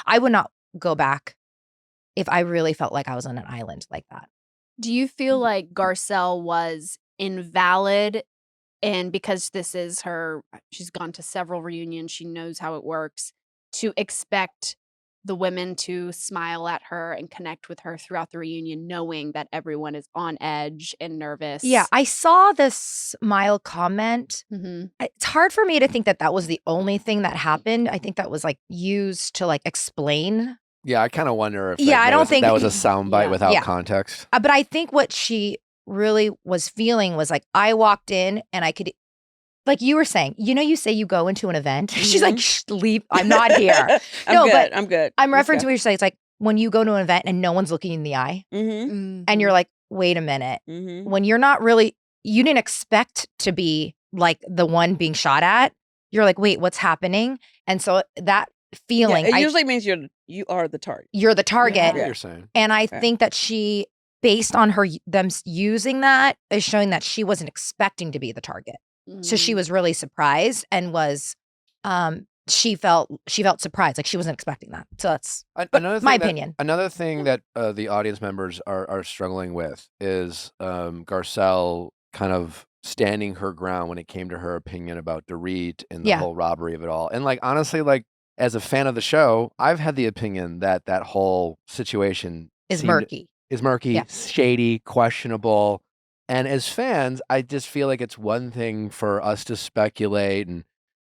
I would not go back if I really felt like I was on an island like that. Do you feel like Garcelle was invalid? And because this is she's gone to several reunions, she knows how it works, to expect the women to smile at her and connect with her throughout the reunion, knowing that everyone is on edge and nervous. Yeah, I saw this mild comment. Mhm. It's hard for me to think that was the only thing that happened. I think that was like used to like explain. Yeah, I kind of wonder if Yeah, I don't think that was a soundbite Yeah. without Yeah. context. But I think what she really was feeling was like, I walked in and I could, like you were saying, you say you go into an event. She's like, Shh, leave. I'm not here. I'm good. I'm referencing what you're saying. It's like when you go to an event and no one's looking in the eye Mm-hmm. and you're like, wait a minute. Mm-hmm. When you're not really, you didn't expect to be like the one being shot at. You're like, wait, what's happening? And so that feeling, It usually means you are the target. you're the target. I know what you're saying. And I Okay. think that she, based on them using that, is showing that she wasn't expecting to be the target. So she was really surprised and was, she felt surprised, like she wasn't expecting that. So that's my opinion. Another thing that the audience members are struggling with is Garcelle kind of standing her ground when it came to her opinion about Dorit and the Yeah. whole robbery of it all. And like honestly, like as a fan of the show, I've had the opinion that whole situation Is seemed- murky. is murky, Yeah. shady, questionable. And as fans, I just feel like it's one thing for us to speculate and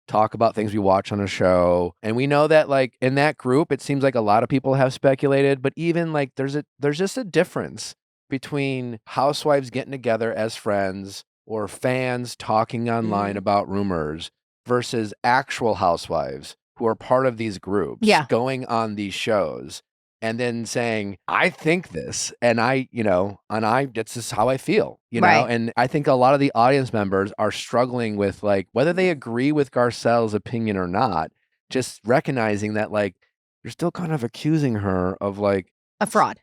talk about things we watch on a show. And we know that like in that group, it seems like a lot of people have speculated, but even like there's just a difference between housewives getting together as friends or fans talking online about rumors versus actual housewives who are part of these groups Yeah. going on these shows and then saying, I think this, and this is how I feel, Right. And I think a lot of the audience members are struggling with like whether they agree with Garcelle's opinion or not, just recognizing that like they're still kind of accusing her of like A fraud.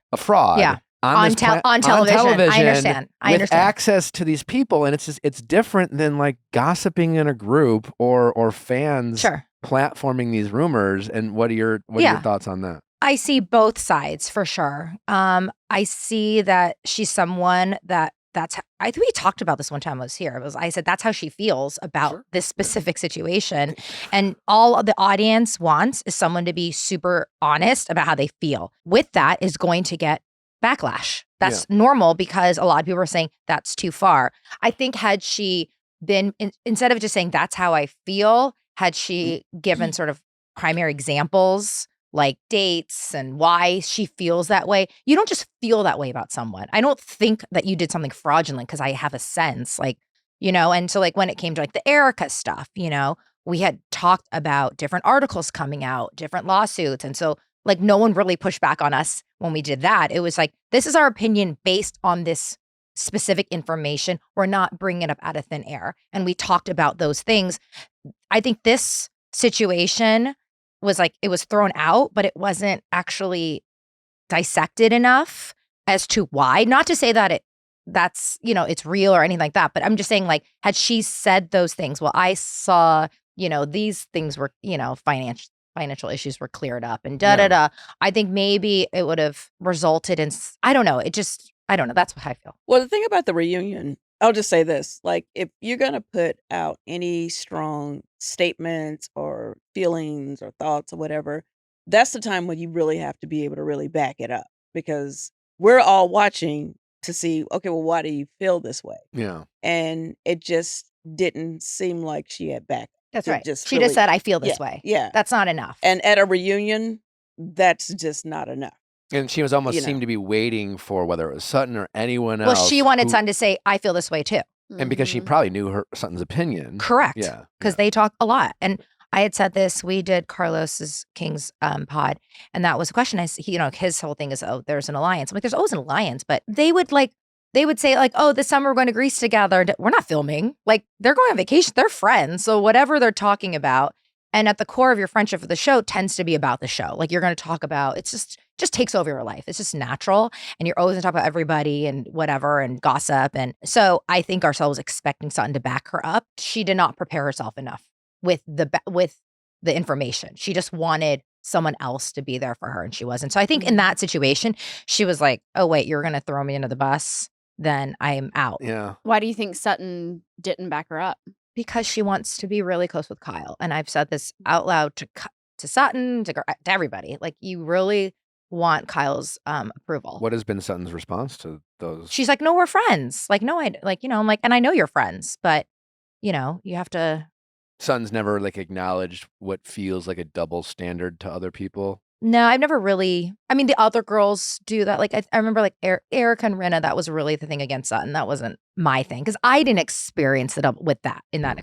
Yeah. On television. I understand. With access to these people, and it's different than like gossiping in a group or fans platforming these rumors. And what are your thoughts on that? I see both sides for sure. I see that she's someone I think we talked about this one time I was here. I said that's how she feels about this specific situation. And all the audience wants is someone to be super honest about how they feel. With that is going to get backlash. That's normal because a lot of people are saying that's too far. I think had she been, instead of just saying that's how I feel, had she given sort of primary examples like dates and why she feels that way. You don't just feel that way about someone. I don't think that you did something fraudulent because I have a sense and so like when it came to like the Erica stuff, we had talked about different articles coming out, different lawsuits. And so like no one really pushed back on us when we did that. It was like, this is our opinion based on this specific information. We're not bringing it up out of thin air. And we talked about those things. I think this situation was like, it was thrown out, but it wasn't actually dissected enough as to why. Not to say that that's it's real or anything like that, but I'm just saying like, had she said those things, well, I saw, these things were, financial issues were cleared up and I think maybe it would have resulted in, I don't know. I don't know. That's what I feel. Well, the thing about the reunion, I'll just say this, like if you're going to put out any strong statements or feelings or thoughts or whatever, that's the time when you really have to be able to really back it up because we're all watching to see, okay, well, why do you feel this way? Yeah. And it just didn't seem like she had back. That's right. She just said, I feel this way. Yeah. That's not enough. And at a reunion, that's just not enough. And she was almost seemed to be waiting for whether it was Sutton or anyone else. Well, she wanted Sutton to say, I feel this way too. And because she probably knew Sutton's opinion. Correct. Yeah. Because they talk a lot. And I had said this, we did Carlos's King's pod, and that was a question. His whole thing is, there's an alliance. I'm like, there's always an alliance, but they would say like, oh, this summer we're going to Greece together. We're not filming. Like they're going on vacation. They're friends. So whatever they're talking about, and at the core of your friendship for the show tends to be about the show. Like you're going to talk about, it's just takes over your life. It's just natural. And you're always going to talk about everybody and whatever and gossip. And so I think Garcelle was expecting Sutton to back her up. She did not prepare herself enough with the information. She just wanted someone else to be there for her, and she wasn't. So I think in that situation, she was like, oh, wait, you're going to throw me into the bus? Then I'm out. Yeah. Why do you think Sutton didn't back her up? Because she wants to be really close with Kyle. And I've said this out loud to Sutton, to everybody. Like, you really want Kyle's approval. What has been Sutton's response to those? She's like, no, we're friends. Like, no, I'm like, and I know you're friends, but, you have to. Sutton's never acknowledged what feels like a double standard to other people. No, I've never really. I mean, the other girls do that. Like, I remember Erica and Rinna, that was really the thing against Sutton. That wasn't my thing because I didn't experience it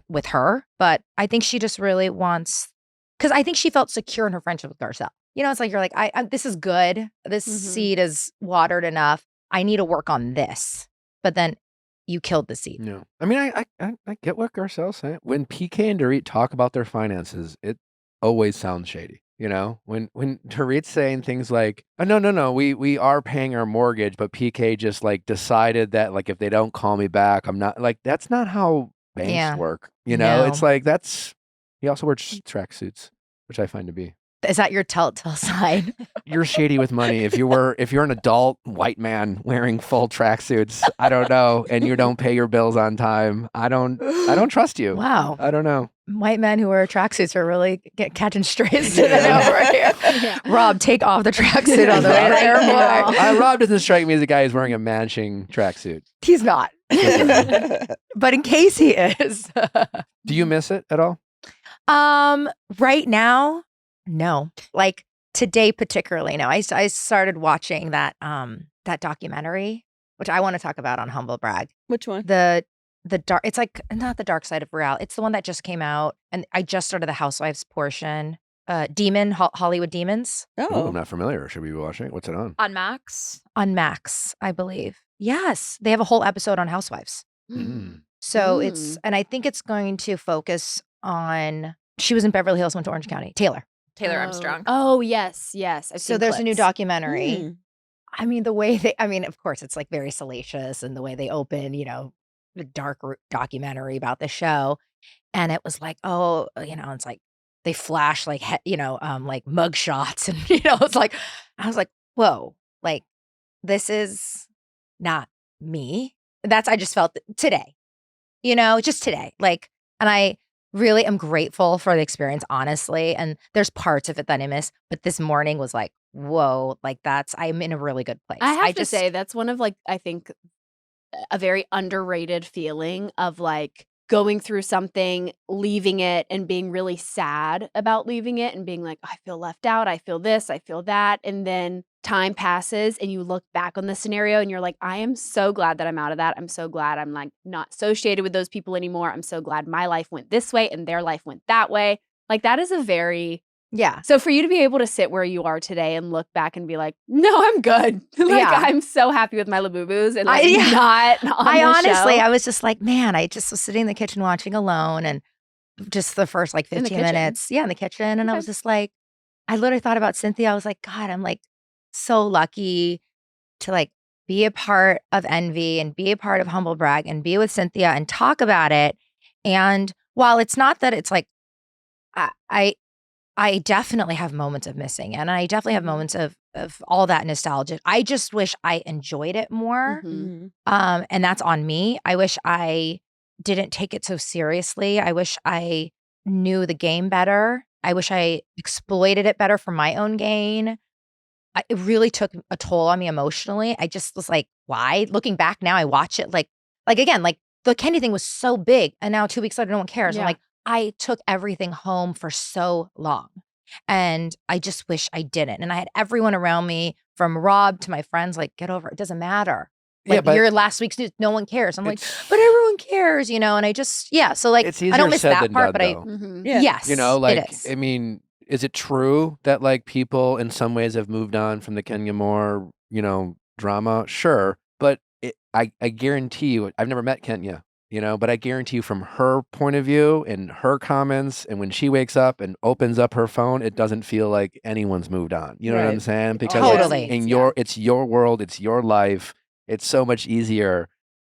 with her. But I think she just really wants, because I think she felt secure in her friendship with Garcelle. It's like, you're like, this is good. This seed is watered enough. I need to work on this. But then you killed the seed. No, I mean, I get what Garcelle's saying. When PK and Dorit talk about their finances, it always sounds shady. When Dorit's saying things like, oh, no, we are paying our mortgage, but PK just decided that if they don't call me back, I'm not that's not how banks work. No. It's he also wears tracksuits, which I find to be. Is that your telltale sign? You're shady with money. If you're an adult white man wearing full tracksuits, I don't know, and you don't pay your bills on time, I don't trust you. Wow. I don't know. White men who wear tracksuits are really catching strays today over here. Yeah. Rob, take off the tracksuit on the way to the airport. Rob doesn't strike me as a guy who's wearing a matching tracksuit. He's not. But in case he is. Do you miss it at all? Right now, no. Today particularly, no. I started watching that documentary, which I want to talk about on Humble Brag. Which one? The dark, it's not the dark side of Viall. It's the one that just came out, and I just started the Housewives portion. Hollywood Demons Ooh, Oh, I'm not familiar. Should we be watching it? What's it on? On Max. on Max, I believe. Yes, they have a whole episode on Housewives. Mm. So and I think it's going to focus on, she was in Beverly Hills, went to Orange County. Taylor. Armstrong. Oh, yes. I've So seen there's a new clips. documentary. Mm. I mean, of course, it's like very salacious, and the way they open, the dark documentary about the show. And it was like, oh, it's like they flash like, like mug shots. And, it's like, I was like, whoa, like this is not me. I just felt today, just today. Like, and I really am grateful for the experience, honestly. And there's parts of it that I miss, but this morning was like, whoa, like I'm in a really good place. I have to say that's one of, like, I think a very underrated feeling of like going through something, leaving it, and being really sad about leaving it, and being like, I feel left out, I feel this, I feel that. And then time passes and you look back on the scenario and you're like, I am so glad that I'm out of that. I'm so glad I'm like not associated with those people anymore. I'm so glad my life went this way and their life went that way. Like, that is a very yeah. So for you to be able to sit where you are today and look back and be like, no, I'm good. Like, Yeah. I'm so happy with my Labubus and like Yeah. not on I the honestly, show. I was just like, man, I just was sitting in the kitchen watching Alone, and just the first like In the 15 kitchen? minutes. Yeah, in the kitchen. And I Okay. was just like, I literally thought about Cynthia. I was like, God, I'm like so lucky to like be a part of Envy and be a part of Humble Brag and be with Cynthia and talk about it. And while it's not that it's like, I definitely have moments of missing, and I definitely have moments of all that nostalgia. I just wish I enjoyed it more. Mhm. And that's on me. I wish I didn't take it so seriously. I wish I knew the game better. I wish I exploited it better for my own gain. It really took a toll on me emotionally. I just was like, why? Looking back now, I watch it like again, like the Kenny thing was so big, and now 2 weeks later, no one cares. I'm Yeah. like, I took everything home for so long, and I just wish I didn't. And I had everyone around me, from Rob to my friends, like, get over it. It doesn't matter. Yeah, Like, but your last week's news, no one cares. I'm like, it's- but everyone cares, and I just, so like, it's I easier don't miss said that than part, done, but though. Mhm. Yeah. yes, Like, it is. I mean, is it true that like people in some ways have moved on from the Kenya Moore, drama? Sure. But I guarantee you, I've never met Kenya, but I guarantee you from her point of view and her comments, and when she wakes up and opens up her phone, it doesn't feel like anyone's moved on. You know what I'm Right. saying? Because Totally. it's your world, it's your life. It's so much easier,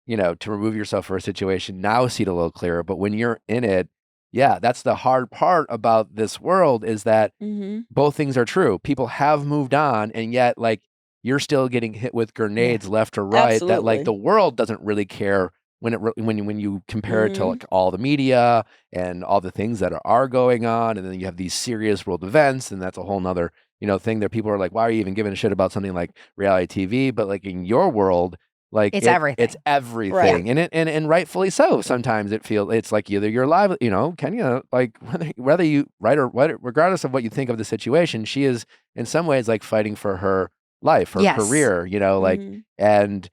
to remove yourself for a situation. Now see it a little clearer. But when you're in it, yeah, that's the hard part about this world, is that Mm-hmm. both things are true. People have moved on, and yet like you're still getting hit with grenades left or right. That like Absolutely. the world doesn't really care when you compare it to Mhm. like all the media and all the things that are going on, and then you have these serious world events, and that's a whole nother thing that people are like, why are you even giving a shit about something like reality TV? But like in your world, like It's everything. It's everything, Right. and rightfully so. Sometimes it's like either you're live, Kenya, like whether you regardless of what you think of the situation, she is in some ways like fighting for her life, her Yes. career, like, Mhm. and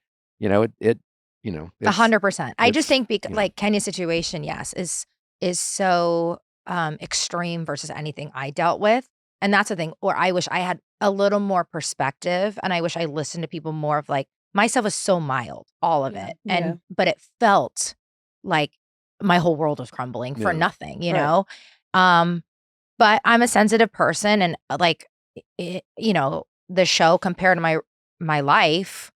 it's 100%. I just it's, think like Kenya's situation, yes, is so extreme versus anything I dealt with. And that's the thing, or I wish I had a little more perspective, and I wish I listened to people more of like, myself was so mild, all of Yeah. it. But it felt like my whole world was crumbling for Yeah. nothing, Right. But I'm a sensitive person, and like, the show compared to my life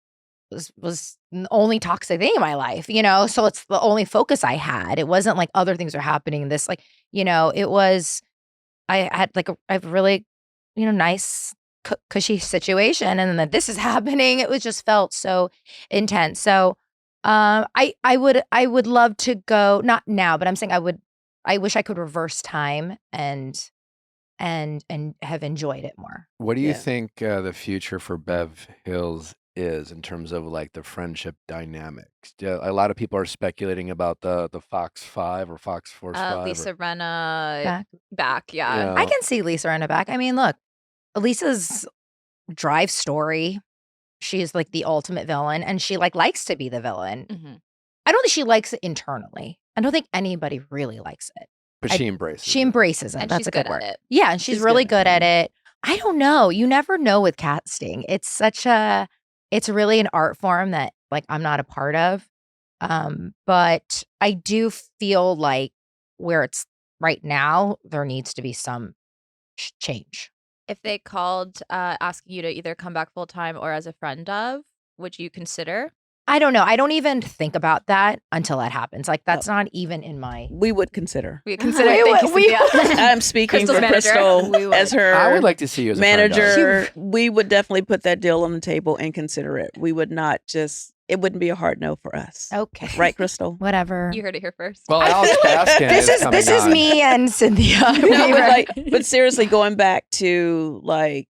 was the only toxic thing in my life, so it's the only focus I had. It wasn't like other things are happening. This like, it was, I had like a really, nice cushy situation, and then that this is happening. It was just felt so intense. So I would love to go, not now, but I'm saying I wish I could reverse time and have enjoyed it more. What do you Yeah. think the future for Bev Hills is in terms of like the friendship dynamics? Yeah, a lot of people are speculating about the Fox 5 or Fox Force 5. Lisa Renna Back. back, yeah. I can see Lisa in the back. I mean, look, Lisa's drive story. She's like the ultimate villain, and she like likes to be the villain. Mhm. I don't think she likes it internally. I don't think anybody really likes it. But she embraces She it. embraces it. And That's she's a good good at word. it. Yeah, and she's She's really good good at it. I don't know. You never know with casting. It's really an art form that like I'm not a part of. But I do feel like where it's right now, there needs to be some change. If they called asking you to either come back full time or as a friend of, would you consider? I don't know. I don't even think about that until that happens. Like that's not even in my. We would consider. We consider. Thank you, Cynthia. I'm speaking Crystal's for manager. Crystal as her I would like to see you as a friend of. manager. We would definitely put that deal on the table and consider it. We would not just. It wouldn't be a hard no for us. Okay. Right, Crystal? Whatever. You heard it here first. Well, Alex Baskin This is coming on. me and Cynthia. No, but seriously, going back to like,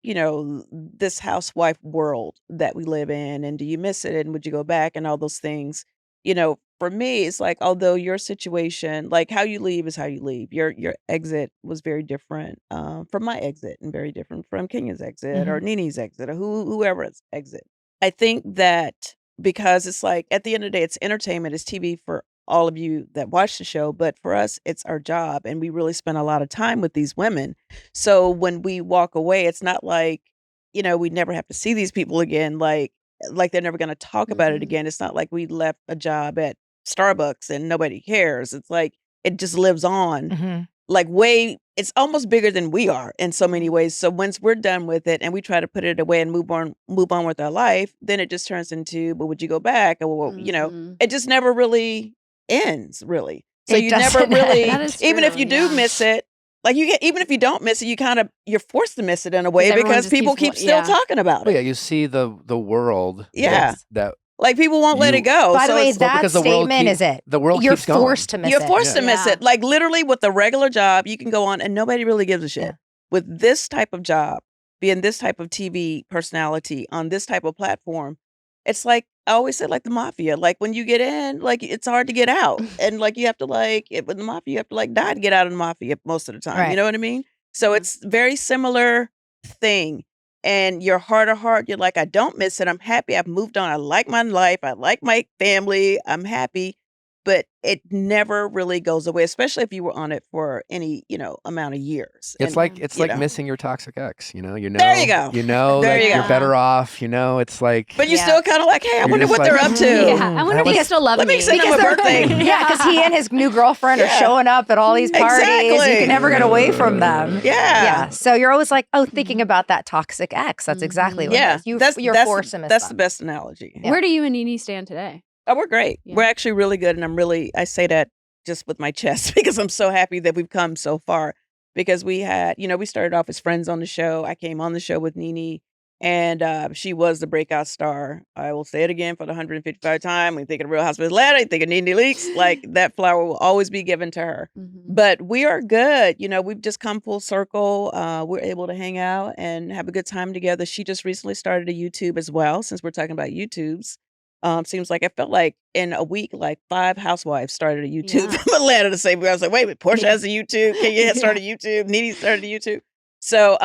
this housewife world that we live in, and do you miss it, and would you go back, and all those things. For me, it's like, although your situation, like how you leave is how you leave. Your exit was very different from my exit, and very different from Kenya's exit or Nini's exit or whoever's exit. I think that because it's like at the end of the day, it's entertainment, it's TV for all of you that watch the show, but for us, it's our job, and we really spend a lot of time with these women. So when we walk away, it's not like, we never have to see these people again, like they're never going to talk about it again. It's not like we left a job at Starbucks and nobody cares. It's like it just lives on. Like it's almost bigger than we are in so many ways. So once we're done with it and we try to put it away and move on with our life, then it just turns into, but would you go back? Or, it just never really ends, really. So It you never doesn't really, end. even if you do miss it, like even if you don't miss it, you're forced to miss it in a way everyone because just people keeps keep still talking about Oh, it. yeah, you see the world. Yeah. That Like people won't let it go. By the So way, it's- that because the world statement is it. the world You're keeps going. forced to miss You're it. forced to miss Yeah. it. Like literally with a regular job, you can go on and nobody really gives a shit. Yeah. With this type of job, being this type of TV personality on this type of platform, it's like I always say, like the mafia. Like when you get in, like it's hard to get out, and like you have to with the mafia, you have to like die to get out of the mafia most of the time. Right. You know what I mean? So it's very similar thing. And your heart of heart, you're like, I don't miss it. I'm happy. I've moved on. I like my life. I like my family. I'm happy. But it never really goes away, especially if you were on it for any, amount of years. It's And, like you know. missing your toxic ex. You know. There you go. You know There that you you're go. better off. It's like. But you're still kind of like, hey, I You're wonder just what they're like, up to. Yeah, I wonder if they still love Let me me. send them a birthday. Yeah, because he and his new girlfriend are Yeah. showing up at all these parties. Exactly. You can never get away from them. Yeah. So you're always like, thinking about that toxic ex. That's exactly what Yeah. it is. You're forced to miss That's them. the best analogy. Yeah. Where do you and Nene stand today? Oh, we're great. Yeah. We're actually really good. And I say that just with my chest because I'm so happy that we've come so far because we had, we started off as friends on the show. I came on the show with Nene and she was the breakout star. I will say it again for the 155th time. We think of Real Housewives of Atlanta, think of Nene Leakes, like that flower will always be given to her. But we are good. We've just come full circle. We're able to hang out and have a good time together. She just recently started a YouTube as well, since we're talking about YouTubes. Seems like it felt like in a week, like 5 housewives started a YouTube from Atlanta the same way. I was like, wait a minute, Portia has a YouTube. Kenya has started a YouTube. Nene started a YouTube. So,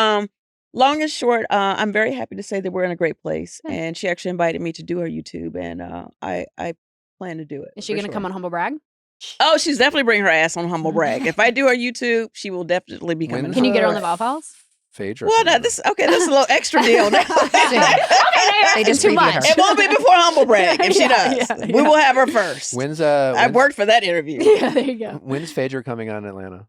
long and short, I'm very happy to say that we're in a great place. And she actually invited me to do her YouTube, and I plan to do it. Is she for going to sure. come on Humble Brag? Oh, she's definitely bringing her ass on Humble Brag. If I do her YouTube, she will definitely be coming. When's Can you get her on Humble the Brag. Viall Files? Phaedra. Well, no, this is a little extra deal. They just too previewed much. her. It won't be before Humble Brag if she does. We will have her first. When's I worked for that interview. Yeah, there you go. When's Phaedra coming on Atlanta?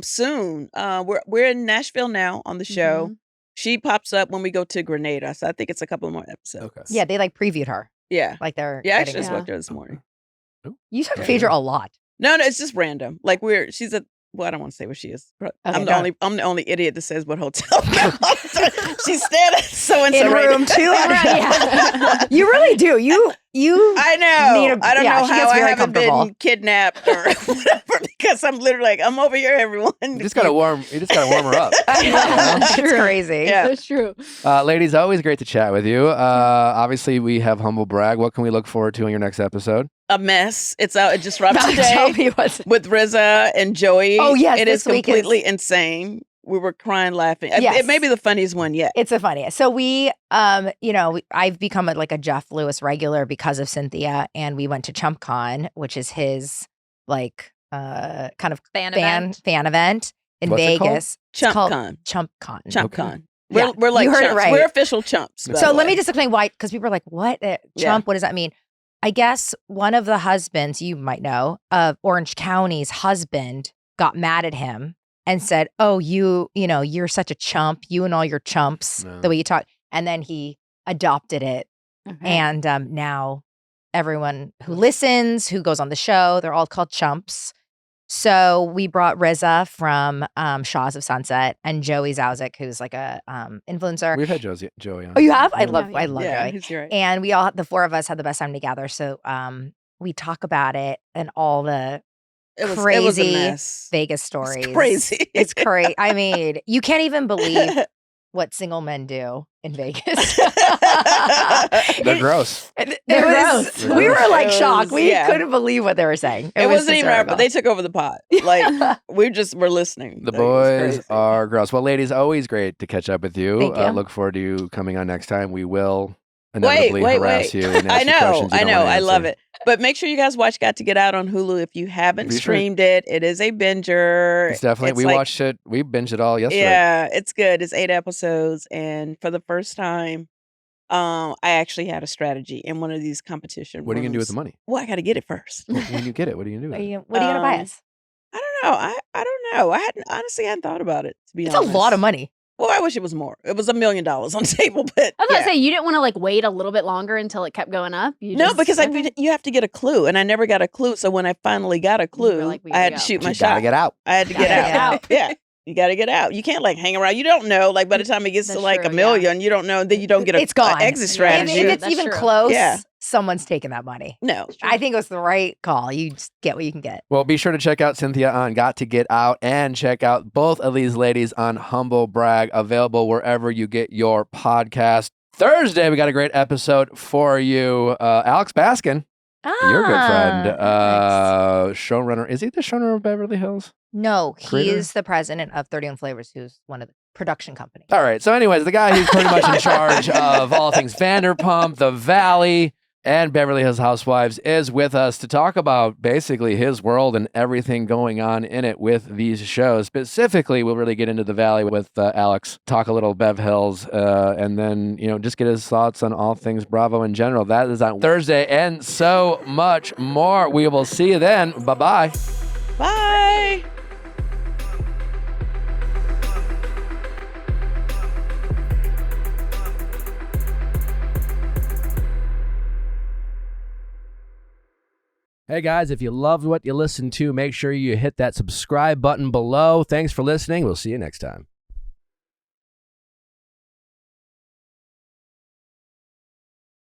Soon. We're in Nashville now on the show. She pops up when we go to Grenada, so I think it's a couple more episodes. Okay. Yeah, they like previewed her. Yeah. Like they're Yeah, I getting actually just her. spoke to her this morning. You talk to Yeah. Phaedra a lot. No, it's just random. Like she's a. Well, I don't want to say where she is. I'm go. the only idiot that says what hotel. She's standing so and so In right room now. 2. Yeah. You really do. You I know. need I don't yeah, know she how gets I very haven't comfortable. been kidnapped or whatever because I'm literally like, I'm over here, everyone. You just gotta warm her up. It's crazy. Yeah. That's true. Ladies, always great to chat with you. Obviously, we have Humble Brag. What can we look forward to in your next episode? A mess. It's out. It just dropped Tell today me what's with RZA and Joey. Oh, yes, it is this week is- completely insane. We were crying, laughing. Yes. It may be the funniest one yet. It's the funniest. So we, I've become like a Jeff Lewis regular because of Cynthia, and we went to ChumpCon, which is his like kind of Fan fan event in What's it called? Vegas. It's called ChumpCon. ChumpCon. ChumpCon. Yeah, We're like you heard it chumps. right. We're official chumps. by So the let me way. just explain why, because people are like, what? Yeah. Chump, what does that mean? I guess one of the husbands, you might know, of Orange County's husband got mad at him and said, oh, you're such a chump, you and all your chumps, No. the way you talk. And then he adopted it. Okay. And now everyone who listens, who goes on the show, they're all called chumps. So we brought Reza from Shaws of Sunset and Joey Zauzik, who's like a influencer. We've had Joey on. Oh, you have? I Yeah. love Yeah. Joey. He's right. And the four of us had the best time together. So we talk about it and all the It was a crazy mess. Vegas stories. It's crazy. It's crazy. I mean, you can't even believe what single men do in Vegas. They're gross. They're gross. We were like It shocked. was- We yeah. couldn't believe what they were saying. It was wasn't even our, but hysterical. they took over the pod. Like we just were listening. The Like, it was boys crazy. are gross. Well, ladies, always great to catch up with you. Thank you. Look forward to you coming on next time. We will inevitably Wait. harass you. And I ask you know, questions you don't wanna I love answer. it. But make sure you guys watch Got to Get Out on Hulu if you haven't Be sure. streamed it. It is a binger. It's definitely. We like- watched it. We binged it all yesterday. Yeah, it's good. It's 8 episodes, and for the first time, I actually had a strategy in one of these competition. What are you gonna do with the rooms. money? Well, I got to get it first. When you get it, what are you gonna do? What are With it? you gonna buy Um, us? I don't know. I don't know. I hadn't thought about it. To be It's honest, a lot of money. Well, I wish it was more. It was $1 million on the table, but I was gonna yeah. say you didn't want to like wait a little bit longer until it kept going up. You No, just- because okay. you have to get a clue, and I never got a clue. So when I finally got a You clue, were like, "We I had gotta to go." shoot my You gotta shot. get out. I had to Gotta get get out. out. Yeah, you got to get out. You can't like hang around. You don't know. Like by the time it gets to That's like true, a yeah. million, you don't know. Then you don't get a It's gone. exit Yeah. strategy. If it's That's even true. close, Yeah. someone's taking that money. No, I think it was the right call. You just get what you can get. Well, be sure to check out Cynthia on Got to Get Out and check out both of these ladies on Humble Brag, available wherever you get your podcast. Thursday, we got a great episode for you. Alex Baskin, your good friend, nice. showrunner. Is he the showrunner of Beverly Hills? No, he Creator? is the president of 31 Flavors, who's one of the production company. All right. So, anyways, the guy who's pretty much in charge of all things Vanderpump, The Valley, and Beverly Hills Housewives is with us to talk about basically his world and everything going on in it with these shows. Specifically, we'll really get into The Valley with Alex, talk a little Bev Hills, and then, just get his thoughts on all things Bravo in general. That is on Thursday and so much more. We will see you then. Bye-bye. bye. Hey guys, if you loved what you listened to, make sure you hit that subscribe button below. Thanks for listening. We'll see you next time.